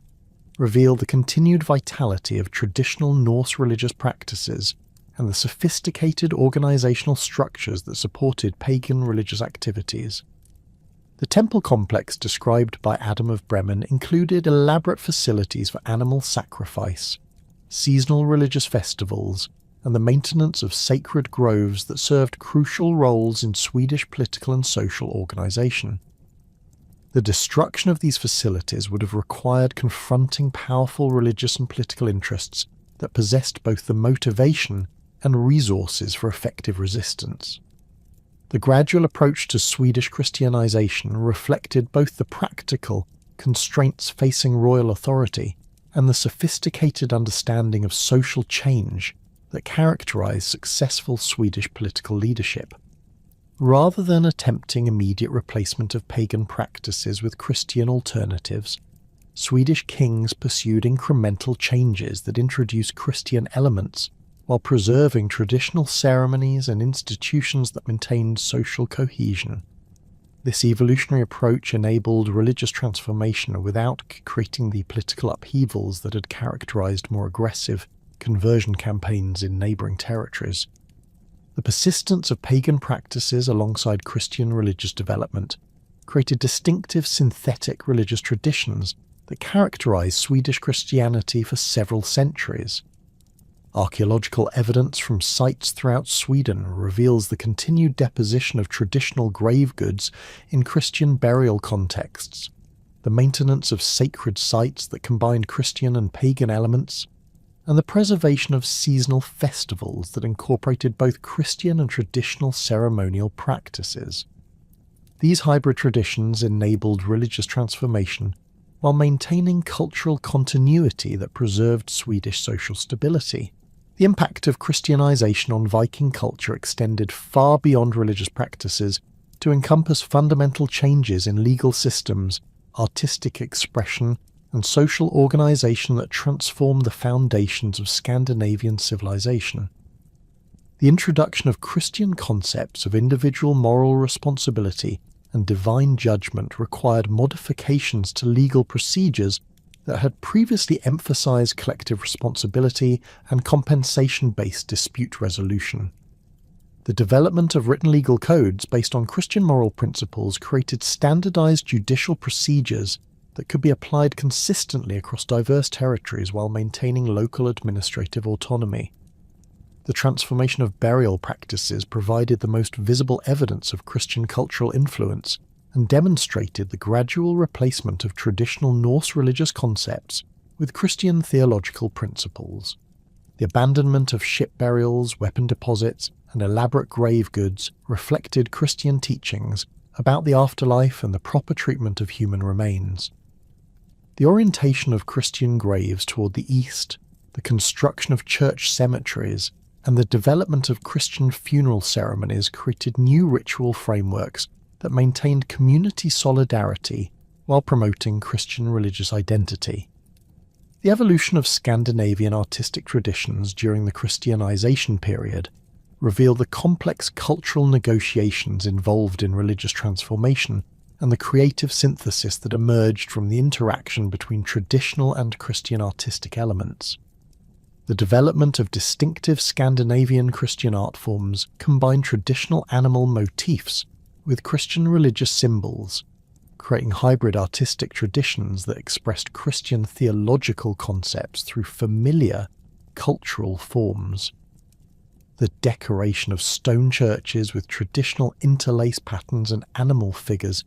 revealed the continued vitality of traditional Norse religious practices and the sophisticated organizational structures that supported pagan religious activities. The temple complex described by Adam of Bremen included elaborate facilities for animal sacrifice, seasonal religious festivals, and the maintenance of sacred groves that served crucial roles in Swedish political and social organization. The destruction of these facilities would have required confronting powerful religious and political interests that possessed both the motivation and resources for effective resistance. The gradual approach to Swedish Christianization reflected both the practical constraints facing royal authority and the sophisticated understanding of social change that characterized successful Swedish political leadership. Rather than attempting immediate replacement of pagan practices with Christian alternatives, Swedish kings pursued incremental changes that introduced Christian elements while preserving traditional ceremonies and institutions that maintained social cohesion. This evolutionary approach enabled religious transformation without creating the political upheavals that had characterized more aggressive conversion campaigns in neighboring territories. The persistence of pagan practices alongside Christian religious development created distinctive synthetic religious traditions that characterized Swedish Christianity for several centuries. Archaeological evidence from sites throughout Sweden reveals the continued deposition of traditional grave goods in Christian burial contexts, the maintenance of sacred sites that combined Christian and pagan elements, and the preservation of seasonal festivals that incorporated both Christian and traditional ceremonial practices. These hybrid traditions enabled religious transformation while maintaining cultural continuity that preserved Swedish social stability. The impact of Christianization on Viking culture extended far beyond religious practices to encompass fundamental changes in legal systems, artistic expression, and social organisation that transformed the foundations of Scandinavian civilization. The introduction of Christian concepts of individual moral responsibility and divine judgment required modifications to legal procedures that had previously emphasized collective responsibility and compensation-based dispute resolution. The development of written legal codes based on Christian moral principles created standardized judicial procedures that could be applied consistently across diverse territories while maintaining local administrative autonomy. The transformation of burial practices provided the most visible evidence of Christian cultural influence and demonstrated the gradual replacement of traditional Norse religious concepts with Christian theological principles. The abandonment of ship burials, weapon deposits, and elaborate grave goods reflected Christian teachings about the afterlife and the proper treatment of human remains. The orientation of Christian graves toward the east, the construction of church cemeteries, and the development of Christian funeral ceremonies created new ritual frameworks that maintained community solidarity while promoting Christian religious identity. The evolution of Scandinavian artistic traditions during the Christianization period revealed the complex cultural negotiations involved in religious transformation and the creative synthesis that emerged from the interaction between traditional and Christian artistic elements. The development of distinctive Scandinavian Christian art forms combined traditional animal motifs with Christian religious symbols, creating hybrid artistic traditions that expressed Christian theological concepts through familiar cultural forms. The decoration of stone churches with traditional interlace patterns and animal figures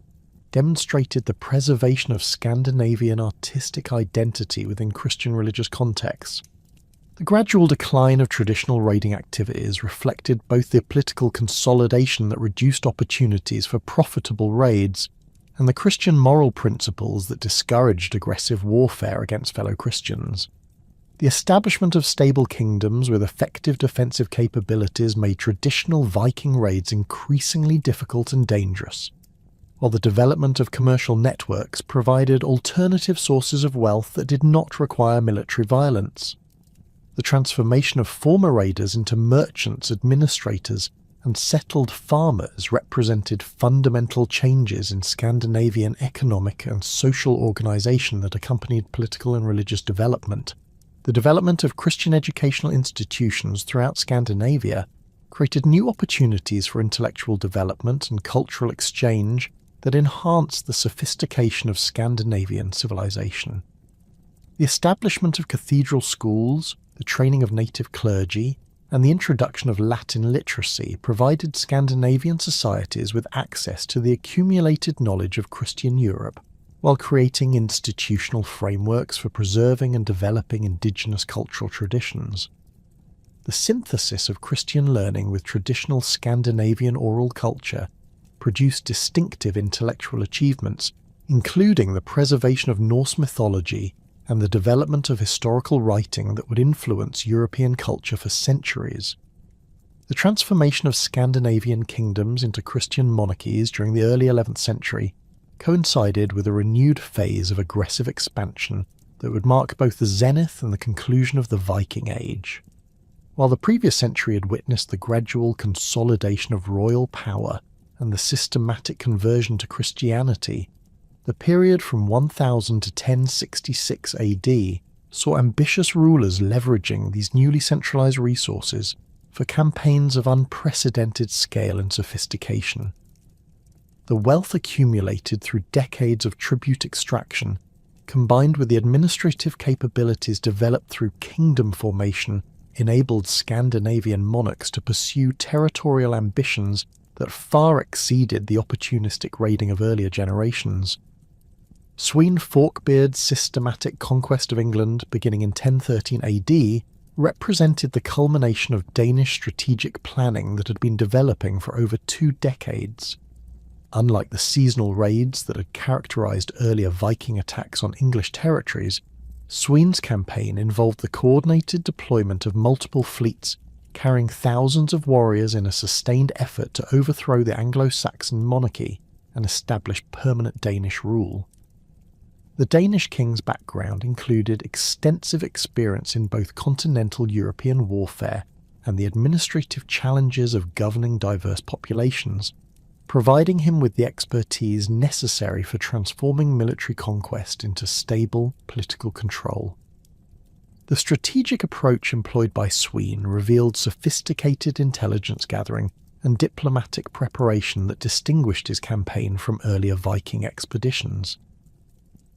demonstrated the preservation of Scandinavian artistic identity within Christian religious contexts. The gradual decline of traditional raiding activities reflected both the political consolidation that reduced opportunities for profitable raids and the Christian moral principles that discouraged aggressive warfare against fellow Christians. The establishment of stable kingdoms with effective defensive capabilities made traditional Viking raids increasingly difficult and dangerous, while the development of commercial networks provided alternative sources of wealth that did not require military violence. The transformation of former raiders into merchants, administrators, and settled farmers represented fundamental changes in Scandinavian economic and social organisation that accompanied political and religious development. The development of Christian educational institutions throughout Scandinavia created new opportunities for intellectual development and cultural exchange that enhanced the sophistication of Scandinavian civilization. The establishment of cathedral schools, the training of native clergy, and the introduction of Latin literacy provided Scandinavian societies with access to the accumulated knowledge of Christian Europe, while creating institutional frameworks for preserving and developing indigenous cultural traditions. The synthesis of Christian learning with traditional Scandinavian oral culture produced distinctive intellectual achievements, including the preservation of Norse mythology and the development of historical writing that would influence European culture for centuries. The transformation of Scandinavian kingdoms into Christian monarchies during the early 11th century coincided with a renewed phase of aggressive expansion that would mark both the zenith and the conclusion of the Viking Age. While the previous century had witnessed the gradual consolidation of royal power and the systematic conversion to Christianity, the period from 1000 to 1066 AD saw ambitious rulers leveraging these newly centralized resources for campaigns of unprecedented scale and sophistication. The wealth accumulated through decades of tribute extraction, combined with the administrative capabilities developed through kingdom formation, enabled Scandinavian monarchs to pursue territorial ambitions that far exceeded the opportunistic raiding of earlier generations. Sweden Forkbeard's systematic conquest of England, beginning in 1013 AD, represented the culmination of Danish strategic planning that had been developing for over 2 decades. Unlike the seasonal raids that had characterized earlier Viking attacks on English territories, Sweden's campaign involved the coordinated deployment of multiple fleets carrying thousands of warriors in a sustained effort to overthrow the Anglo-Saxon monarchy and establish permanent Danish rule. The Danish king's background included extensive experience in both continental European warfare and the administrative challenges of governing diverse populations, providing him with the expertise necessary for transforming military conquest into stable political control. The strategic approach employed by Sweden revealed sophisticated intelligence gathering and diplomatic preparation that distinguished his campaign from earlier Viking expeditions.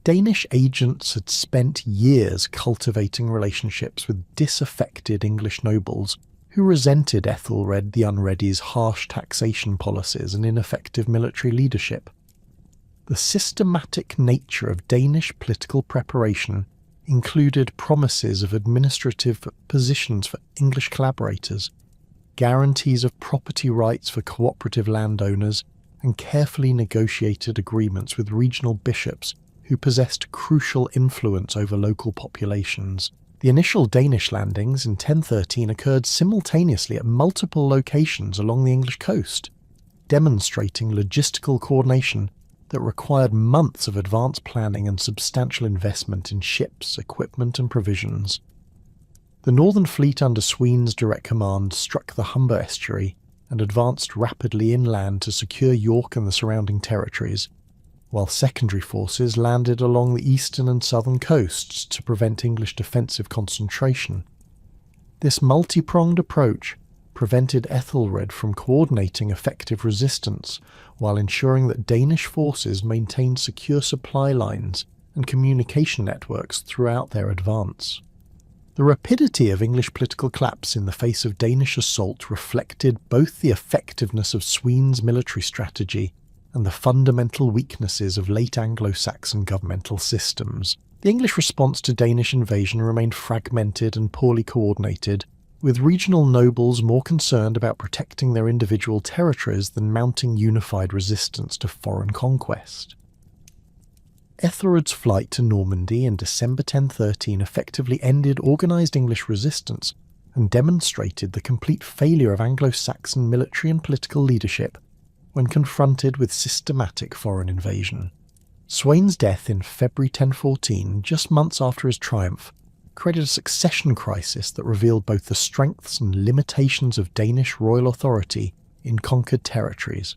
Danish agents had spent years cultivating relationships with disaffected English nobles who resented Ethelred the Unready's harsh taxation policies and ineffective military leadership. The systematic nature of Danish political preparation included promises of administrative positions for English collaborators, guarantees of property rights for cooperative landowners, and carefully negotiated agreements with regional bishops who possessed crucial influence over local populations. The initial Danish landings in 1013 occurred simultaneously at multiple locations along the English coast, demonstrating logistical coordination that required months of advanced planning and substantial investment in ships, equipment and provisions. The Northern Fleet under Sweden's direct command struck the Humber estuary and advanced rapidly inland to secure York and the surrounding territories, while secondary forces landed along the eastern and southern coasts to prevent English defensive concentration. This multi-pronged approach prevented Ethelred from coordinating effective resistance while ensuring that Danish forces maintained secure supply lines and communication networks throughout their advance. The rapidity of English political collapse in the face of Danish assault reflected both the effectiveness of Sweden's military strategy and the fundamental weaknesses of late Anglo-Saxon governmental systems. The English response to Danish invasion remained fragmented and poorly coordinated, with regional nobles more concerned about protecting their individual territories than mounting unified resistance to foreign conquest. Ethelred's flight to Normandy in December 1013 effectively ended organised English resistance and demonstrated the complete failure of Anglo-Saxon military and political leadership when confronted with systematic foreign invasion. Sweyn's death in February 1014, just months after his triumph, created a succession crisis that revealed both the strengths and limitations of Danish royal authority in conquered territories.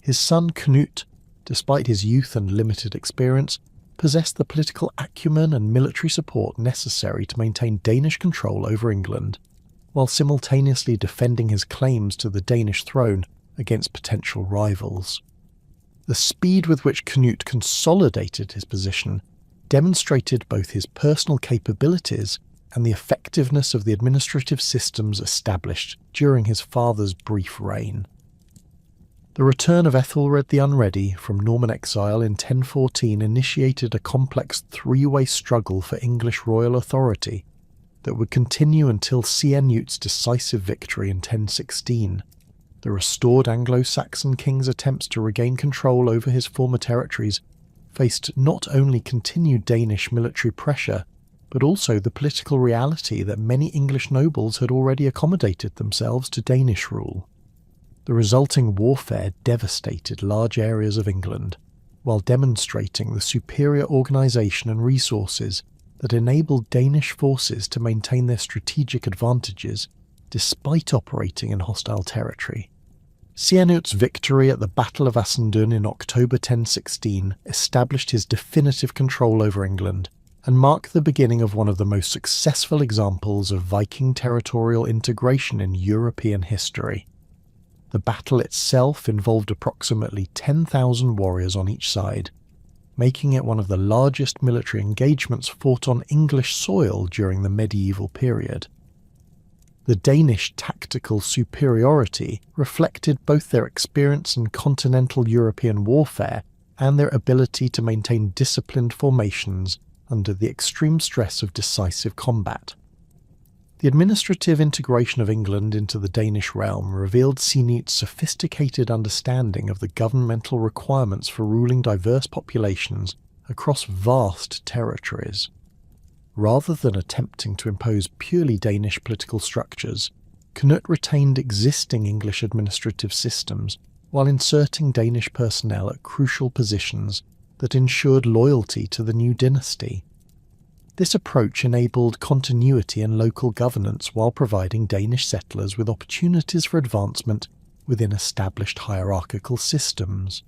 His son Canute, despite his youth and limited experience, possessed the political acumen and military support necessary to maintain Danish control over England, while simultaneously defending his claims to the Danish throne against potential rivals. The speed with which Canute consolidated his position demonstrated both his personal capabilities and the effectiveness of the administrative systems established during his father's brief reign. The return of Ethelred the Unready from Norman exile in 1014 initiated a complex three-way struggle for English royal authority that would continue until Sianute's decisive victory in 1016. The restored Anglo-Saxon king's attempts to regain control over his former territories faced not only continued Danish military pressure, but also the political reality that many English nobles had already accommodated themselves to Danish rule. The resulting warfare devastated large areas of England, while demonstrating the superior organisation and resources that enabled Danish forces to maintain their strategic advantages despite operating in hostile territory. Sianute's victory at the Battle of Assendun in October 1016 established his definitive control over England and marked the beginning of one of the most successful examples of Viking territorial integration in European history. The battle itself involved approximately 10,000 warriors on each side, making it one of the largest military engagements fought on English soil during the medieval period. The Danish tactical superiority reflected both their experience in continental European warfare and their ability to maintain disciplined formations under the extreme stress of decisive combat. The administrative integration of England into the Danish realm revealed Sianute's sophisticated understanding of the governmental requirements for ruling diverse populations across vast territories. Rather than attempting to impose purely Danish political structures, Canute retained existing English administrative systems while inserting Danish personnel at crucial positions that ensured loyalty to the new dynasty. This approach enabled continuity in local governance while providing Danish settlers with opportunities for advancement within established hierarchical systems.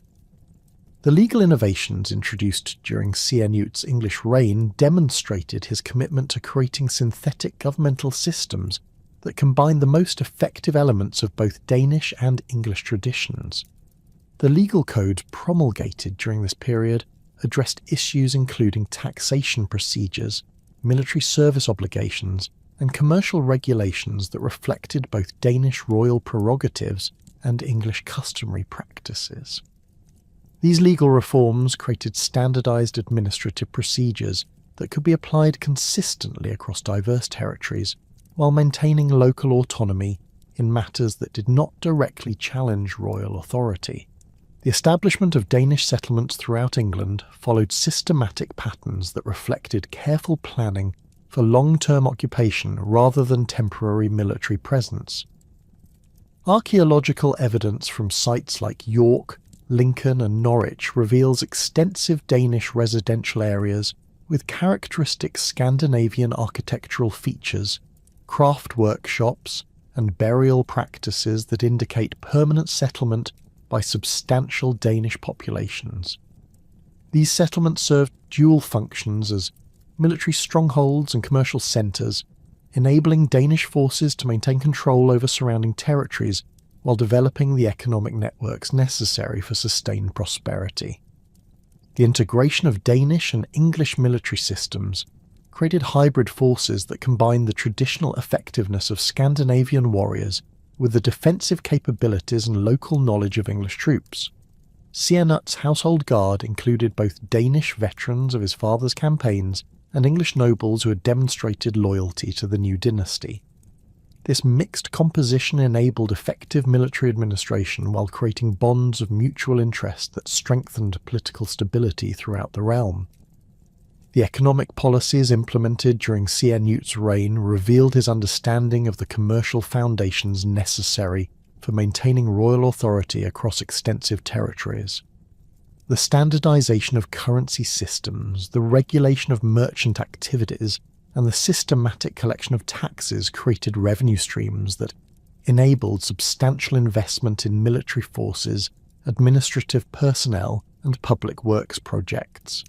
The legal innovations introduced during Sianute's English reign demonstrated his commitment to creating synthetic governmental systems that combine the most effective elements of both Danish and English traditions. The legal code promulgated during this period addressed issues including taxation procedures, military service obligations, and commercial regulations that reflected both Danish royal prerogatives and English customary practices. These legal reforms created standardized administrative procedures that could be applied consistently across diverse territories while maintaining local autonomy in matters that did not directly challenge royal authority. The establishment of Danish settlements throughout England followed systematic patterns that reflected careful planning for long-term occupation rather than temporary military presence. Archaeological evidence from sites like York, Lincoln and Norwich reveals extensive Danish residential areas with characteristic Scandinavian architectural features, craft workshops, and burial practices that indicate permanent settlement by substantial Danish populations. These settlements served dual functions as military strongholds and commercial centres, enabling Danish forces to maintain control over surrounding territories while developing the economic networks necessary for sustained prosperity. The integration of Danish and English military systems created hybrid forces that combined the traditional effectiveness of Scandinavian warriors with the defensive capabilities and local knowledge of English troops. Sianute's household guard included both Danish veterans of his father's campaigns and English nobles who had demonstrated loyalty to the new dynasty. This mixed composition enabled effective military administration while creating bonds of mutual interest that strengthened political stability throughout the realm. The economic policies implemented during Sianute's reign revealed his understanding of the commercial foundations necessary for maintaining royal authority across extensive territories. The standardization of currency systems, the regulation of merchant activities, and the systematic collection of taxes created revenue streams that enabled substantial investment in military forces, administrative personnel, and public works projects.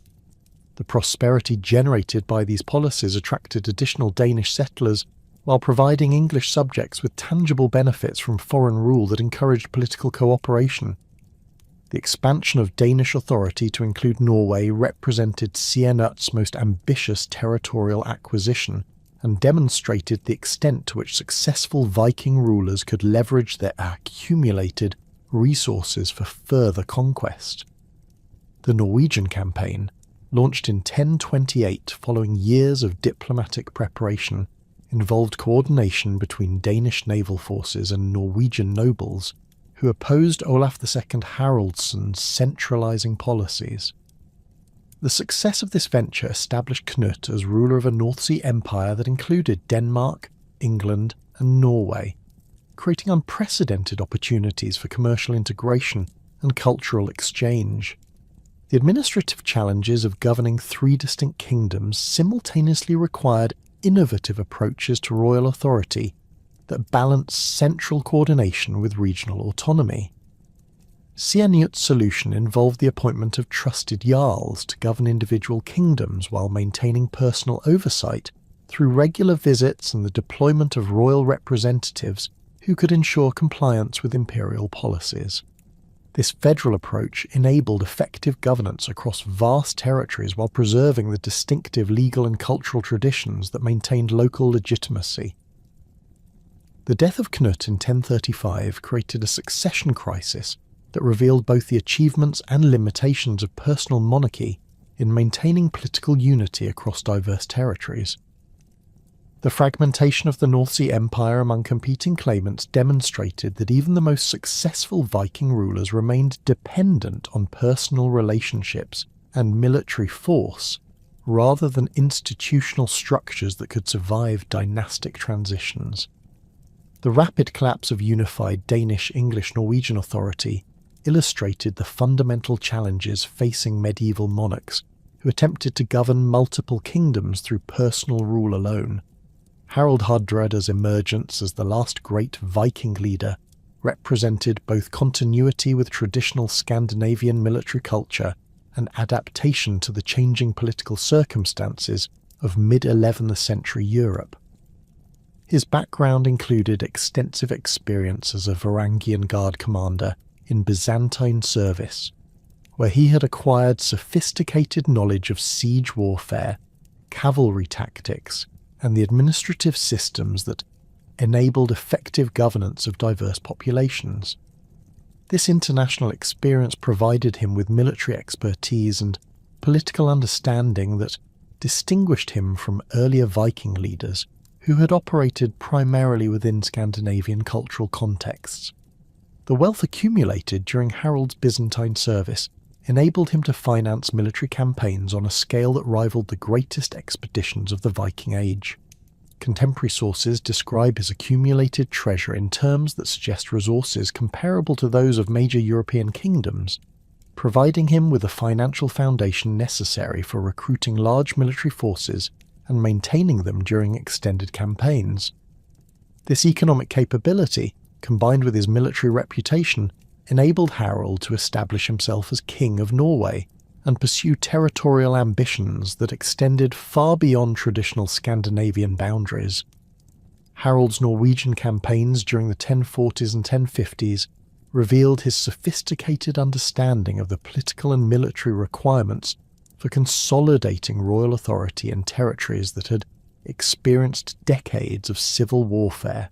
The prosperity generated by these policies attracted additional Danish settlers while providing English subjects with tangible benefits from foreign rule that encouraged political cooperation. The expansion of Danish authority to include Norway represented Sianute's most ambitious territorial acquisition and demonstrated the extent to which successful Viking rulers could leverage their accumulated resources for further conquest. The Norwegian campaign, launched in 1028 following years of diplomatic preparation, involved coordination between Danish naval forces and Norwegian nobles, who opposed Olaf II Haraldsson's centralizing policies. The success of this venture established Canute as ruler of a North Sea empire that included Denmark, England, and Norway, creating unprecedented opportunities for commercial integration and cultural exchange. The administrative challenges of governing three distinct kingdoms simultaneously required innovative approaches to royal authority that balanced central coordination with regional autonomy. Sianute's solution involved the appointment of trusted jarls to govern individual kingdoms while maintaining personal oversight through regular visits and the deployment of royal representatives who could ensure compliance with imperial policies. This federal approach enabled effective governance across vast territories while preserving the distinctive legal and cultural traditions that maintained local legitimacy. The death of Canute in 1035 created a succession crisis that revealed both the achievements and limitations of personal monarchy in maintaining political unity across diverse territories. The fragmentation of the North Sea Empire among competing claimants demonstrated that even the most successful Viking rulers remained dependent on personal relationships and military force, rather than institutional structures that could survive dynastic transitions. The The rapid collapse of unified Danish, English, Norwegian authority illustrated the fundamental challenges facing medieval monarchs who attempted to govern multiple kingdoms through personal rule alone. Harald Hardrada's emergence as the last great Viking leader represented both continuity with traditional Scandinavian military culture and adaptation to the changing political circumstances of mid-11th century Europe. His background included extensive experience as a Varangian Guard commander in Byzantine service, where he had acquired sophisticated knowledge of siege warfare, cavalry tactics, and the administrative systems that enabled effective governance of diverse populations. This international experience provided him with military expertise and political understanding that distinguished him from earlier Viking leaders who had operated primarily within Scandinavian cultural contexts. The wealth accumulated during Harald's Byzantine service enabled him to finance military campaigns on a scale that rivaled the greatest expeditions of the Viking Age. Contemporary sources describe his accumulated treasure in terms that suggest resources comparable to those of major European kingdoms, providing him with the financial foundation necessary for recruiting large military forces and maintaining them during extended campaigns. This economic capability, combined with his military reputation, enabled Harald to establish himself as King of Norway and pursue territorial ambitions that extended far beyond traditional Scandinavian boundaries. Harald's Norwegian campaigns during the 1040s and 1050s revealed his sophisticated understanding of the political and military requirements for consolidating royal authority in territories that had experienced decades of civil warfare.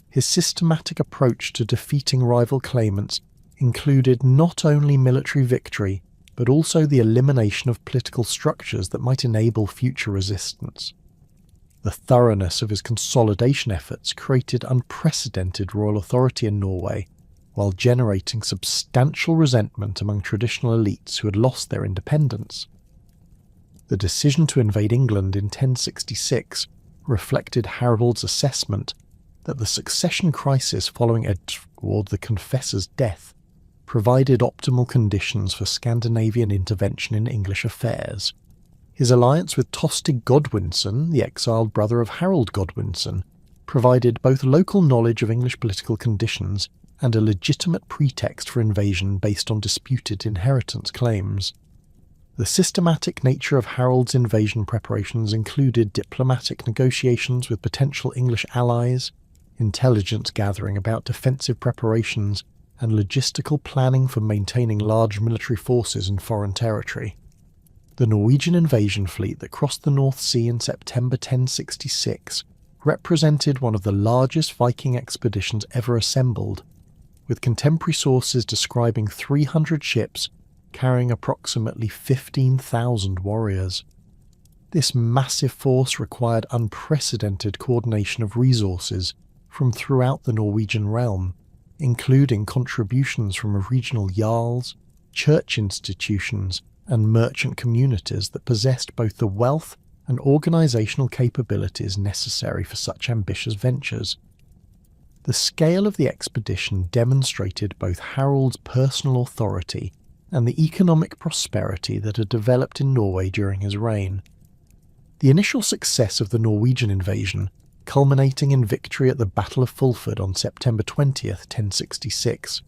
His systematic approach to defeating rival claimants included not only military victory, but also the elimination of political structures that might enable future resistance. The thoroughness of his consolidation efforts created unprecedented royal authority in Norway, while generating substantial resentment among traditional elites who had lost their independence. The decision to invade England in 1066 reflected Harold's assessment that the succession crisis following Edward the Confessor's death provided optimal conditions for Scandinavian intervention in English affairs. His alliance with Tostig Godwinson, the exiled brother of Harold Godwinson, provided both local knowledge of English political conditions and a legitimate pretext for invasion based on disputed inheritance claims. The systematic nature of Harold's invasion preparations included diplomatic negotiations with potential English allies, intelligence gathering about defensive preparations, and logistical planning for maintaining large military forces in foreign territory. The Norwegian invasion fleet that crossed the North Sea in September 1066 represented one of the largest Viking expeditions ever assembled, with contemporary sources describing 300 ships carrying approximately 15,000 warriors. This massive force required unprecedented coordination of resources from throughout the Norwegian realm, including contributions from regional jarls, church institutions, and merchant communities that possessed both the wealth and organisational capabilities necessary for such ambitious ventures. The scale of the expedition demonstrated both Harold's personal authority and the economic prosperity that had developed in Norway during his reign. The initial success of the Norwegian invasion, culminating in victory at the Battle of Fulford on September 20th, 1066,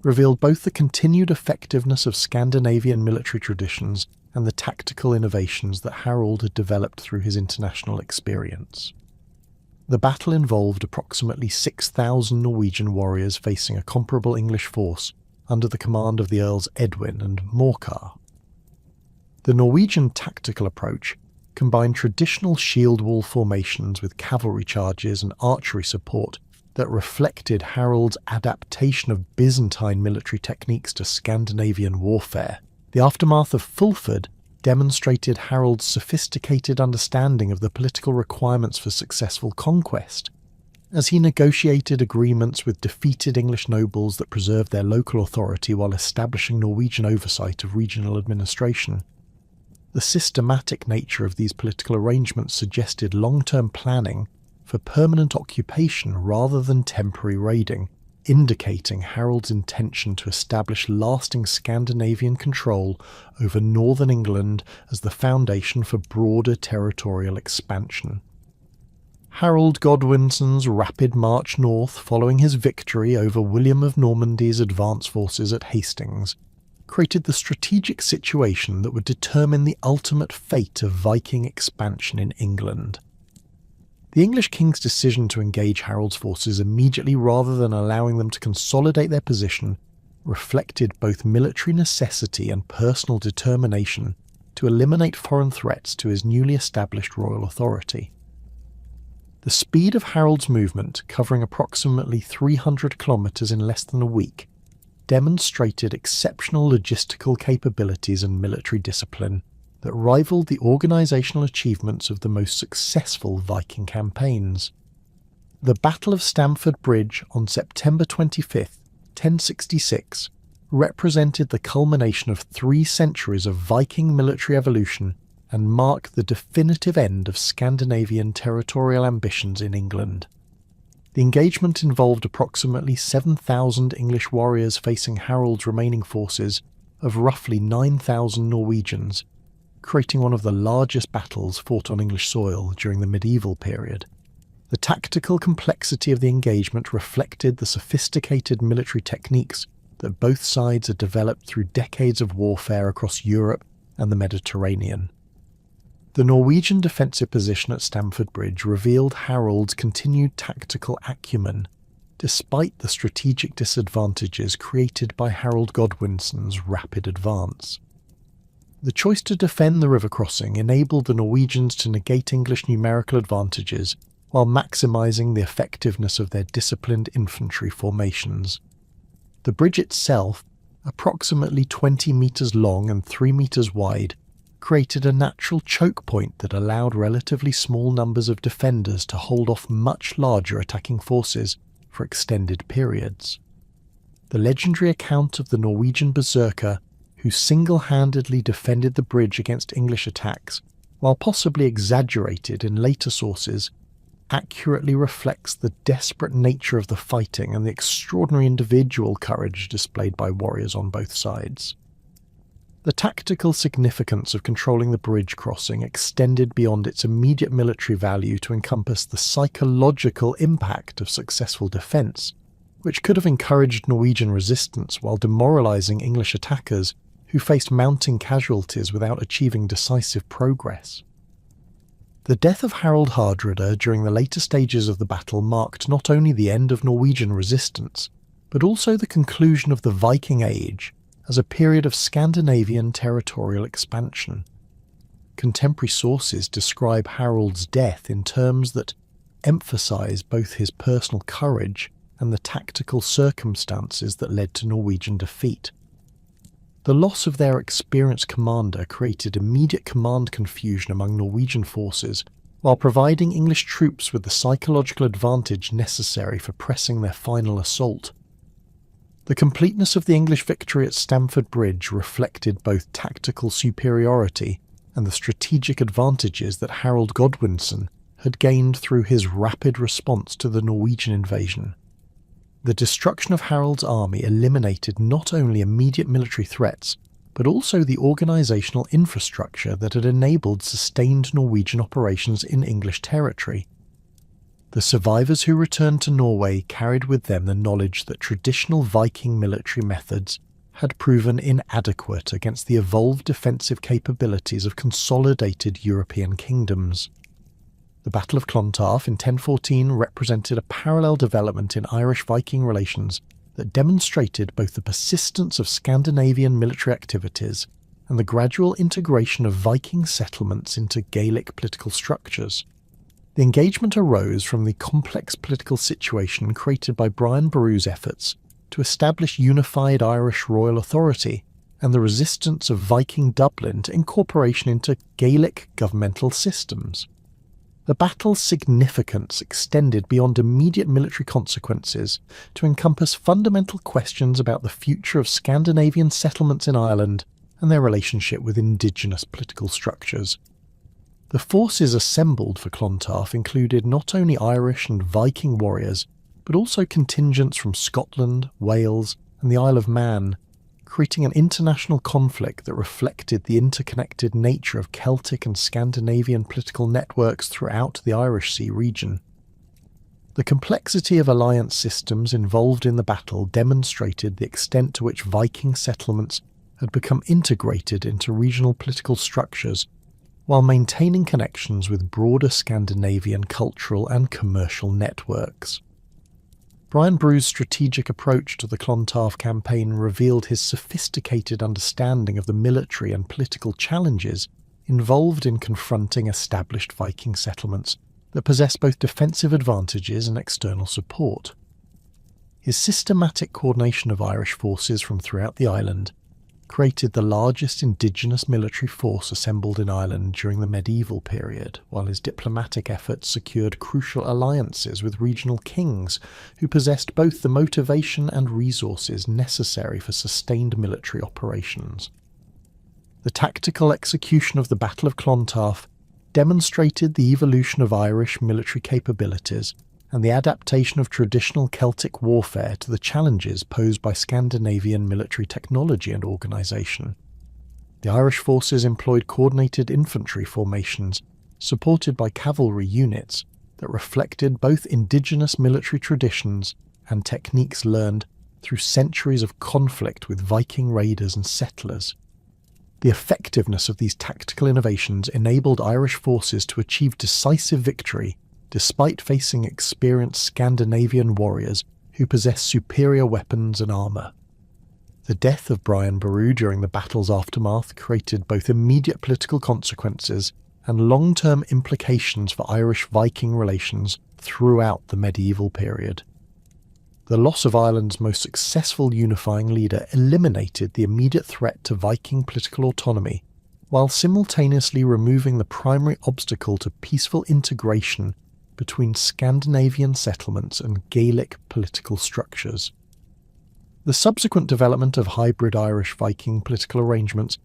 revealed both the continued effectiveness of Scandinavian military traditions and the tactical innovations that Harold had developed through his international experience. The battle involved approximately 6,000 Norwegian warriors facing a comparable English force under the command of the Earls Edwin and Morcar. The Norwegian tactical approach combined traditional shield wall formations with cavalry charges and archery support that reflected Harold's adaptation of Byzantine military techniques to Scandinavian warfare. The aftermath of Fulford demonstrated Harold's sophisticated understanding of the political requirements for successful conquest, as he negotiated agreements with defeated English nobles that preserved their local authority while establishing Norwegian oversight of regional administration. The systematic nature of these political arrangements suggested long-term planning for permanent occupation rather than temporary raiding, indicating Harold's intention to establish lasting Scandinavian control over northern England as the foundation for broader territorial expansion. Harold Godwinson's rapid march north following his victory over William of Normandy's advance forces at Hastings created the strategic situation that would determine the ultimate fate of Viking expansion in England. The English king's decision to engage Harold's forces immediately rather than allowing them to consolidate their position reflected both military necessity and personal determination to eliminate foreign threats to his newly established royal authority. The speed of Harold's movement, covering approximately 300 kilometres in less than a week, demonstrated exceptional logistical capabilities and military discipline that rivaled the organisational achievements of the most successful Viking campaigns. The Battle of Stamford Bridge on September 25, 1066, represented the culmination of 3 centuries of Viking military evolution and marked the definitive end of Scandinavian territorial ambitions in England. The engagement involved approximately 7,000 English warriors facing Harold's remaining forces of roughly 9,000 Norwegians, creating one of the largest battles fought on English soil during the medieval period. The tactical complexity of the engagement reflected the sophisticated military techniques that both sides had developed through decades of warfare across Europe and the Mediterranean. The Norwegian defensive position at Stamford Bridge revealed Harold's continued tactical acumen, despite the strategic disadvantages created by Harold Godwinson's rapid advance. The choice to defend the river crossing enabled the Norwegians to negate English numerical advantages while maximising the effectiveness of their disciplined infantry formations. The bridge itself, approximately 20 metres long and 3 metres wide, created a natural choke point that allowed relatively small numbers of defenders to hold off much larger attacking forces for extended periods. The legendary account of the Norwegian berserker who single-handedly defended the bridge against English attacks, while possibly exaggerated in later sources, accurately reflects the desperate nature of the fighting and the extraordinary individual courage displayed by warriors on both sides. The tactical significance of controlling the bridge crossing extended beyond its immediate military value to encompass the psychological impact of successful defence, which could have encouraged Norwegian resistance while demoralising English attackers who faced mounting casualties without achieving decisive progress. The death of Harald Hardrada during the later stages of the battle marked not only the end of Norwegian resistance, but also the conclusion of the Viking Age as a period of Scandinavian territorial expansion. Contemporary sources describe Harold's death in terms that emphasise both his personal courage and the tactical circumstances that led to Norwegian defeat. The loss of their experienced commander created immediate command confusion among Norwegian forces, while providing English troops with the psychological advantage necessary for pressing their final assault. The completeness of the English victory at Stamford Bridge reflected both tactical superiority and the strategic advantages that Harold Godwinson had gained through his rapid response to the Norwegian invasion. The destruction of Harold's army eliminated not only immediate military threats, but also the organisational infrastructure that had enabled sustained Norwegian operations in English territory. The survivors who returned to Norway carried with them the knowledge that traditional Viking military methods had proven inadequate against the evolved defensive capabilities of consolidated European kingdoms. The Battle of Clontarf in 1014 represented a parallel development in Irish-Viking relations that demonstrated both the persistence of Scandinavian military activities and the gradual integration of Viking settlements into Gaelic political structures. The engagement arose from the complex political situation created by Brian Boru's efforts to establish unified Irish royal authority and the resistance of Viking Dublin to incorporation into Gaelic governmental systems. The battle's significance extended beyond immediate military consequences to encompass fundamental questions about the future of Scandinavian settlements in Ireland and their relationship with indigenous political structures. The forces assembled for Clontarf included not only Irish and Viking warriors, but also contingents from Scotland, Wales, and the Isle of Man, creating an international conflict that reflected the interconnected nature of Celtic and Scandinavian political networks throughout the Irish Sea region. The complexity of alliance systems involved in the battle demonstrated the extent to which Viking settlements had become integrated into regional political structures, while maintaining connections with broader Scandinavian cultural and commercial networks. Brian Bru's strategic approach to the Clontarf campaign revealed his sophisticated understanding of the military and political challenges involved in confronting established Viking settlements that possess both defensive advantages and external support. His systematic coordination of Irish forces from throughout the island created the largest indigenous military force assembled in Ireland during the medieval period, while his diplomatic efforts secured crucial alliances with regional kings who possessed both the motivation and resources necessary for sustained military operations. The tactical execution of the Battle of Clontarf demonstrated the evolution of Irish military capabilities and the adaptation of traditional Celtic warfare to the challenges posed by Scandinavian military technology and organisation. The Irish forces employed coordinated infantry formations supported by cavalry units that reflected both indigenous military traditions and techniques learned through centuries of conflict with Viking raiders and settlers. The effectiveness of these tactical innovations enabled Irish forces to achieve decisive victory despite facing experienced Scandinavian warriors who possessed superior weapons and armour. The death of Brian Boru during the battle's aftermath created both immediate political consequences and long-term implications for Irish-Viking relations throughout the medieval period. The loss of Ireland's most successful unifying leader eliminated the immediate threat to Viking political autonomy, while simultaneously removing the primary obstacle to peaceful integration between Scandinavian settlements and Gaelic political structures. The subsequent development of hybrid Irish-Viking political arrangements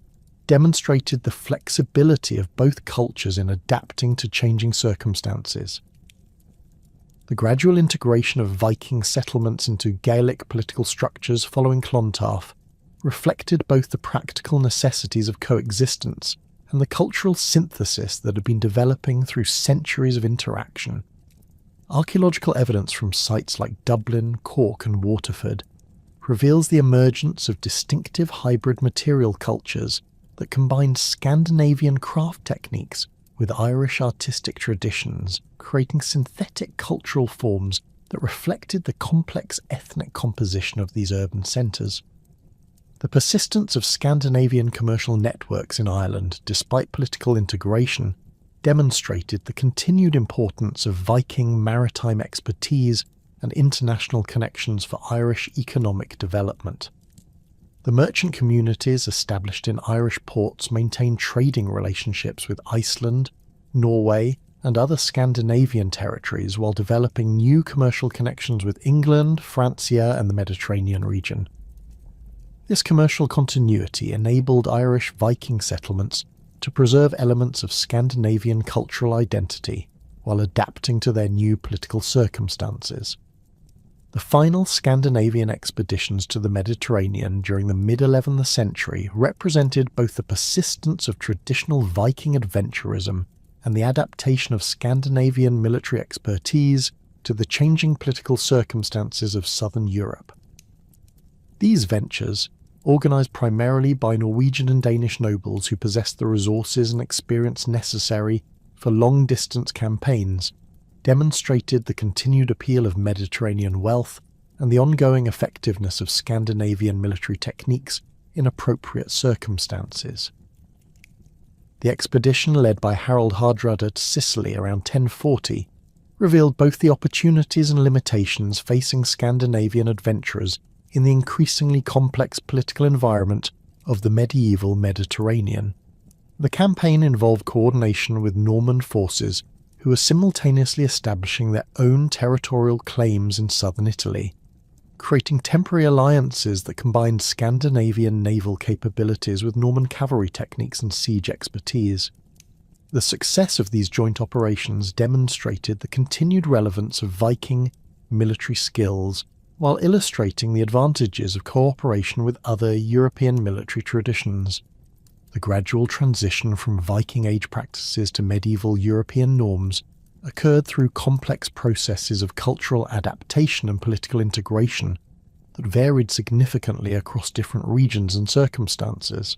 demonstrated the flexibility of both cultures in adapting to changing circumstances. The gradual integration of Viking settlements into Gaelic political structures following Clontarf reflected both the practical necessities of coexistence and the cultural synthesis that had been developing through centuries of interaction. Archaeological evidence from sites like Dublin, Cork and Waterford reveals the emergence of distinctive hybrid material cultures that combined Scandinavian craft techniques with Irish artistic traditions, creating synthetic cultural forms that reflected the complex ethnic composition of these urban centres. The persistence of Scandinavian commercial networks in Ireland, despite political integration, demonstrated the continued importance of Viking maritime expertise and international connections for Irish economic development. The merchant communities established in Irish ports maintained trading relationships with Iceland, Norway, and other Scandinavian territories while developing new commercial connections with England, Francia, and the Mediterranean region. This commercial continuity enabled Irish Viking settlements to preserve elements of Scandinavian cultural identity while adapting to their new political circumstances. The final Scandinavian expeditions to the Mediterranean during the mid-11th century represented both the persistence of traditional Viking adventurism and the adaptation of Scandinavian military expertise to the changing political circumstances of southern Europe. These ventures, organised primarily by Norwegian and Danish nobles who possessed the resources and experience necessary for long-distance campaigns, demonstrated the continued appeal of Mediterranean wealth and the ongoing effectiveness of Scandinavian military techniques in appropriate circumstances. The expedition led by Harald Hardrada to Sicily around 1040 revealed both the opportunities and limitations facing Scandinavian adventurers in the increasingly complex political environment of the medieval Mediterranean. The campaign involved coordination with Norman forces who were simultaneously establishing their own territorial claims in southern Italy, creating temporary alliances that combined Scandinavian naval capabilities with Norman cavalry techniques and siege expertise. The success of these joint operations demonstrated the continued relevance of Viking military skills while illustrating the advantages of cooperation with other European military traditions. The gradual transition from Viking Age practices to medieval European norms occurred through complex processes of cultural adaptation and political integration that varied significantly across different regions and circumstances.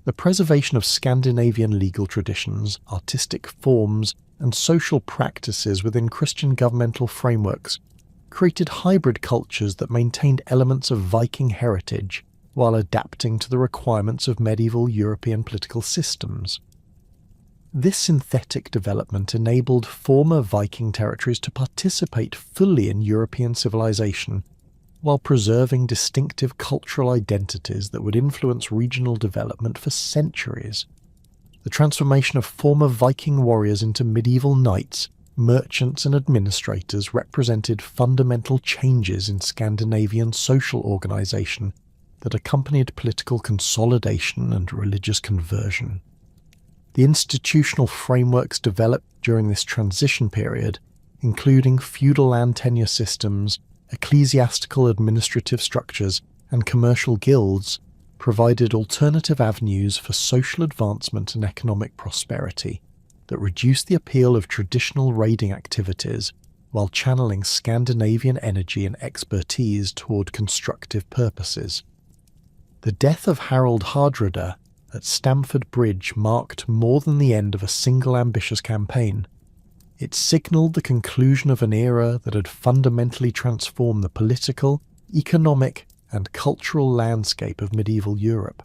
The preservation of Scandinavian legal traditions, artistic forms, and social practices within Christian governmental frameworks created hybrid cultures that maintained elements of Viking heritage while adapting to the requirements of medieval European political systems. This synthetic development enabled former Viking territories to participate fully in European civilization, while preserving distinctive cultural identities that would influence regional development for centuries. The transformation of former Viking warriors into medieval knights, merchants and administrators represented fundamental changes in Scandinavian social organisation that accompanied political consolidation and religious conversion. The institutional frameworks developed during this transition period, including feudal land tenure systems, ecclesiastical administrative structures, and commercial guilds, provided alternative avenues for social advancement and economic prosperity that reduced the appeal of traditional raiding activities while channeling Scandinavian energy and expertise toward constructive purposes. The death of Harald Hardrada at Stamford Bridge marked more than the end of a single ambitious campaign. It signalled the conclusion of an era that had fundamentally transformed the political, economic, and cultural landscape of medieval Europe.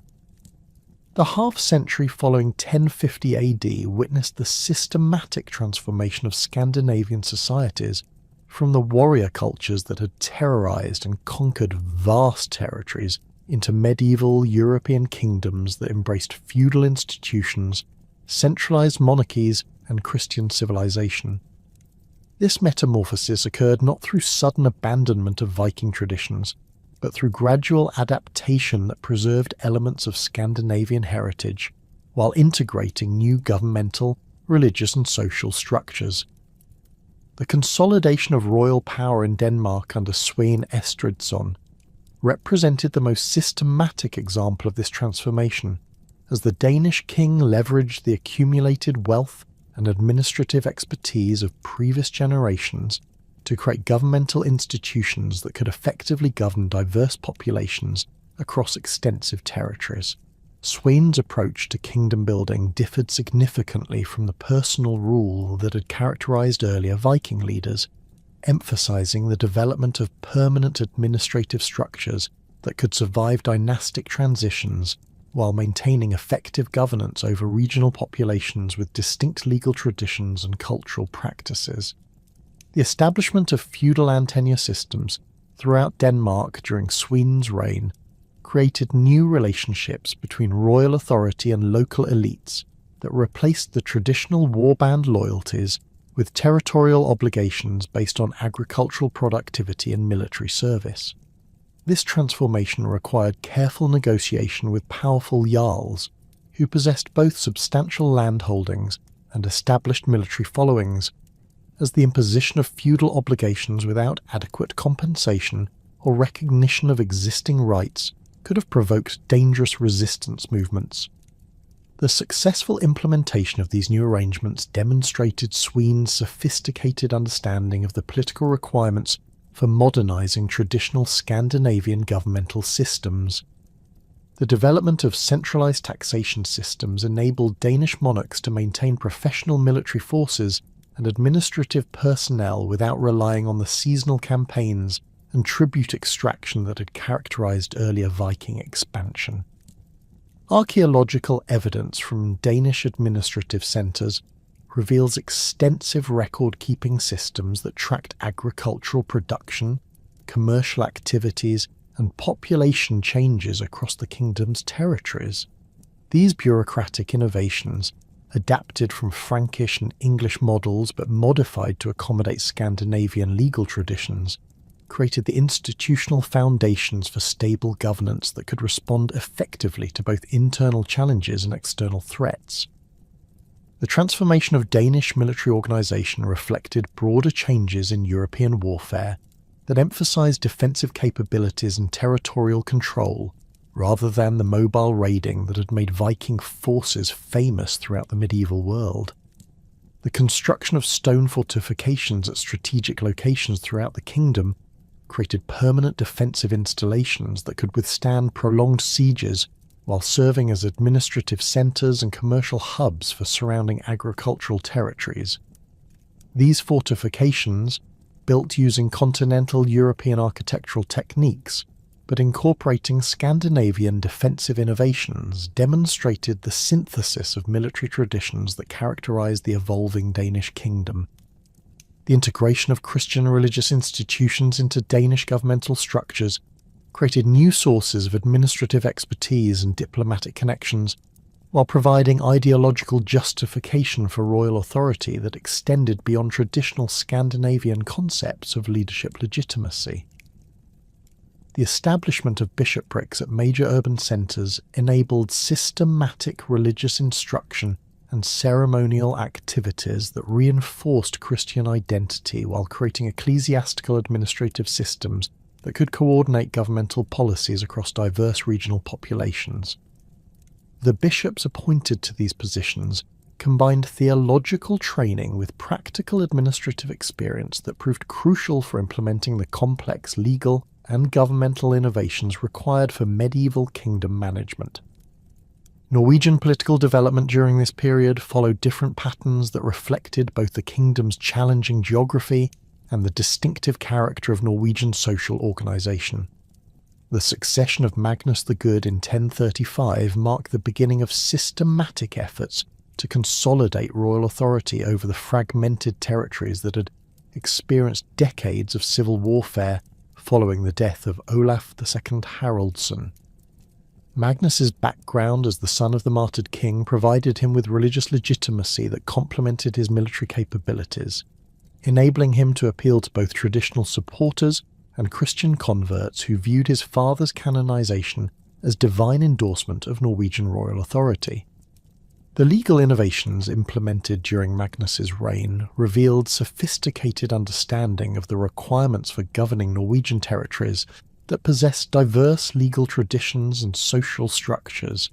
The half-century following 1050 AD witnessed the systematic transformation of Scandinavian societies from the warrior cultures that had terrorised and conquered vast territories into medieval European kingdoms that embraced feudal institutions, centralised monarchies, and Christian civilization. This metamorphosis occurred not through sudden abandonment of Viking traditions, but through gradual adaptation that preserved elements of Scandinavian heritage, while integrating new governmental, religious and social structures. The consolidation of royal power in Denmark under Svein Estridsson represented the most systematic example of this transformation, as the Danish king leveraged the accumulated wealth and administrative expertise of previous generations to create governmental institutions that could effectively govern diverse populations across extensive territories. Swein's approach to kingdom building differed significantly from the personal rule that had characterized earlier Viking leaders, emphasizing the development of permanent administrative structures that could survive dynastic transitions while maintaining effective governance over regional populations with distinct legal traditions and cultural practices. The establishment of feudal land tenure systems throughout Denmark during Swein's reign created new relationships between royal authority and local elites that replaced the traditional warband loyalties with territorial obligations based on agricultural productivity and military service. This transformation required careful negotiation with powerful jarls, who possessed both substantial land holdings and established military followings, as the imposition of feudal obligations without adequate compensation or recognition of existing rights could have provoked dangerous resistance movements. The successful implementation of these new arrangements demonstrated Swein's sophisticated understanding of the political requirements for modernising traditional Scandinavian governmental systems. The development of centralised taxation systems enabled Danish monarchs to maintain professional military forces and administrative personnel without relying on the seasonal campaigns and tribute extraction that had characterised earlier Viking expansion. Archaeological evidence from Danish administrative centres reveals extensive record-keeping systems that tracked agricultural production, commercial activities, and population changes across the kingdom's territories. These bureaucratic innovations, adapted from Frankish and English models but modified to accommodate Scandinavian legal traditions, created the institutional foundations for stable governance that could respond effectively to both internal challenges and external threats. The The transformation of Danish military organisation reflected broader changes in European warfare that emphasised defensive capabilities and territorial control rather than the mobile raiding that had made Viking forces famous throughout the medieval world. The construction of stone fortifications at strategic locations throughout the kingdom created permanent defensive installations that could withstand prolonged sieges while serving as administrative centres and commercial hubs for surrounding agricultural territories. These fortifications, built using continental European architectural techniques, but incorporating Scandinavian defensive innovations, demonstrated the synthesis of military traditions that characterised the evolving Danish kingdom. The integration of Christian religious institutions into Danish governmental structures created new sources of administrative expertise and diplomatic connections, while providing ideological justification for royal authority that extended beyond traditional Scandinavian concepts of leadership legitimacy. The establishment of bishoprics at major urban centres enabled systematic religious instruction and ceremonial activities that reinforced Christian identity while creating ecclesiastical administrative systems that could coordinate governmental policies across diverse regional populations. The bishops appointed to these positions combined theological training with practical administrative experience that proved crucial for implementing the complex legal and governmental innovations required for medieval kingdom management. Norwegian political development during this period followed different patterns that reflected both the kingdom's challenging geography and the distinctive character of Norwegian social organisation. The succession of Magnus the Good in 1035 marked the beginning of systematic efforts to consolidate royal authority over the fragmented territories that had experienced decades of civil warfare following the death of Olaf II Haraldsson. Magnus's background as the son of the martyred king provided him with religious legitimacy that complemented his military capabilities, enabling him to appeal to both traditional supporters and Christian converts who viewed his father's canonization as divine endorsement of Norwegian royal authority. The legal innovations implemented during Magnus's reign revealed sophisticated understanding of the requirements for governing Norwegian territories that possessed diverse legal traditions and social structures.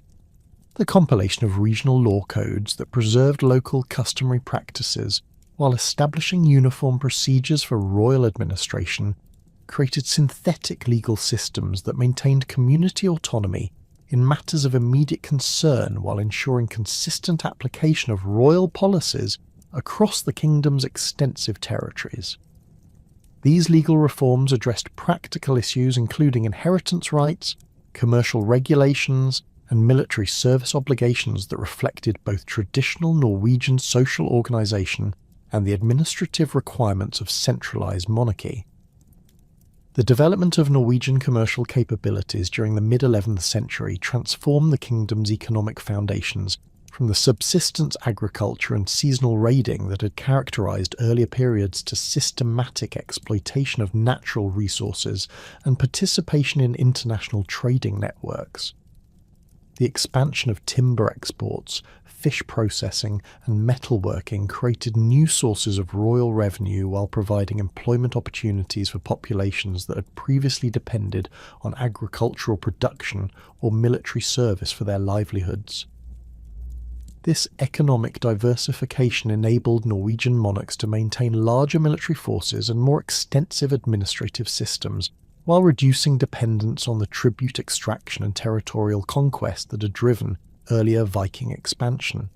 The compilation of regional law codes that preserved local customary practices while establishing uniform procedures for royal administration created synthetic legal systems that maintained community autonomy in matters of immediate concern while ensuring consistent application of royal policies across the kingdom's extensive territories. These legal reforms addressed practical issues including inheritance rights, commercial regulations, and military service obligations that reflected both traditional Norwegian social organisation and the administrative requirements of centralised monarchy. The development of Norwegian commercial capabilities during the mid-11th century transformed the kingdom's economic foundations from the subsistence agriculture and seasonal raiding that had characterised earlier periods to systematic exploitation of natural resources and participation in international trading networks. The expansion of timber exports, fish processing, and metalworking created new sources of royal revenue while providing employment opportunities for populations that had previously depended on agricultural production or military service for their livelihoods. This economic diversification enabled Norwegian monarchs to maintain larger military forces and more extensive administrative systems, while reducing dependence on the tribute extraction and territorial conquest that had driven earlier Viking expansion.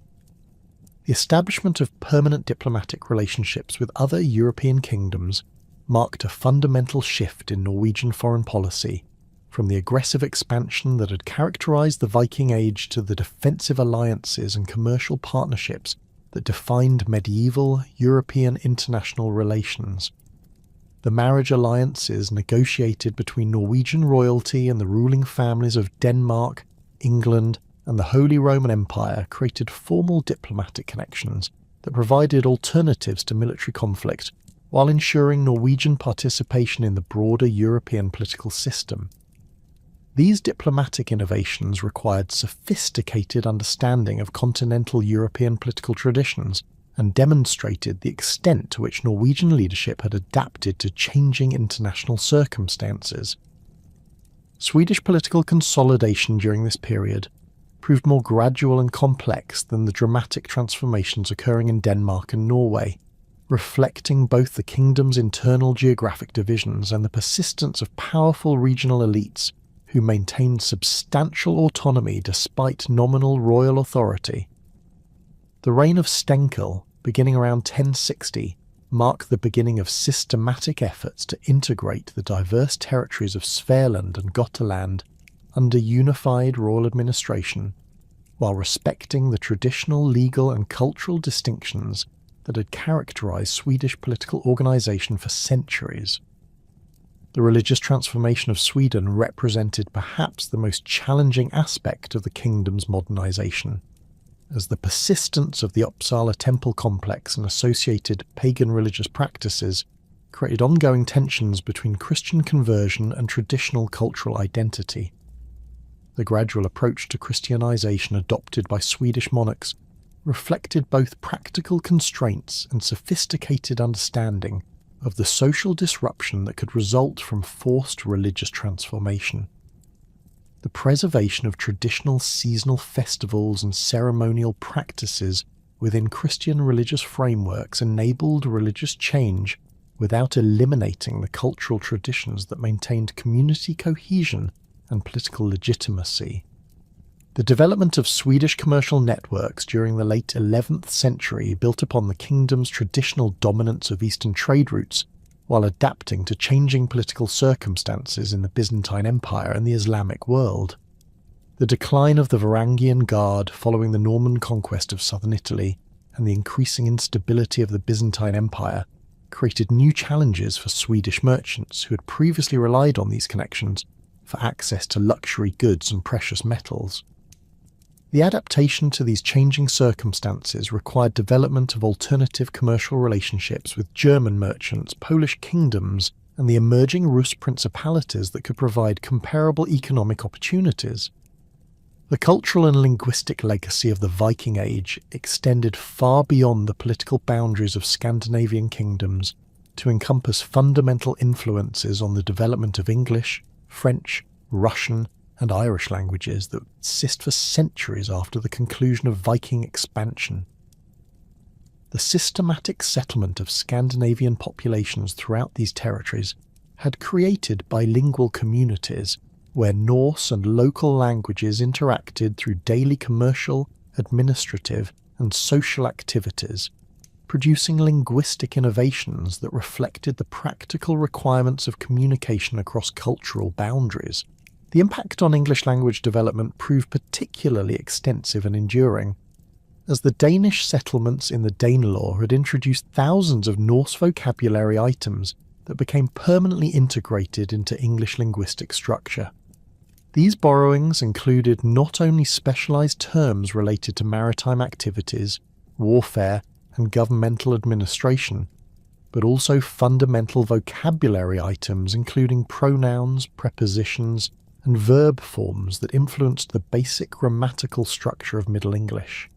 The establishment of permanent diplomatic relationships with other European kingdoms marked a fundamental shift in Norwegian foreign policy, from the aggressive expansion that had characterised the Viking Age to the defensive alliances and commercial partnerships that defined medieval European international relations. The marriage alliances negotiated between Norwegian royalty and the ruling families of Denmark, England, and the Holy Roman Empire created formal diplomatic connections that provided alternatives to military conflict while ensuring Norwegian participation in the broader European political system. These diplomatic innovations required sophisticated understanding of continental European political traditions and demonstrated the extent to which Norwegian leadership had adapted to changing international circumstances. Swedish political consolidation during this period proved more gradual and complex than the dramatic transformations occurring in Denmark and Norway, reflecting both the kingdom's internal geographic divisions and the persistence of powerful regional elites who maintained substantial autonomy despite nominal royal authority. The reign of Stenkel, beginning around 1060, marked the beginning of systematic efforts to integrate the diverse territories of Svealand and Gotland under unified royal administration, while respecting the traditional legal and cultural distinctions that had characterized Swedish political organization for centuries. The religious transformation of Sweden represented perhaps the most challenging aspect of the kingdom's modernization, as the persistence of the Uppsala temple complex and associated pagan religious practices created ongoing tensions between Christian conversion and traditional cultural identity. The gradual approach to Christianization adopted by Swedish monarchs reflected both practical constraints and sophisticated understanding of the social disruption that could result from forced religious transformation. The preservation of traditional seasonal festivals and ceremonial practices within Christian religious frameworks enabled religious change without eliminating the cultural traditions that maintained community cohesion and political legitimacy. The development of Swedish commercial networks during the late 11th century built upon the kingdom's traditional dominance of eastern trade routes while adapting to changing political circumstances in the Byzantine Empire and the Islamic world. The decline of the Varangian Guard following the Norman conquest of southern Italy and the increasing instability of the Byzantine Empire created new challenges for Swedish merchants who had previously relied on these connections for access to luxury goods and precious metals. The adaptation to these changing circumstances required development of alternative commercial relationships with German merchants, Polish kingdoms, and the emerging Rus principalities that could provide comparable economic opportunities. The cultural and linguistic legacy of the Viking Age extended far beyond the political boundaries of Scandinavian kingdoms to encompass fundamental influences on the development of English, French, Russian, and Irish languages that would persist for centuries after the conclusion of Viking expansion. The systematic settlement of Scandinavian populations throughout these territories had created bilingual communities where Norse and local languages interacted through daily commercial, administrative, and social activities, producing linguistic innovations that reflected the practical requirements of communication across cultural boundaries. The impact on English language development proved particularly extensive and enduring, as the Danish settlements in the Danelaw had introduced thousands of Norse vocabulary items that became permanently integrated into English linguistic structure. These borrowings included not only specialized terms related to maritime activities, warfare, and governmental administration, but also fundamental vocabulary items including pronouns, prepositions, and verb forms that influenced the basic grammatical structure of Middle English.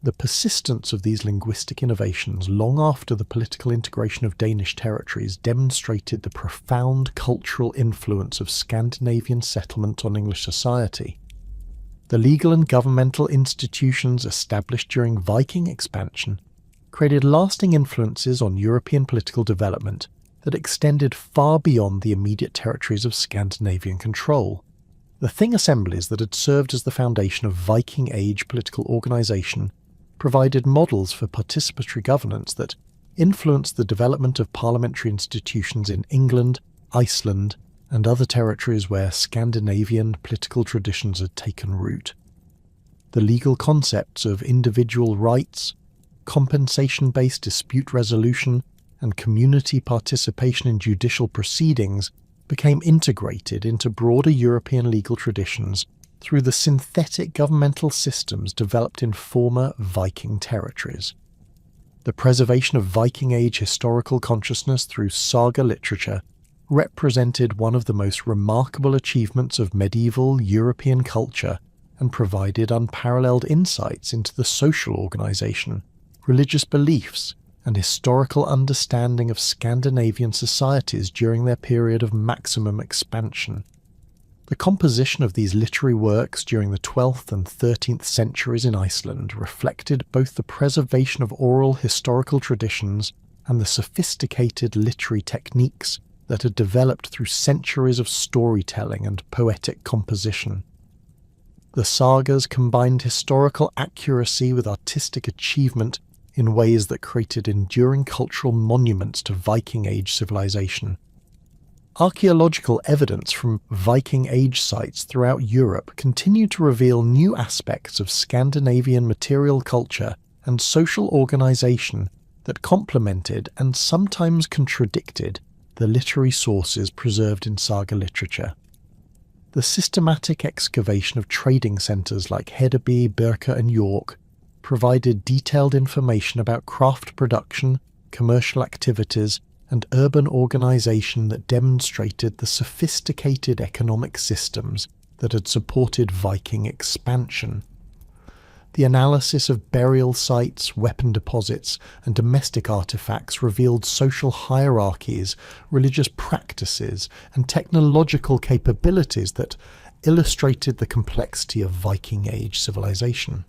The persistence of these linguistic innovations long after the political integration of Danish territories demonstrated the profound cultural influence of Scandinavian settlement on English society. The legal and governmental institutions established during Viking expansion created lasting influences on European political development that extended far beyond the immediate territories of Scandinavian control. The Thing assemblies that had served as the foundation of Viking Age political organisation provided models for participatory governance that influenced the development of parliamentary institutions in England, Iceland, and other territories where Scandinavian political traditions had taken root. The legal concepts of individual rights, compensation-based dispute resolution, and community participation in judicial proceedings became integrated into broader European legal traditions through the synthetic governmental systems developed in former Viking territories. The preservation of Viking Age historical consciousness through saga literature represented one of the most remarkable achievements of medieval European culture and provided unparalleled insights into the social organisation, religious beliefs, and historical understanding of Scandinavian societies during their period of maximum expansion. The composition of these literary works during the 12th and 13th centuries in Iceland reflected both the preservation of oral historical traditions and the sophisticated literary techniques that had developed through centuries of storytelling and poetic composition. The sagas combined historical accuracy with artistic achievement in ways that created enduring cultural monuments to Viking Age civilization. Archaeological evidence from Viking Age sites throughout Europe continued to reveal new aspects of Scandinavian material culture and social organisation that complemented and sometimes contradicted the literary sources preserved in saga literature. The systematic excavation of trading centres like Hedeby, Birka and York provided detailed information about craft production, commercial activities, and urban organisation that demonstrated the sophisticated economic systems that had supported Viking expansion. The analysis of burial sites, weapon deposits, and domestic artefacts revealed social hierarchies, religious practices, and technological capabilities that illustrated the complexity of Viking Age civilization.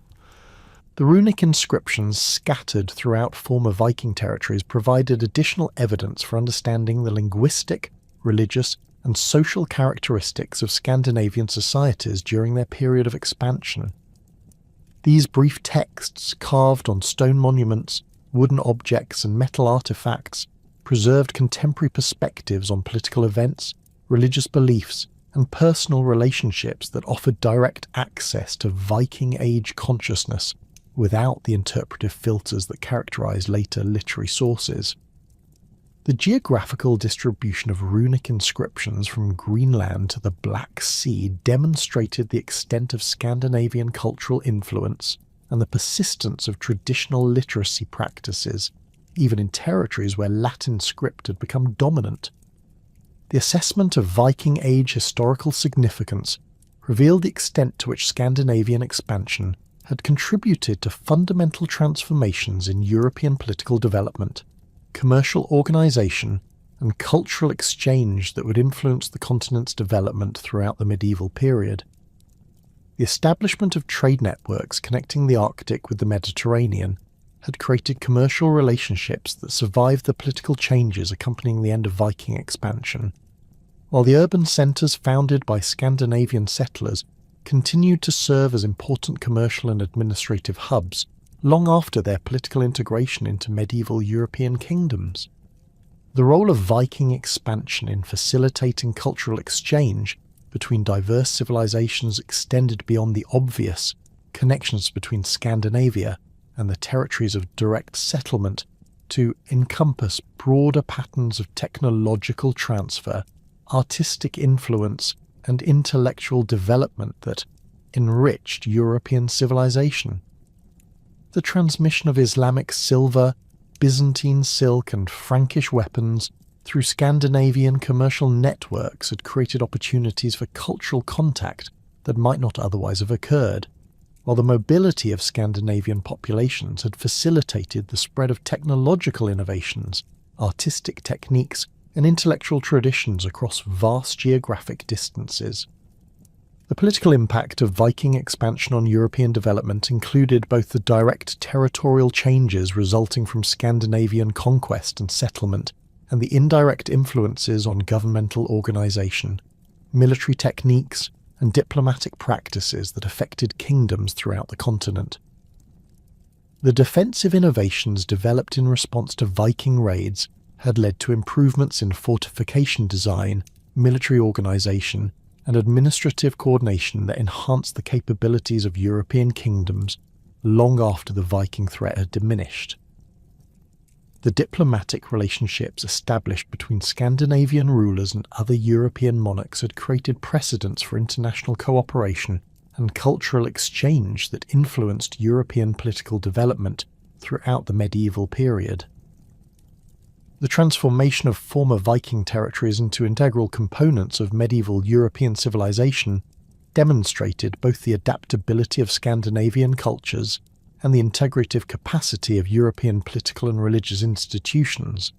The runic inscriptions scattered throughout former Viking territories provided additional evidence for understanding the linguistic, religious, and social characteristics of Scandinavian societies during their period of expansion. These brief texts, carved on stone monuments, wooden objects, and metal artifacts, preserved contemporary perspectives on political events, religious beliefs, and personal relationships that offered direct access to Viking Age consciousness without the interpretive filters that characterize later literary sources. The geographical distribution of runic inscriptions from Greenland to the Black Sea demonstrated the extent of Scandinavian cultural influence and the persistence of traditional literacy practices, even in territories where Latin script had become dominant. The assessment of Viking Age historical significance revealed the extent to which Scandinavian expansion had contributed to fundamental transformations in European political development, commercial organisation, and cultural exchange that would influence the continent's development throughout the medieval period. The establishment of trade networks connecting the Arctic with the Mediterranean had created commercial relationships that survived the political changes accompanying the end of Viking expansion, while the urban centres founded by Scandinavian settlers continued to serve as important commercial and administrative hubs long after their political integration into medieval European kingdoms. The role of Viking expansion in facilitating cultural exchange between diverse civilizations extended beyond the obvious connections between Scandinavia and the territories of direct settlement to encompass broader patterns of technological transfer, artistic influence, and intellectual development that enriched European civilization. The transmission of Islamic silver, Byzantine silk, and Frankish weapons through Scandinavian commercial networks had created opportunities for cultural contact that might not otherwise have occurred, while the mobility of Scandinavian populations had facilitated the spread of technological innovations, artistic techniques, and intellectual traditions across vast geographic distances. The political impact of Viking expansion on European development included both the direct territorial changes resulting from Scandinavian conquest and settlement, and the indirect influences on governmental organisation, military techniques, and diplomatic practices that affected kingdoms throughout the continent. The defensive innovations developed in response to Viking raids had led to improvements in fortification design, military organisation, and administrative coordination that enhanced the capabilities of European kingdoms long after the Viking threat had diminished. The diplomatic relationships established between Scandinavian rulers and other European monarchs had created precedents for international cooperation and cultural exchange that influenced European political development throughout the medieval period. The transformation of former Viking territories into integral components of medieval European civilization demonstrated both the adaptability of Scandinavian cultures and the integrative capacity of European political and religious institutions.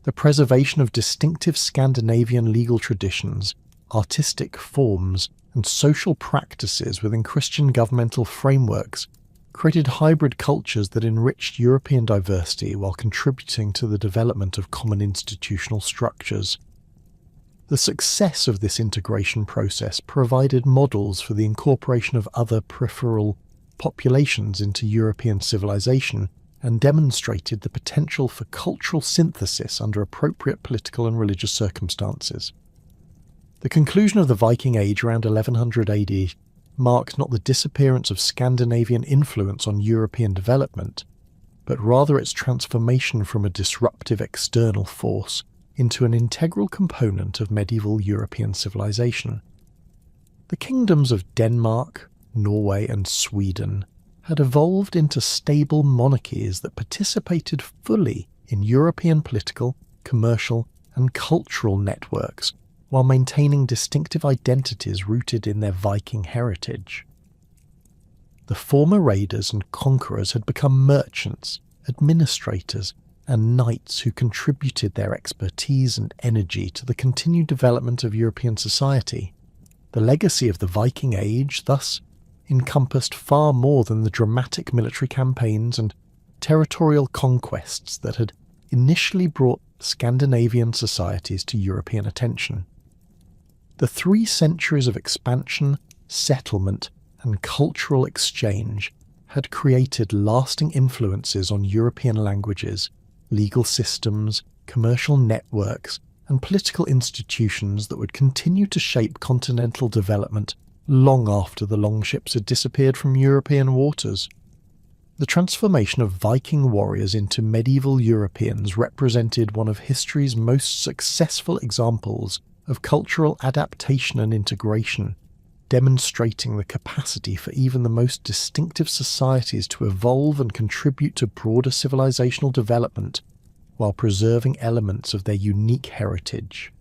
The preservation of distinctive Scandinavian legal traditions, artistic forms, and social practices within Christian governmental frameworks created hybrid cultures that enriched European diversity while contributing to the development of common institutional structures. The success of this integration process provided models for the incorporation of other peripheral populations into European civilization and demonstrated the potential for cultural synthesis under appropriate political and religious circumstances. The conclusion of the Viking Age around 1100 AD marked not the disappearance of Scandinavian influence on European development, but rather its transformation from a disruptive external force into an integral component of medieval European civilization. The kingdoms of Denmark, Norway, and Sweden had evolved into stable monarchies that participated fully in European political, commercial, and cultural networks, while maintaining distinctive identities rooted in their Viking heritage. The former raiders and conquerors had become merchants, administrators, and knights who contributed their expertise and energy to the continued development of European society. The legacy of the Viking Age, thus, encompassed far more than the dramatic military campaigns and territorial conquests that had initially brought Scandinavian societies to European attention. The 3 centuries of expansion, settlement, and cultural exchange had created lasting influences on European languages, legal systems, commercial networks, and political institutions that would continue to shape continental development long after the longships had disappeared from European waters. The transformation of Viking warriors into medieval Europeans represented one of history's most successful examples of cultural adaptation and integration, demonstrating the capacity for even the most distinctive societies to evolve and contribute to broader civilizational development while preserving elements of their unique heritage.